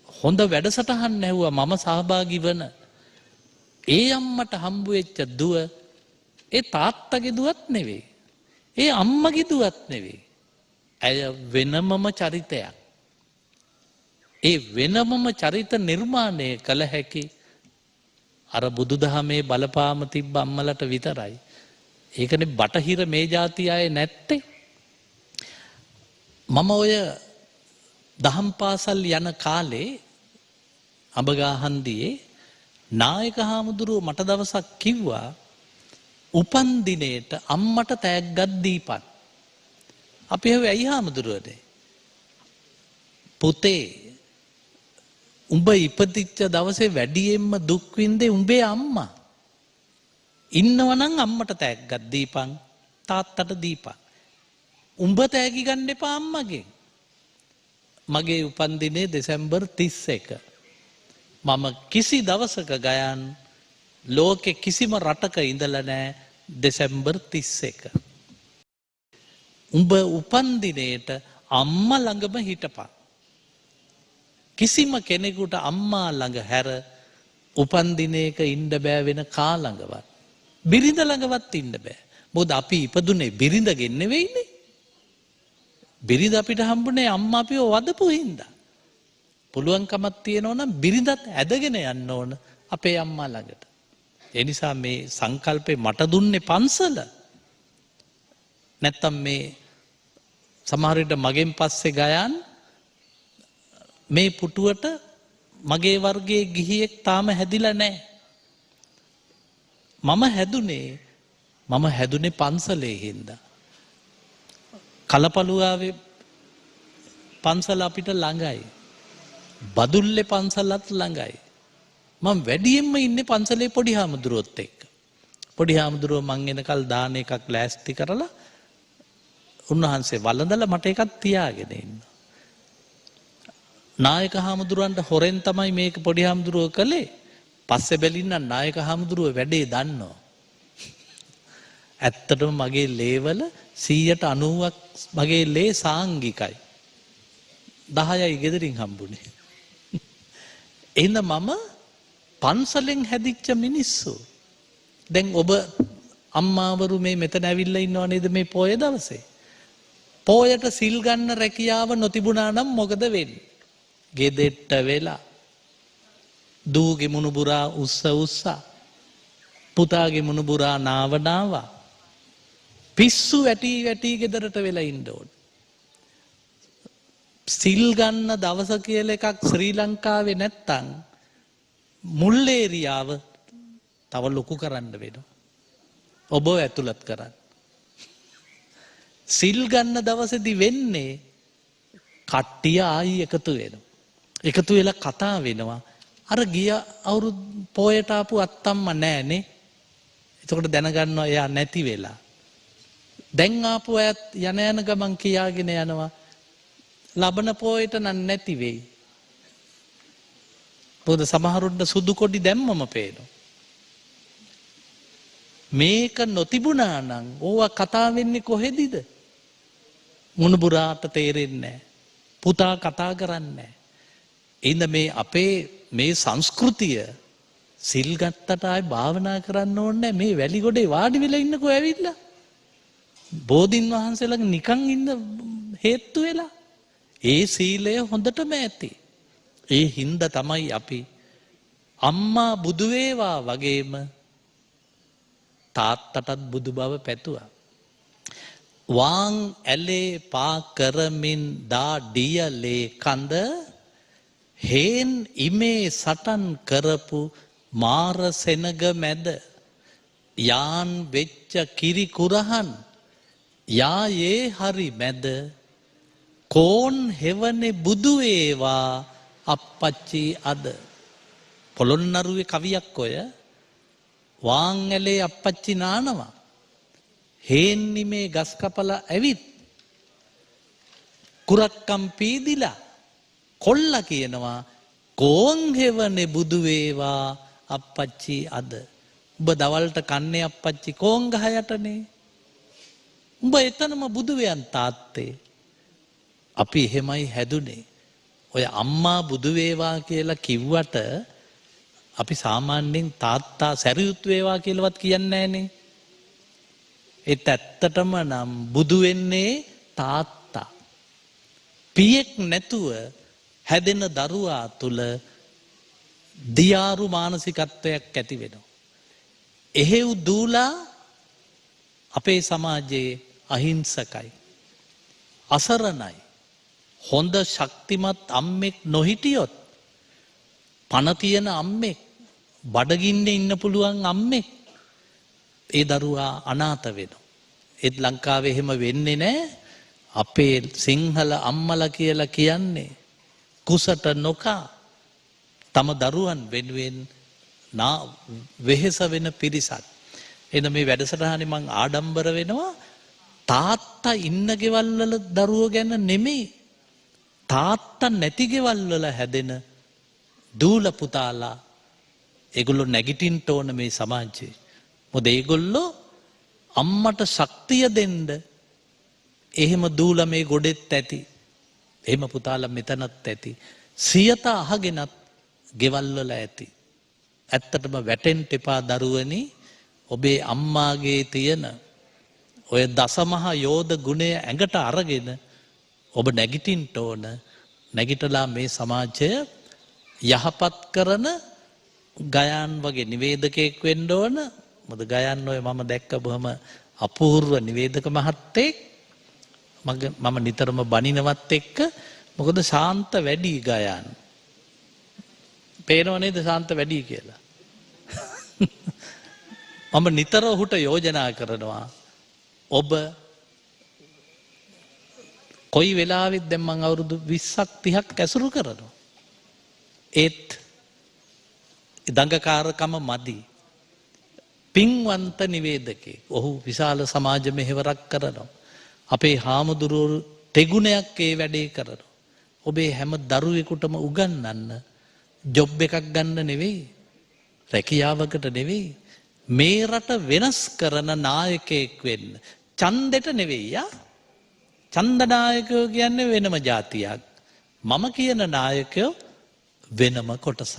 හොඳ වැඩසටහන් ඇහුවා මම සහභාගී වන. ඒ අම්මට හම්බ වෙච්ච දුව ඒ තාත්තගේ දුවත් නෙවෙයි. ඒ අම්මගේ දුවත් නෙවෙයි. ඇය වෙනමම චරිතයක්. ඒ වෙනමම චරිත නිර්මාණය කළ හැකි අර බුදුදහමේ බලපාම තිබ්බ අම්මලට විතරයි. ඒකනේ බටහිර මේ જાති අය නැත්තේ. මම ඔය දහම් පාසල් යන කාලේ අඹගාහන්දියේ නායක හාමුදුරුවෝ මට දවසක් කිව්වා උපන් දිනේට අම්මට තෑග්ගක් දීපන්. අපි හැවි ඇයි හාමුදුරුවනේ? පුතේ උඹ ඉපදිච්ච දවසේ වැඩියෙන්ම දුක් විඳේ උඹේ අම්මා. ඉන්නවනම් අම්මට තෑග්ගක් දීපන් තාත්තට දීපන්. උඹ තෑගි ගන්න එපා අම්මගෙන්. මගේ උපන්දිනේ දෙසැම්බර් 31. මම කිසි දවසක ගයන් ලෝකෙ කිසිම රටක ඉඳලා නැහැ දෙසැම්බර් 31. උඹ උපන්දිනේට අම්මා ළඟම හිටපන්. කිසිම කෙනෙකුට අම්මා ළඟ හැර උපන්දිනයක ඉන්න බෑ වෙන කා ළඟවත්. බිරිඳ ළඟවත් ඉන්න බෑ. මොකද අපි ඉපදුනේ බිරිඳගෙන් නෙවෙයිනේ. බිරිඳ අපිට හම්බුනේ අම්මා අපිව වදපු හින්දා. පුළුවන්කමක් තියෙනවා නම් බිරිඳත් ඇදගෙන යන්න ඕන අපේ අම්මා ළඟට. ඒ නිසා මේ සංකල්පේ මට දුන්නේ පන්සල. නැත්තම් මේ සමහර විට මගෙන් පස්සේ ගයන් මේ පුටුවට මගේ වර්ගයේ ගිහියෙක් තාම හැදිලා නැහැ. මම හැදුනේ පන්සලේ හින්දා. කලපලුවාවේ පන්සල අපිට ළඟයි. බදුල්ලේ පන්සලත් ළඟයි. මම වැඩියෙන්ම ඉන්නේ පන්සලේ පොඩි හාමුදුරුවොත් එක්ක. පොඩි හාමුදුරුවෝ මං එනකල් දාන එකක් ලෑස්ති කරලා උන්වහන්සේ වළඳලා මට එකක් තියාගෙන ඉන්නවා. නායක හාමුදුරුවන්ට හොරෙන් තමයි මේක පොඩි හාමුදුරුවෝ කළේ. පස්සේ බැලින්න නායක හාමුදුරුවෝ වැඩේ දන්නවා. ඇත්තටම මගේ ලේවල 90%ක් මගේ ලේ සාංගිකයි. 10යි ගෙදරින් හම්බුනේ. එහෙනම් මම පන්සලෙන් හැදිච්ච මිනිස්සු. දැන් ඔබ අම්මාවරු මේ මෙතන ඇවිල්ලා ඉන්නව නේද මේ පොය දවසේ? පොයට සිල් ගන්න රැකියාව නොතිබුණා නම් මොකද වෙන්නේ? ගෙදෙට්ට වෙලා දූගේ මුණුබුරා උස්සා පුතාගේ මුණුබුරා නාවා පිස්සු වැටි ගෙදරට වෙලා ඉන්න ඕන. සිල් ගන්න දවස කියලා එකක් ශ්‍රී ලංකාවේ නැත්තම් මුල් ඒරියාව තව ලොකු කරන්න වෙනවා. ඔබ ඇතුළත් කරන්න. සිල් ගන්න දවසේදී වෙන්නේ කට්ටිය ආයි එකතු වෙනවා. එකතු වෙලා කතා වෙනවා. අර ගිය අවුරුදු පොයට ආපු අත්තම්ම නෑනේ. එතකොට දැනගන්නවා එයා නැති වෙලා. දැන් ආපු අයත් යන ගමන් කියාගෙන යනවා ලබන පොයට නම් නැති වෙයි. මොකද සමහරුන්ට සුදු කොඩි දැම්මම පේනවා. මේක නොතිබුණා නම් ඕවා කතා වෙන්නේ කොහෙදද? මුණුබුරාට තේරෙන්නේ නැහැ. පුතා කතා කරන්නේ නැහැ. ඉන්න මේ අපේ මේ සංස්කෘතිය සිල් ගත්තට ආයි භාවනා කරන්න ඕනේ මේ වැලි ගොඩේ වාඩි වෙලා ඉන්නකෝ ඇවිල්ලා. බෝධින් වහන්සේලා නිකන් ඉන්න හේතු වෙලා. ඒ සීලය හොඳටම ඇති. ඒ හින්දා තමයි අපි අම්මා බුදු වේවා වගේම තාත්තටත් බුදු බව පැතුවා. වාං ඇලේ පා කරමින් දා ඩියලේ කඳ හේන් ඉමේ සටන් කරපු මාර සෙනග මැද යාන් වෙච්ච කිරි කුරහන් යායේ හරි මැද කෝන් හෙවනේ බුදු වේවා අප්පච්චි අද. පොළොන්නරුවේ කවියක් ඔය වාං ඇලේ අප්පච්චි නානවා. හේන්නි මේ ගස් කපලා ඇවිත් කුරක්කම් පීදිලා කොල්ලා කියනවා කෝන් හෙවනේ බුදු වේවා අප්පච්චි අද. උඹ දවල්ට කන්නේ අප්පච්චි කෝන් ගහ යටනේ. උඹ එතනම බුදු වෙයන් තාත්තේ. අපි එහෙමයි හැදුනේ. ඔය අම්මා බුදු වේවා කියලා කිව්වට අපි සාමාන්‍යයෙන් තාත්තා සැරියුත් වේවා කියලාවත් කියන්නේ නැහනේ. ඒත් ඇත්තටම නම් බුදු වෙන්නේ තාත්තා. පියෙක් නැතුව හැදෙන දරුවා තුල දියාරු මානසිකත්වයක් ඇති වෙනවා. එහෙව් දූලා අපේ සමාජයේ අහිංසකයි. අසරණයි. හොඳ ශක්තිමත් අම්මෙක් නොහිටියොත් පණ තියෙන අම්මෙක් බඩගින්නේ ඉන්න පුළුවන් අම්මෙක් ඒ දරුවා අනාථ වෙනවා. ඒත් ලංකාවේ එහෙම වෙන්නේ නැහැ. අපේ සිංහල අම්මලා කියලා කියන්නේ කුසට නොකා තම දරුවන් වෙනුවෙන් වෙහෙස වෙන පිරිසක්. එන මේ වැඩසටහනේ මං ආඩම්බර වෙනවා තාත්තා ඉන්න ගෙවල් වල දරුවෝ ගැන නෙමෙයි. තාත්තා නැති ගෙවල් වල හැදෙන දූල පුතාලා ඒගොල්ලෝ නැගිටින්න ඕන මේ සමාජයේ. මොකද ඒගොල්ලෝ අම්මට ශක්තිය දෙන්න එහෙම දූල මේ ගොඩෙත් ඇති. එහෙම පුතාලා මෙතනත් ඇති. සියත අහගෙනත් ගෙවල් වල ඇති. ඇත්තටම වැටෙන්න එපා දරුවනි. ඔබේ අම්මාගේ තියෙන ඔය දසමහා යෝධ ගුණය ඇඟට අරගෙන ඔබ නැගිටින්න ඕන. නැගිටලා මේ සමාජය යහපත් කරන ගයාන් වගේ නිවේදකයෙක් වෙන්න ඕන. මොකද ගයාන් ඔය මම දැක්ක බොහොම අපූර්ව නිවේදක මහත්තයෙක්. මම නිතරම බනිනවත් එක්ක මොකද ශාන්ත වැඩි ගයාන්. පේනව නේද ශාන්ත වැඩි කියලා. මම නිතර ඔහුට යෝජනා කරනවා ඔබ කොයි වෙලාවෙත් දැන් මං අවුරුදු 20ක් 30ක් ඇසුරු කරනවා. ඒත් දඟකාරකම මදි. පින්වන්ත නිවේදකේ. ඔහු විශාල සමාජ මෙහෙවරක් කරනවා. අපේ හාමුදුරුවෝ තෙගුණයක් ඒ වැඩේ කරනවා. ඔබේ හැම දරුවෙකුටම උගන්වන්න ජොබ් එකක් ගන්න නෙවෙයි. රැකියාවකට නෙවෙයි. මේ රට වෙනස් කරන නායකයෙක් වෙන්න. ඡන්දෙට නෙවෙයි යා. ඡන්ද නායකයෝ කියන්නේ වෙනම જાතියක්. මම කියන නායකයෝ වෙනම කොටසක්.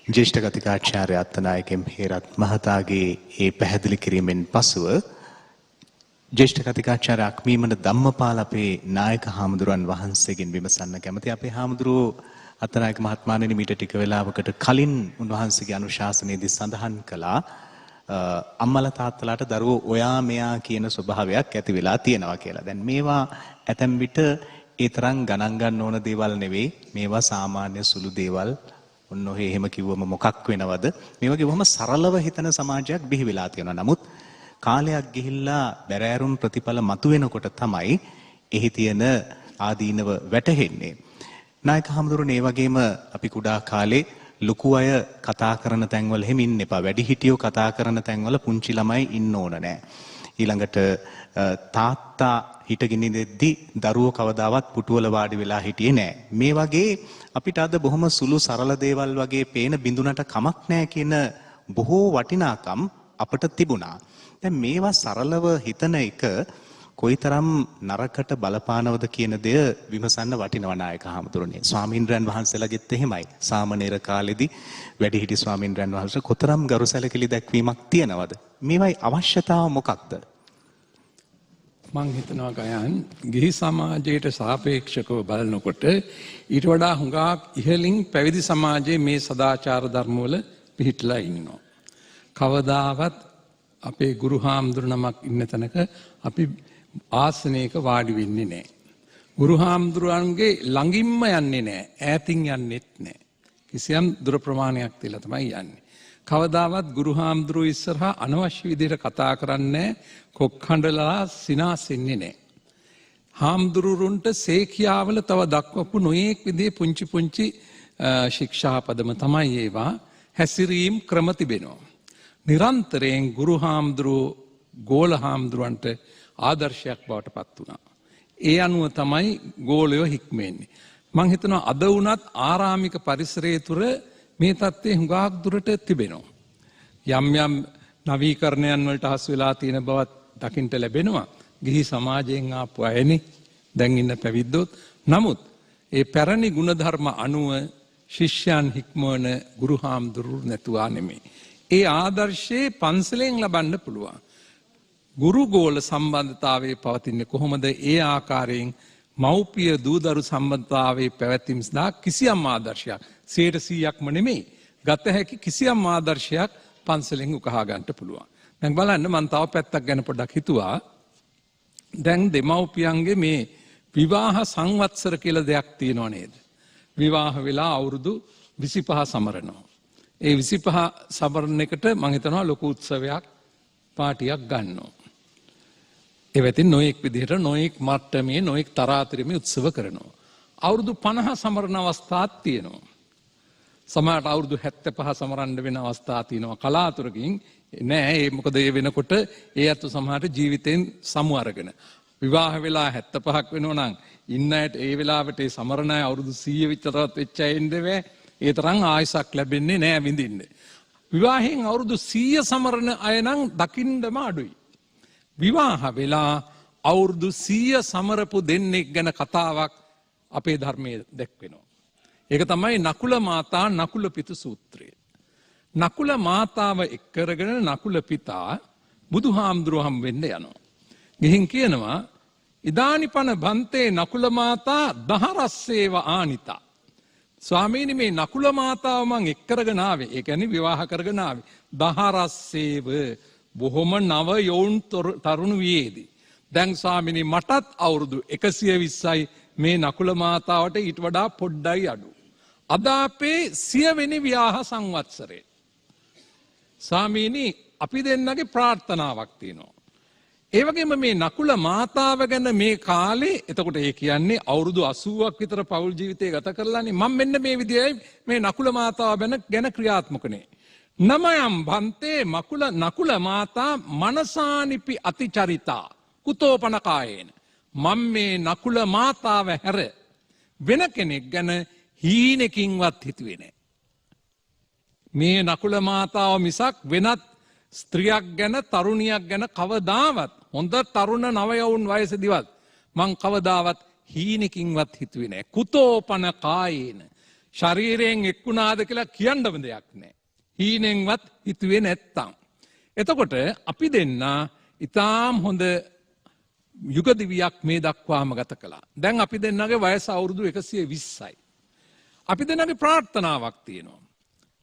ජ්‍යෙෂ්ඨ කතිකාචාර්ය අත්තනායක හේරත් මහතාගේ ඒ පැහැදිලි කිරීමෙන් පසුව ජ්‍යෙෂ්ඨ කතිකාචාර්ය අක්මීමන ධම්මපාල අපේ නායක හාමුදුරන් වහන්සේගෙන් විමසන්න කැමති. අපේ හාමුදුරුවෝ අත්තනායක මහත්මයාණෙනි මීට ටික වෙලාවකට කලින් උන්වහන්සේගේ අනුශාසනයේදී සඳහන් කළා අම්මලා තාත්තලාට දරුවෝ ඔයා මෙයා කියන ස්වභාවයක් ඇති වෙලා තියෙනවා කියලා. දැන් මේවා ඇතැම් විට ඒ තරම් ගණන් ගන්න ඕන දේවල් නෙවෙයි. මේවා සාමාන්‍ය සුළු දේවල්. ඔන්න ඔහේ එහෙම කිව්වම මොකක් වෙනවද? මේ වගේ බොහොම සරලව හිතන සමාජයක් බිහි වෙලා තියෙනවා. නමුත් කාලයක් ගිහිල්ලා බැරෑරුම් ප්‍රතිඵල මතුවෙනකොට තමයි එහි තියෙන ආදීනව වැටහෙන්නේ. නායක හමුදුරනේ ඒ වගේම අපි කුඩා කාලේ ලොකු අය කතා කරන තැන්වල එහෙම ඉන්න එපා. වැඩිහිටියෝ කතා කරන තැන්වල පුංචි ළමයි ඉන්න ඕන නෑ. ඊළඟට තාත්තා හිටගෙන ඉඳෙද්දි දරුවෝ කවදාවත් පුටුවල වාඩි වෙලා හිටියේ නෑ. මේ වගේ අපිට අද බොහොම සුළු සරල දේවල් වගේ පේන බිඳුනට කමක් නෑ කියන බොහෝ වටිනාකම් අපට තිබුණා. දැන් මේවා සරලව හිතන එක කොයිතරම් නරකට බලපානවද කියන දේ විමසන්න වටිනවා නායක හමුදුරනේ. ස්වාමීන්ද්‍රයන් වහන්සේලාගෙත් එහෙමයි. සාමණේර කාලෙදී වැඩිහිටි ස්වාමීන්ද්‍රයන් වහන්සේ කොතරම් ගරු සැලකිලි දැක්වීමක් තියනවද? මේවයි අවශ්‍යතාව මොකක්ද? මං හිතනවා ගයන් ගිහි සමාජයට සාපේක්ෂකව බලනකොට ඊට වඩා හුඟක් ඉහළින් පැවිදි සමාජයේ මේ සදාචාර ධර්මවල පිහිටලා ඉන්නවා. කවදාවත් අපේ ගුරු හාමුදුරු නමක් ඉන්න තැනක අපි ආසනයක වාඩි වෙන්නේ නැහැ. ගුරු හාමුදුරුවන්ගේ ළඟින්ම යන්නේ නැහැ. ඈතින් යන්නෙත් නැහැ. කිසියම් දුර ප්‍රමාණයක් තියලා තමයි යන්නේ. කවදාවත් ගුරු හාමුදුරුව ඉස්සරහා අනවශ්‍ය විදිහට කතා කරන්නේ කොක්හඬලා සිනාසෙන්නේ නැහැ. හාමුදුරුවන්ට සේකියාවල තව දක්වපු නොයෙක් විදිහේ පුංචි පුංචි ශික්ෂාපදම තමයි ඒවා හැසිරීම් ක්‍රම තිබෙනවා. නිරන්තරයෙන් ගුරු හාමුදුරුව ගෝල හාමුදුරුවන්ට ආදර්ශයක් බවට පත් වුණා. ඒ අනුව තමයි ගෝලයෝ හික්මෙන්නේ. මං හිතනවා අද වුණත් ආරාමික පරිසරයේ තුර මේ තත්ත්වය හුඟක් දුරට තිබෙනවා. යම් යම් නවීකරණයන් වලට හසු වෙලා තියෙන බවත් දකින්න ලැබෙනවා. ගිහි සමාජයෙන් ආපු අයනේ දැන් ඉන්න පැවිද්දොත්. නමුත් ඒ පැරණි ගුණධර්ම අනුව ශිෂ්‍යයන් හික්මවන ගුරු හාමුදුරුවෝ නැතුවා නෙමෙයි. ඒ ආදර්ශයේ පන්සලෙන් ලබන්න පුළුවන්. ගුරු ගෝල සම්බන්ධතාවයේ පවතින්නේ කොහොමද? ඒ ආකාරයෙන් මව්පිය දූදරු සම්බන්ධතාවයේ පැවැත්ම සඳහා කිසියම් ආදර්ශයක් 100%ක්ම නෙමෙයි. ගත හැකි කිසියම් ආදර්ශයක් පන්සලෙන් උකහා ගන්නට පුළුවන්. දැන් බලන්න මම තව පැත්තක් ගැන පොඩ්ඩක් හිතුවා. දැන් දෙමව්පියන්ගේ මේ විවාහ සංවත්සර කියලා දෙයක් තියෙනව නේද? විවාහ වෙලා අවුරුදු 25 සමරනවා. ඒ 25 සමරන එකට මම හිතනවා ලොකු උත්සවයක් පාටියක් ගන්නවා. ඒ වෙතින් නොඑක් විදිහට නොඑක් මට්ටමේ නොඑක් තරාතිරමේ උත්සව කරනවා. අවුරුදු 50 සමරන අවස්ථාත් තියෙනවා. සමහරට අවුරුදු 75 සමරන්න වෙන අවස්ථා තියෙනවා. කලාතුරකින් නෑ ඒ මොකද ඒ වෙනකොට ඒ අතු සමහරට ජීවිතෙන් සමු අරගෙන විවාහ වෙලා 75ක් වෙනවා නම් ඉන්න ඇයට ඒ වෙලාවට ඒ සමරණ අය අවුරුදු 100 විතරවත් වෙච්ච අය ඉන්නේ ඒ තරම් ආයසක් ලැබෙන්නේ නෑ විඳින්න. විවාහයෙන් අවුරුදු 100 සමරණ අය නම් දකින්නම අඩුයි. විවාහ වෙලා අවුරුදු 100 සමරපු දෙන්නෙක් ගැන කතාවක් අපේ ධර්මයේ දැක්වෙනවා. ඒක තමයි නකුල මාතා නකුල පිතු සූත්‍රය. නකුල මාතාව එක් කරගෙන නකුල පිතා බුදුහාමුදුරුවෝ හම් වෙන්න යනවා. ගිහින් කියනවා ඉදානිපන බන්තේ නකුල මාතා දහරස්සේව ආනිතා. ස්වාමීනි මේ නකුල මාතාව මං එක් කරගෙන ආවේ. ඒ කියන්නේ විවාහ කරගෙන ආවේ. දහරස්සේව බොහොම නව යෝන් තරුණ වියේදී. දැන් ස්වාමීනි මටත් අවුරුදු 120යි මේ නකුල මාතාවට ඊට වඩා පොඩ්ඩයි අඩු. අද අපේ 100 වෙනි විවාහ සංවත්සරේ. ස්වාමීනි අපි දෙන්නගේ ප්‍රාර්ථනාවක් තියෙනවා. ඒ වගේම මේ නකුල මාතාව ගැන මේ කාලේ එතකොට ඒ කියන්නේ අවුරුදු 80ක් විතර පෞල් ජීවිතය ගත කරලානේ මම මෙන්න මේ විදිහයි මේ නකුල මාතාව ගැන ක්‍රියාත්මකනේ. නමයම් බන්තේ නකුල මාතා මනසානිපි අතිචරිතා කුතෝපනකායේන මම මේ නකුල මාතාව හැර වෙන කෙනෙක් ගැන හීනකින්වත් හිතුවේ නැහැ. මේ නකුල මාතාව මිසක් වෙනත් ස්ත්‍රියක් ගැන තරුණියක් ගැන කවදාවත් හොඳ තරුණ නවයවුන් වයසදිවත් මං කවදාවත් හීනකින්වත් හිතුවේ නැහැ. කුතෝපන කායේන ශරීරයෙන් එක්ුණාද කියලා කියන්නම දෙයක් නැහැ. හීනෙන්වත් හිතුවේ නැත්තම්. එතකොට අපි දෙන්න ඊටාම් හොඳ යුගදිවියක් මේ දක්වාම ගත කළා. දැන් අපි දෙන්නගේ වයස අවුරුදු 120යි. අපි දෙන්නගේ ප්‍රාර්ථනාවක් තියෙනවා.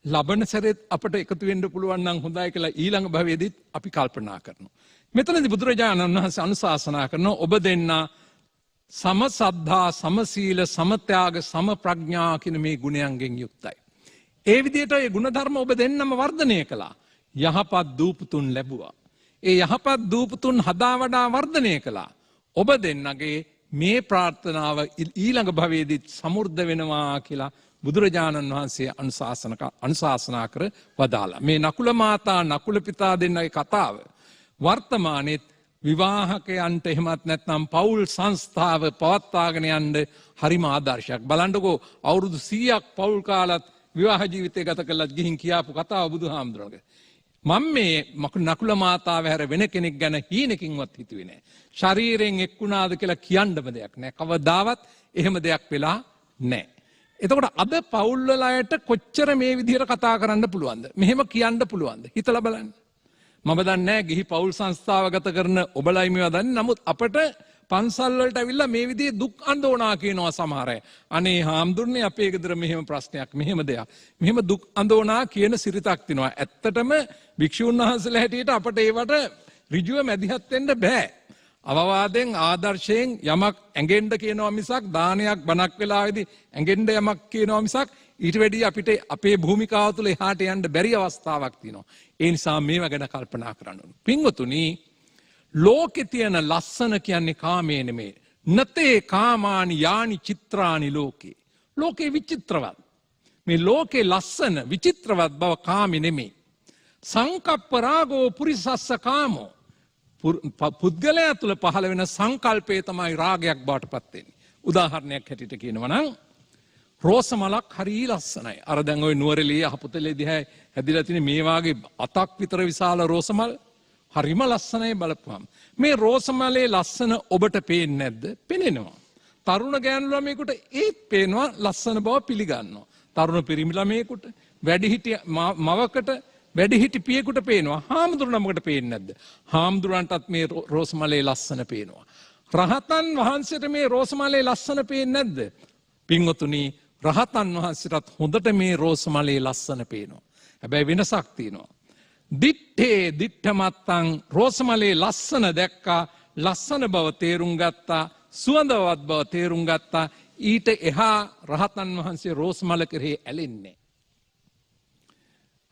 ලබන සැරේත් අපට එකතු වෙන්න පුළුවන් නම් හොඳයි කියලා ඊළඟ භවයේදීත් අපි කල්පනා කරනවා. මෙතනදී බුදුරජාණන් වහන්සේ අනුශාසනා කරනවා ඔබ දෙන්න සම සද්ධා සම සීල සම ත්‍යාග සම ප්‍රඥා කියන මේ ගුණයන්ගෙන් යුක්තයි. ඒ විදිහට ඒ ගුණධර්ම ඔබ දෙන්නම වර්ධනය කළා. යහපත් දූපතුන් ලැබුවා. ඒ යහපත් දූපතුන් හදා වඩා වර්ධනය කළා. ඔබ දෙන්නගේ මේ ප්‍රාර්ථනාව ඊළඟ භවයේදීත් සමෘද්ධ වෙනවා කියලා බුදුරජාණන් වහන්සේ අනුශාසනා කර වදාලා. මේ නකුල මාතා නකුල පිතා දෙන්නගේ කතාව වර්තමානෙත් විවාහකයන්ට එහෙමත් නැත්නම් පවුල් සංස්ථාව පවත්වාගෙන යන්න හරිම ආදර්ශයක්. බලන්නකෝ අවුරුදු 100ක් පවුල් කාලත් විවාහ ජීවිතය ගත කළත් ගිහින් කියාපු කතාව බුදුහාමුදුරන්ගේ. මම මේ නකුල මාතාව හැර වෙන කෙනෙක් ගැන හීනකින්වත් හිතුවේ නැහැ. ශරීරයෙන් එක්ුණාද කියලා කියන්නම දෙයක් නැහැ. කවදාවත් එහෙම දෙයක් වෙලා නැහැ. එතකොට අද පවුල් වල අයට කොච්චර මේ විදිහට කතා කරන්න පුළුවන්ද? මෙහෙම කියන්න පුළුවන්ද? හිතලා බලන්න. මම දන්නේ නැහැ ගිහි පවුල් සංස්ථාව ගත කරන ඔබලයි මේවා දන්නේ. නමුත් අපට පන්සල් වලට ඇවිල්ලා මේ විදිහේ දුක් අඳෝනා කියනවා සමහර අය. අනේ හාමුදුරනේ අපේ ගෙදර මෙහෙම ප්‍රශ්නයක් මෙහෙම දෙයක්. මෙහෙම දුක් අඳෝනා කියන සිරිතක් තිනවා. ඇත්තටම භික්ෂුන් වහන්සේලා හැටියට අපට ඒවට ඍජුව මැදිහත් වෙන්න බෑ. අවවාදෙන් ආදර්ශයෙන් යමක් ඇඟෙන්ඩ කියනවා මිසක් දානයක් බණක් වෙලාවේදී ඇඟෙන්ඩ යමක් කියනවා මිසක් ඊට වැඩිය අපිට අපේ භූමිකාව තුළ එහාට යන්න බැරි අවස්ථාවක් තියෙනවා. ඒ නිසා මේවා ගැන කල්පනා කරන්න ඕනේ. පින්වතුනි, ලෝකේ තියෙන ලස්සන කියන්නේ කාමයේ නෙමෙයි. නතේ කාමානි යානි චිත්‍රානි ලෝකේ. ලෝකේ විචිත්‍රවත්. මේ ලෝකේ ලස්සන විචිත්‍රවත් බව කාමේ නෙමෙයි. සංකප්ප රාගෝ පුරිසස්ස කාමෝ. පුද්ගලයා තුළ පහළ වෙන සංකල්පය තමයි රාගයක් බවට පත් වෙන්නේ. උදාහරණයක් හැටියට කියනවා නම් රෝස මලක් හරිය ලස්සනයි. අර දැන් ওই නුවරඑළිය අහපුතලේ දිහා හැදිලා තියෙන මේ වාගේ අතක් විතර විශාල රෝස මල් හරිම ලස්සනයි බලපුවම. මේ රෝස මලේ ලස්සන ඔබට පේන්නේ නැද්ද? පේනවා. තරුණ ගෑනු ළමයෙකුට ඒත් පේනවා ලස්සන බව පිළිගන්නවා. තරුණ පිරිමි ළමයෙකුට, වැඩිහිටි මවකට, වැඩිහිටි පියෙකුට පේනවා. හාමුදුරුවන්ට පේන්නේ නැද්ද? හාමුදුරුවන්ටත් මේ රෝස මලේ ලස්සන පේනවා. රහතන් වහන්සේට මේ රෝස මලේ ලස්සන පේන්නේ නැද්ද? පින්වතුනි, රහතන් වහන්සේටත් හොඳට මේ රෝස මලේ ලස්සන පේනවා. හැබැයි වෙනසක් තියෙනවා. දිත්තේ දිත්තමත්තං රෝස මලේ ලස්සන දැක්කා, ලස්සන බව තේරුම් ගත්තා, සුවඳවත් බව තේරුම් ගත්තා. ඊට එහා රහතන් වහන්සේ රෝස මල කෙරෙහි ඇලෙන්නේ.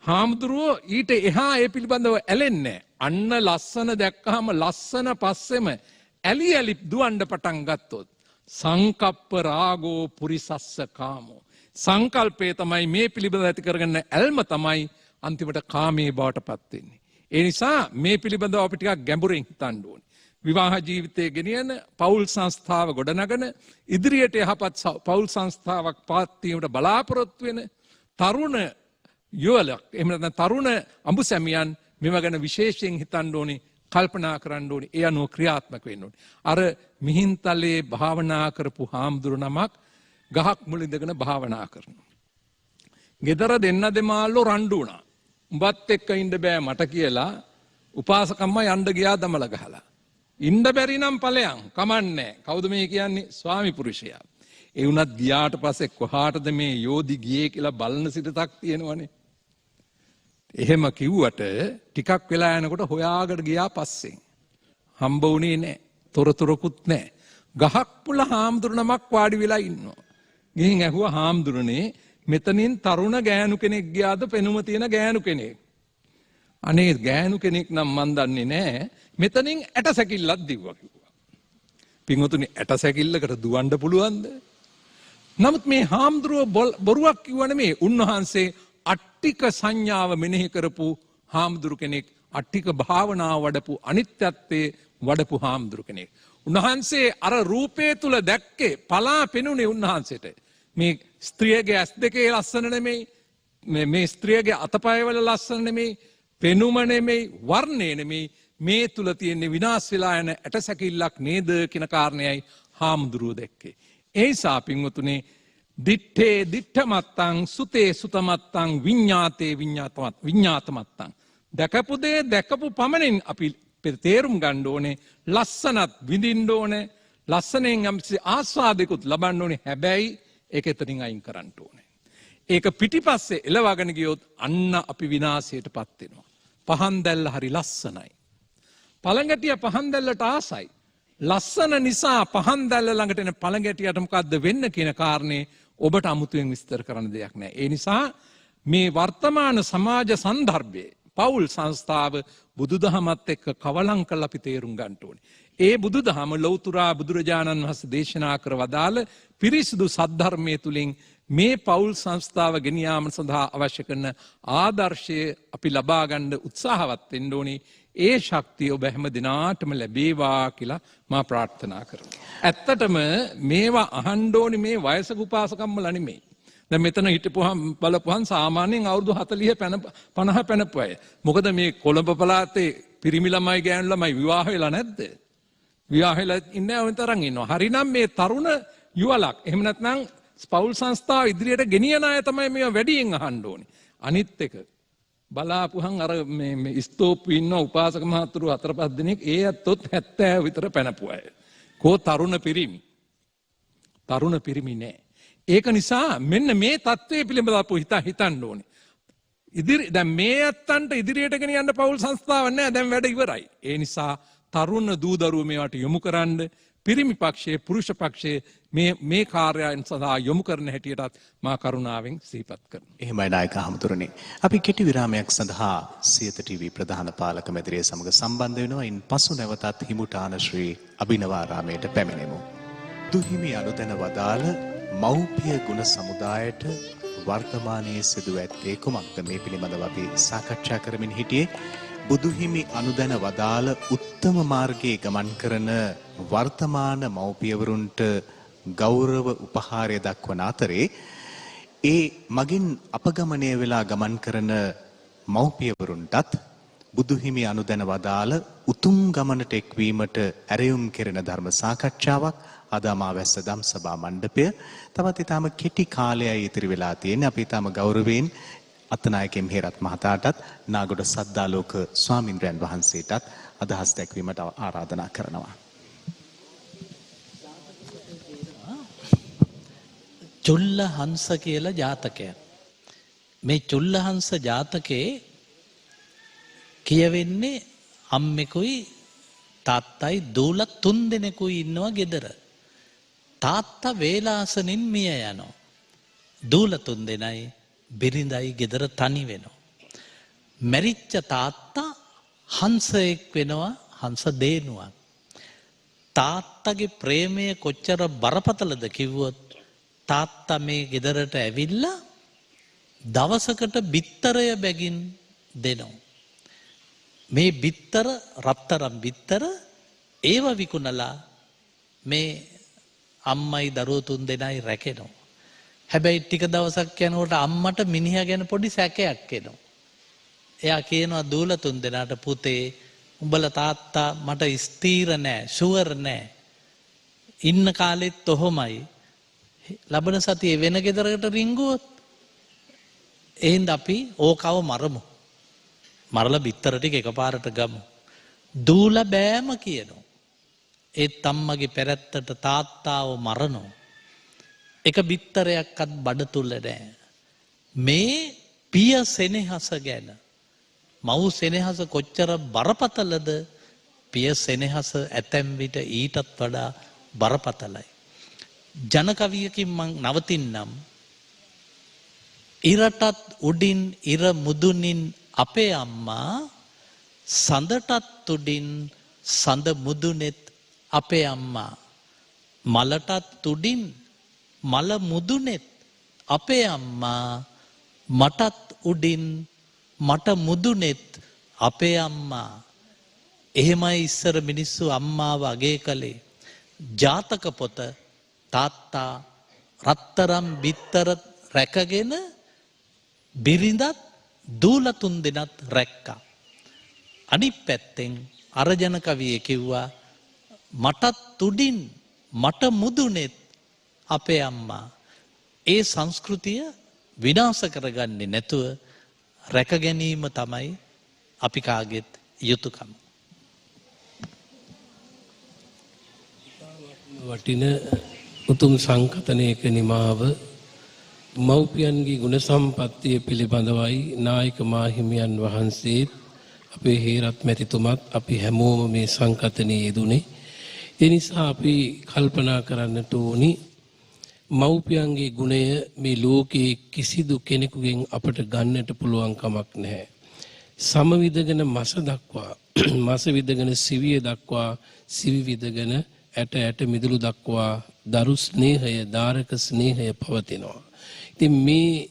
හාමුදුරුවෝ ඊට එහා ඒ පිළිබඳව ඇලෙන්නේ. අන්න ලස්සන දැක්කහම ලස්සන පස්සෙම ඇලි ඇලි දුවන්න පටන් ගත්තොත් සංකප්ප රාගෝ පුරිසස්ස කාමෝ. සංකල්පය තමයි මේ පිළිබඳව ඇති කරගන්න ඇල්ම තමයි අන්තිමට කාමයේ බවට පත් වෙන්නේ. ඒ නිසා මේ පිළිබඳව අපි ටිකක් ගැඹුරින් හිතන්න ඕනේ. විවාහ ජීවිතයේ ගෙනියන පෞල් සංස්ථාව ගොඩනගන ඉදිරියට යහපත් පෞල් සංස්ථාවක් පවත්වීමට බලාපොරොත්තු වෙන තරුණ යුවලක්, එහෙම නැත්නම් තරුණ අඹුසැමියන් මේව ගැන විශේෂයෙන් හිතන්න ඕනේ, කල්පනා කරන්න ඕනේ, ඒ අනුව ක්‍රියාත්මක වෙන්න ඕනේ. අර මිහින්තලේ භාවනා කරපු හාමුදුරු නමක් ගහක් මුල ඉඳගෙන භාවනා කරනවා. ගෙදර දෙන්න දෙමාල්ලෝ රණ්ඩු වුණා. උඹත් එක්ක ඉන්න බෑ මට කියලා උපාසකම්ම යන්න ගියා දමල ගහලා. ඉන්න බැරි නම් ඵලයන් කමන්නේ. කවුද මේ කියන්නේ? ස්වාමි පුරුෂයා. ඒ වුණත් ගියාට පස්සේ කොහාටද මේ යෝධි ගියේ කියලා බලන සිටතක් තියෙනවනේ. එහෙම කිව්වට ටිකක් වෙලා යනකොට හොයාගෙන ගියා පස්සෙන්. හම්බ වුණේ නැහැ. තොරතුරකුත් නැහැ. ගහක් පුළ හාමුදුරු නමක් වාඩි වෙලා ඉන්නවා. ගිහින් ඇහුවා, හාමුදුරනේ මෙතනින් තරුණ ගෑනු කෙනෙක් ගියාද? පෙනුම තියෙන ගෑනු කෙනෙක්. අනේ ගෑනු කෙනෙක් නම් මන් දන්නේ නැහැ. මෙතනින් ඇට සැකිල්ලක් දිව්වා කිව්වා. පින්වතුනි, ඇට සැකිල්ලකට දුවන්න පුළුවන්ද? නමුත් මේ හාමුදුරුව බොරුවක් කිව්ව නෙමෙයි. උන්වහන්සේ අට්ටික සංඥාව මෙනෙහි කරපු හාමුදුරු කෙනෙක්, අට්ටික භාවනාව වඩපු, අනිත්‍යත්වයේ වඩපු හාමුදුරු කෙනෙක්. උන්වහන්සේ අර රූපේ තුල දැක්කේ, පලා පෙනුනේ උන්වහන්සේට මේ ස්ත්‍රියගේ ඇස් දෙකේ ලස්සන නෙමෙයි, මේ ස්ත්‍රියගේ අතපය වල ලස්සන නෙමෙයි, පෙනුම නෙමෙයි, වර්ණය නෙමෙයි, මේ තුල තියෙන විනාශ වෙලා යන ඇටසැකිල්ලක් නේද කියන කාරණයයි හාමුදුරුව දැක්කේ. ඒ නිසා පින්වතුනි, දිත්තේ දිත්තමත්තං සුතේ සුතමත්තං විඤ්ඤාතේ විඤ්ඤාතමත්තං. දැකපු දේ දැකපු පමණින් අපි තේරුම් ගන්න ඕනේ, ලස්සනත් විඳින්න ඕනේ, ලස්සනෙන් යම්කිසි ආස්වාදයකුත් ලබන්න ඕනේ. හැබැයි ඒක එතනින් අයින් කරන්න ඕනේ. ඒක පිටිපස්සේ එලවගෙන ගියොත් අන්න අපි විනාශයටපත් වෙනවා. පහන් දැල්ල හරි ලස්සනයි. පළඟැටිය පහන් දැල්ලට ආසයි. ලස්සන නිසා පහන් දැල්ල ළඟට එන පළඟැටියට මොකද්ද වෙන්න කියන කාරණේ ඔබට අමුතුවෙන් විස්තර කරන්න දෙයක් නැහැ. ඒ නිසා මේ වර්තමාන සමාජ සන්දර්භයේ පෞල් සංස්ථාව බුදුදහමත් එක්ක කවලම් කරලා අපි තේරුම් ගන්න ඕනේ. ඒ බුදුදහම ලෞතුරා බුදුරජාණන් වහන්සේ දේශනා කර වදාළ පිරිසිදු සද්ධර්මයේ තුලින් මේ පෞල් සංස්ථාව ගෙනියාම සඳහා අවශ්‍ය කරන ආදර්ශය අපි ලබා ගන්න උත්සාහවත් වෙන්න ඕනේ. ඒ ශක්තිය ඔබ හැම දිනාටම ලැබේවා කියලා මා ප්‍රාර්ථනා කරනවා. ඇත්තටම මේවා අහන්න ඕනේ මේ වයසක උපාසකම්මලා නෙමෙයි. දැන් මෙතන හිටපුවාම බලපුවාම සාමාන්‍යයෙන් අවුරුදු 40 50 පැනපු අය. මොකද මේ කොළඹ පළාතේ පිරිමි ළමයි ගෑනු ළමයි විවාහ වෙලා නැද්ද? විවාහ වෙලා ඉන්නේ ඔය තරම් ඉන්නවා. හරිනම් මේ තරුණ යුවලක් එහෙම නැත්නම් පෞල් සංස්ථාව ඉදිරියට ගෙනියන අය තමයි මේවා වැඩියෙන් අහන්න ඕනේ. අනිත් එක බලාපුහන් අර මේ ස්තෝප්පු ඉන්න උපාසක මහතුරු 4-5 දෙනෙක්, ඒ ඇත්තොත් 70 විතර පැනපු අය. කෝ තරුණ පිරිමි. තරුණ පිරිමි නෑ. ඒක නිසා මෙන්න මේ தત્ත්වයේ පිළිබඳව අපු හිතන්න ඕනේ. දැන් මේ ඇත්තන්ට ඉදිරියට ගෙන යන්න පෞල් සංස්ථාවක් නෑ. දැන් වැඩ ඉවරයි. ඒ නිසා තරුණ දූදරුව මේවට යොමු කරන්න පිරිමි පක්ෂයේ පුරුෂ පක්ෂයේ මේ කාර්යයන් සඳහා යොමු කරන හැටියටත් මා කරුණාවෙන් සිහිපත් කරනවා. එහෙමයි නායක හමුදුරනේ. අපි කෙටි විරාමයක් සඳහා සියත ටීවී ප්‍රධාන පාලක මැදිරිය සමග සම්බන්ධ වෙනවා. ඉන් පසු නැවතත් හිමුටාන ශ්‍රී අභිනවාරාමයට පැමිණෙමු. දුහිමි අනුදැන වදාළ මව්පිය ගුණ සමුදායට වර්තමානයේ සිදුව ඇත්තේ කුමක්ද? මේ පිළිබඳව අපි සාකච්ඡා කරමින් හිටියේ. බුදුහිමි අනුදැන වදාළ උත්තම මාර්ගයේ ගමන් කරන වර්තමාන මව්පියවරුන්ට ගෞරව උපහාරය දක්වන අතරේ ඒ මගින් අපගමනය වෙලා ගමන් කරන මව්පියවරුන්ටත් බුදුහිමි අනුදැන වදාළ උතුම් ගමනට එක්වීමට ඇරයුම් කෙරෙන ධර්ම සාකච්ඡාවක් අද අමාවැස්ස දම්සභා මණ්ඩපය. තවත් ඊටම කෙටි කාලයයි ඉතිරි වෙලා තියෙන්නේ. අපි ඊටම ගෞරවයෙන් අත්තනායක එම්.හේරත් මහතාටත් නාගොඩ සද්දාලෝක ස්වාමින්ද්‍රයන් වහන්සේටත් අදහස් දැක්වීමට ආරාධනා කරනවා. චුල්ලහංස කියලා ජාතකය. මේ චුල්ලහංස ජාතකයේ කියවෙන්නේ අම්මෙකුයි තාත්තයි දූල 3 දෙනෙකුයි ඉන්නවා ගෙදර. තාත්තා වේලාසනින් මිය යනවා. දූල 3 දෙනයි බිරිඳයි ගෙදර තනි වෙනවා. මැරිච්ච තාත්තා හංසයෙක් වෙනවා, හංස දේනුවක්. තාත්තගේ ප්‍රේමය කොච්චර බරපතලද කිව්වොත් තාත්තා මේ ගෙදරට ඇවිල්ලා දවසකට බිත්තරය බැගින් දෙනවා. මේ බිත්තර රත්තරම් බිත්තර ඒව විකුණලා මේ අම්මයි දරුවෝ 3 දෙනයි රැකෙනවා. හැබැයි ටික දවසක් යනකොට අම්මට මිනිහා ගැන පොඩි සැකයක් එනවා. එයා කියනවා දූල 3 දෙනාට පුතේ උඹලා තාත්තා මට ස්ථීර නෑ, ෂුවර් නෑ. ඉන්න කාලෙත් ඔහොමයි. ලබන සතියේ වෙන ගෙදරකට රිංගුවොත් එහෙනම් අපි ඕකව මරමු. මරලා බිත්තර ටික එකපාරට ගමු. දූල බෑම කියනවා. ඒත් අම්මගේ පැරැත්තට තාත්තාව මරනවා. එක බිත්තරයක්වත් බඩ තුල නැහැ. මේ පිය සෙනෙහස ගැන මව් සෙනෙහස කොච්චර බරපතලද? පිය සෙනෙහස ඇතැම් විට ඊටත් වඩා බරපතලයි. ජන කවියකින් මං නවතින්නම්. ඉරටත් උඩින් ඉර මුදුනින් අපේ අම්මා, සඳටත් උඩින් සඳ මුදුනෙත් අපේ අම්මා, මලටත් උඩින් මල මුදුනෙත් අපේ අම්මා, මටත් උඩින් මට මුදුනෙත් අපේ අම්මා. එහෙමයි ඉස්සර මිනිස්සු අම්මාව අගය කළේ. ජාතක පොත තාත්තා රත්තරම් බිත්තර රැකගෙන බිරිඳත් දූල 3 දෙනත් රැක්කා. අනිත් පැත්තෙන් අරජන කවියේ කිව්වා මටත් උඩින් මට මුදුනෙත් අපේ අම්මා. ඒ සංස්කෘතිය විනාශ කරගන්නේ නැතුව රැක ගැනීම තමයි අපි කාගෙත් යුතුයකම. වටින උතුම් සංකතනයක නිමාව මව්පියන්ගේ ගුණ සම්පත්තිය පිළිබඳවයි නායක මාහිමියන් වහන්සේත් අපේ හේරත් මැතිතුමත් අපි හැමෝම මේ සංකතනයේ යෙදුනේ. ඒ නිසා අපි කල්පනා කරන්නට ඕනි මව්පියන්ගේ ගුණය මේ ලෝකයේ කිසිදු කෙනෙකුගෙන් අපට ගන්නට පුළුවන් කමක් නැහැ. සමවිදගෙන මස දක්වා, මස විදගෙන සිවිය දක්වා, සිවි විදගෙන ඇට ඇට මිදුළු දක්වා දරු ස්නේහය, දාරක ස්නේහය පවතිනවා. ඉතින් මේ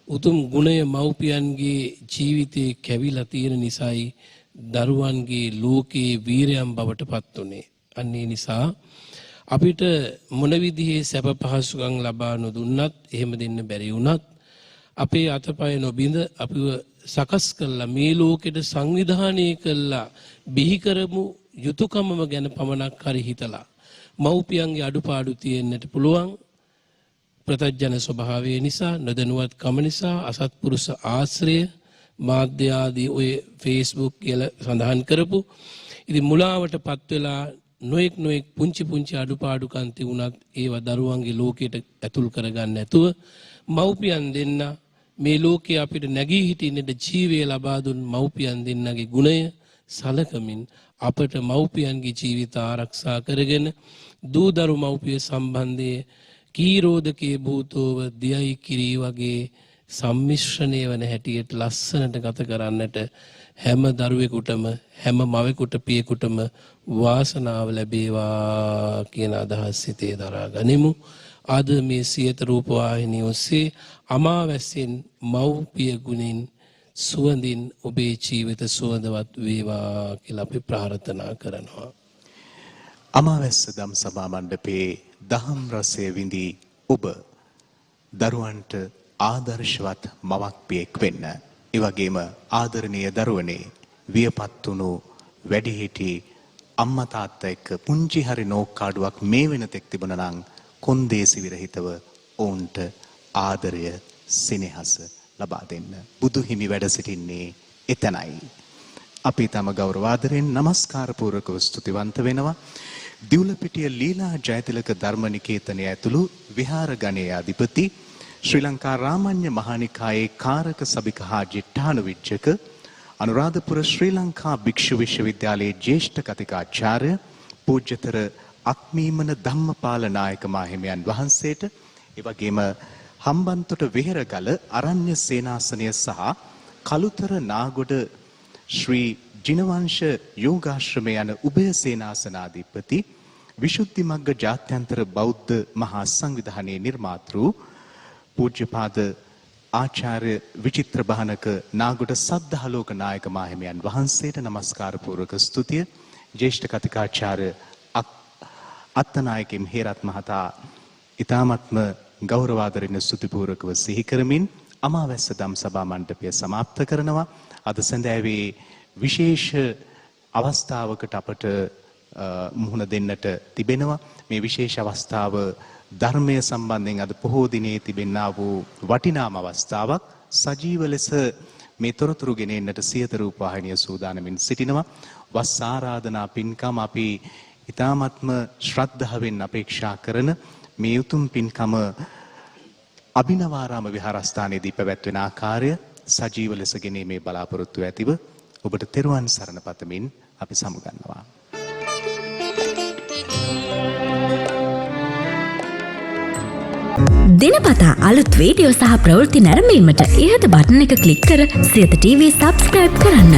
උතුම් ගුණය මව්පියන්ගේ ජීවිතේ කැවිලා තියෙන නිසායි දරුවන්ගේ ලෝකයේ වීරයන් බවට පත් උනේ. අන්න ඒ නිසා අපිට මොන විදිහේ සැප පහසුකම් ලබා නොදුන්නත්, එහෙම දෙන්න බැරි වුණත් අපේ අතපය නොබිඳ අපිව සකස් කළා මේ ලෝකෙට සංවිධානය කළා බිහි කරමු යුතුයකමම ගැන පමණක් හරි හිතලා මව්පියන්ගේ අඩුපාඩු තියෙන්නට පුළුවන්. ප්‍රතජන ස්වභාවය නිසා, නොදැනුවත්කම නිසා, අසත්පුරුෂ ආශ්‍රය, මාධ්‍ය ආදී ඔය Facebook කියලා සඳහන් කරපු ඉතින් මුලාවටපත් වෙලා නොඑක් පුංචි අඩුපාඩුකම් තිබුණත් ඒවා දරුවන්ගේ ලෝකයට ඇතුල් කරගන්න නැතුව මව්පියන් දෙන්න මේ ලෝකයේ අපිට නැගී හිටින්නට ජීවය ලබා දුන් මව්පියන් දෙන්නගේ ගුණය සලකමින් අපට මව්පියන්ගේ ජීවිත ආරක්ෂා කරගෙන දූදරු මව්පිය සම්බන්ධයේ කීරෝධකයේ භූතෝව දියයි කිරී වගේ සම්මිශ්‍රණය වන හැටියට ලස්සනට ගත කරන්නට හැම දරුවෙකුටම හැම මවෙකුට පියෙකුටම වාසනාව ලැබේවා කියන අදහස් සිතේ දරා ගනිමු. අද මේ සියත රූපවාහිනිය ඔස්සේ අමාවැස්සෙන් මව්පිය ගුණින් සුවඳින් ඔබේ ජීවිත සුවඳවත් වේවා කියලා අපි ප්‍රාර්ථනා කරනවා. අමාවැස්ස දම් සභා මණ්ඩපයේ දහම් රසය විඳි ඔබ දරුවන්ට ආදර්ශවත් මවක් පියෙක් වෙන්න. ඒ වගේම ආදරණීය දරුවනේ වියපත් වුණු වැඩිහිටි අම්මා තාත්තා එක්ක පුංචි හරි නෝක්කාඩුවක් මේ වෙනතෙක් තිබුණා නම් කොන්දේසි විරහිතව ඔවුන්ට ආදරය සෙනෙහස ලබා දෙන්න. බුදු හිමි වැඩ සිටින්නේ එතනයි. අපි තම ගෞරවාදරයෙන් নমස්කාර පූර්වකව ස්තුතිවන්ත වෙනවා. දිවුලපිටිය ලීලා ජයතිලක ධර්මනිකේතනය ඇතුළු විහාර ගණයේ අධිපති ශ්‍රී ලංකා රාමඤ්ඤ මහානිකායේ කාරක සභික හා ජිට්ඨානුවිච්චක අනුරාධපුර ශ්‍රී ලංකා භික්ෂු විශ්වවිද්‍යාලයේ ජ්‍යෙෂ්ඨ කතිකාචාර්ය පූජ්‍යතර අක්මීමන ධම්මපාල නායක මාහිමියන් වහන්සේට ඒ වගේම හම්බන්තොට වෙහෙරගල අරණ්‍ය සේනාසනය සහ කළුතර නාගොඩ ශ්‍රී ජිනවංශ යෝගාශ්‍රමය යන උභය සේනාසනාධිපති විසුද්ධි මග්ග ජාත්‍යන්තර බෞද්ධ මහා සංවිධානයේ නිර්මාතෘ පූජ්‍යපාද ආචාර්ය විචිත්‍ර බහනක නාගොඩ සද්ධාලෝක නායක මාහිමියන් වහන්සේට নমස්කාර පූර්වක ස්තුතිය. ජ්‍යෙෂ්ඨ කතිකාචාර්ය අත්තනායක හේරත් මහතා ඊ타මත්ම ගෞරවාදරෙන් ස්තුතිපූර්වකව සිහි කරමින් අමාවැස්ස දම් සභා මණ්ඩපය સમાપ્ત කරනවා. අද සඳෑවේ විශේෂ අවස්ථාවකට අපට මුහුණ දෙන්නට තිබෙනවා. මේ විශේෂ අවස්ථාව ධර්මය සම්බන්ධයෙන් අද පොහෝ දිනේ තිබෙනා වූ වටිනාම අවස්ථාවක්. සජීව ලෙස මේ තොරතුරු ගෙනෙන්නට සියත රූපවාහිනිය සූදානමින් සිටිනවා. වස් ආරාධනා පින්කම අපි ඊ타මත්ම ශ්‍රද්ධාවෙන් අපේක්ෂා කරන මේ උතුම් පින්කම අභිනවාරාම විහාරස්ථානයේදී පැවැත්වෙන ආකාරය සජීව ලෙස ගෙනීමේ බලාපොරොත්තු ඇතිව ඔබට තෙරුවන් සරණ පතමින් අපි සමුගන්නවා. දිනපතා අලුත් වීඩියෝ සහ ප්‍රවෘත්ති නැරඹීමට ඉහත බටන් එක ක්ලික් කර සියත TV subscribe කරන්න.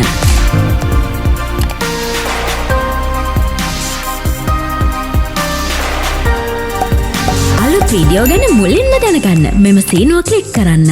අලුත් වීඩියෝ ගැන මුලින්ම දැනගන්න මෙම සීනුව ක්ලික් කරන්න.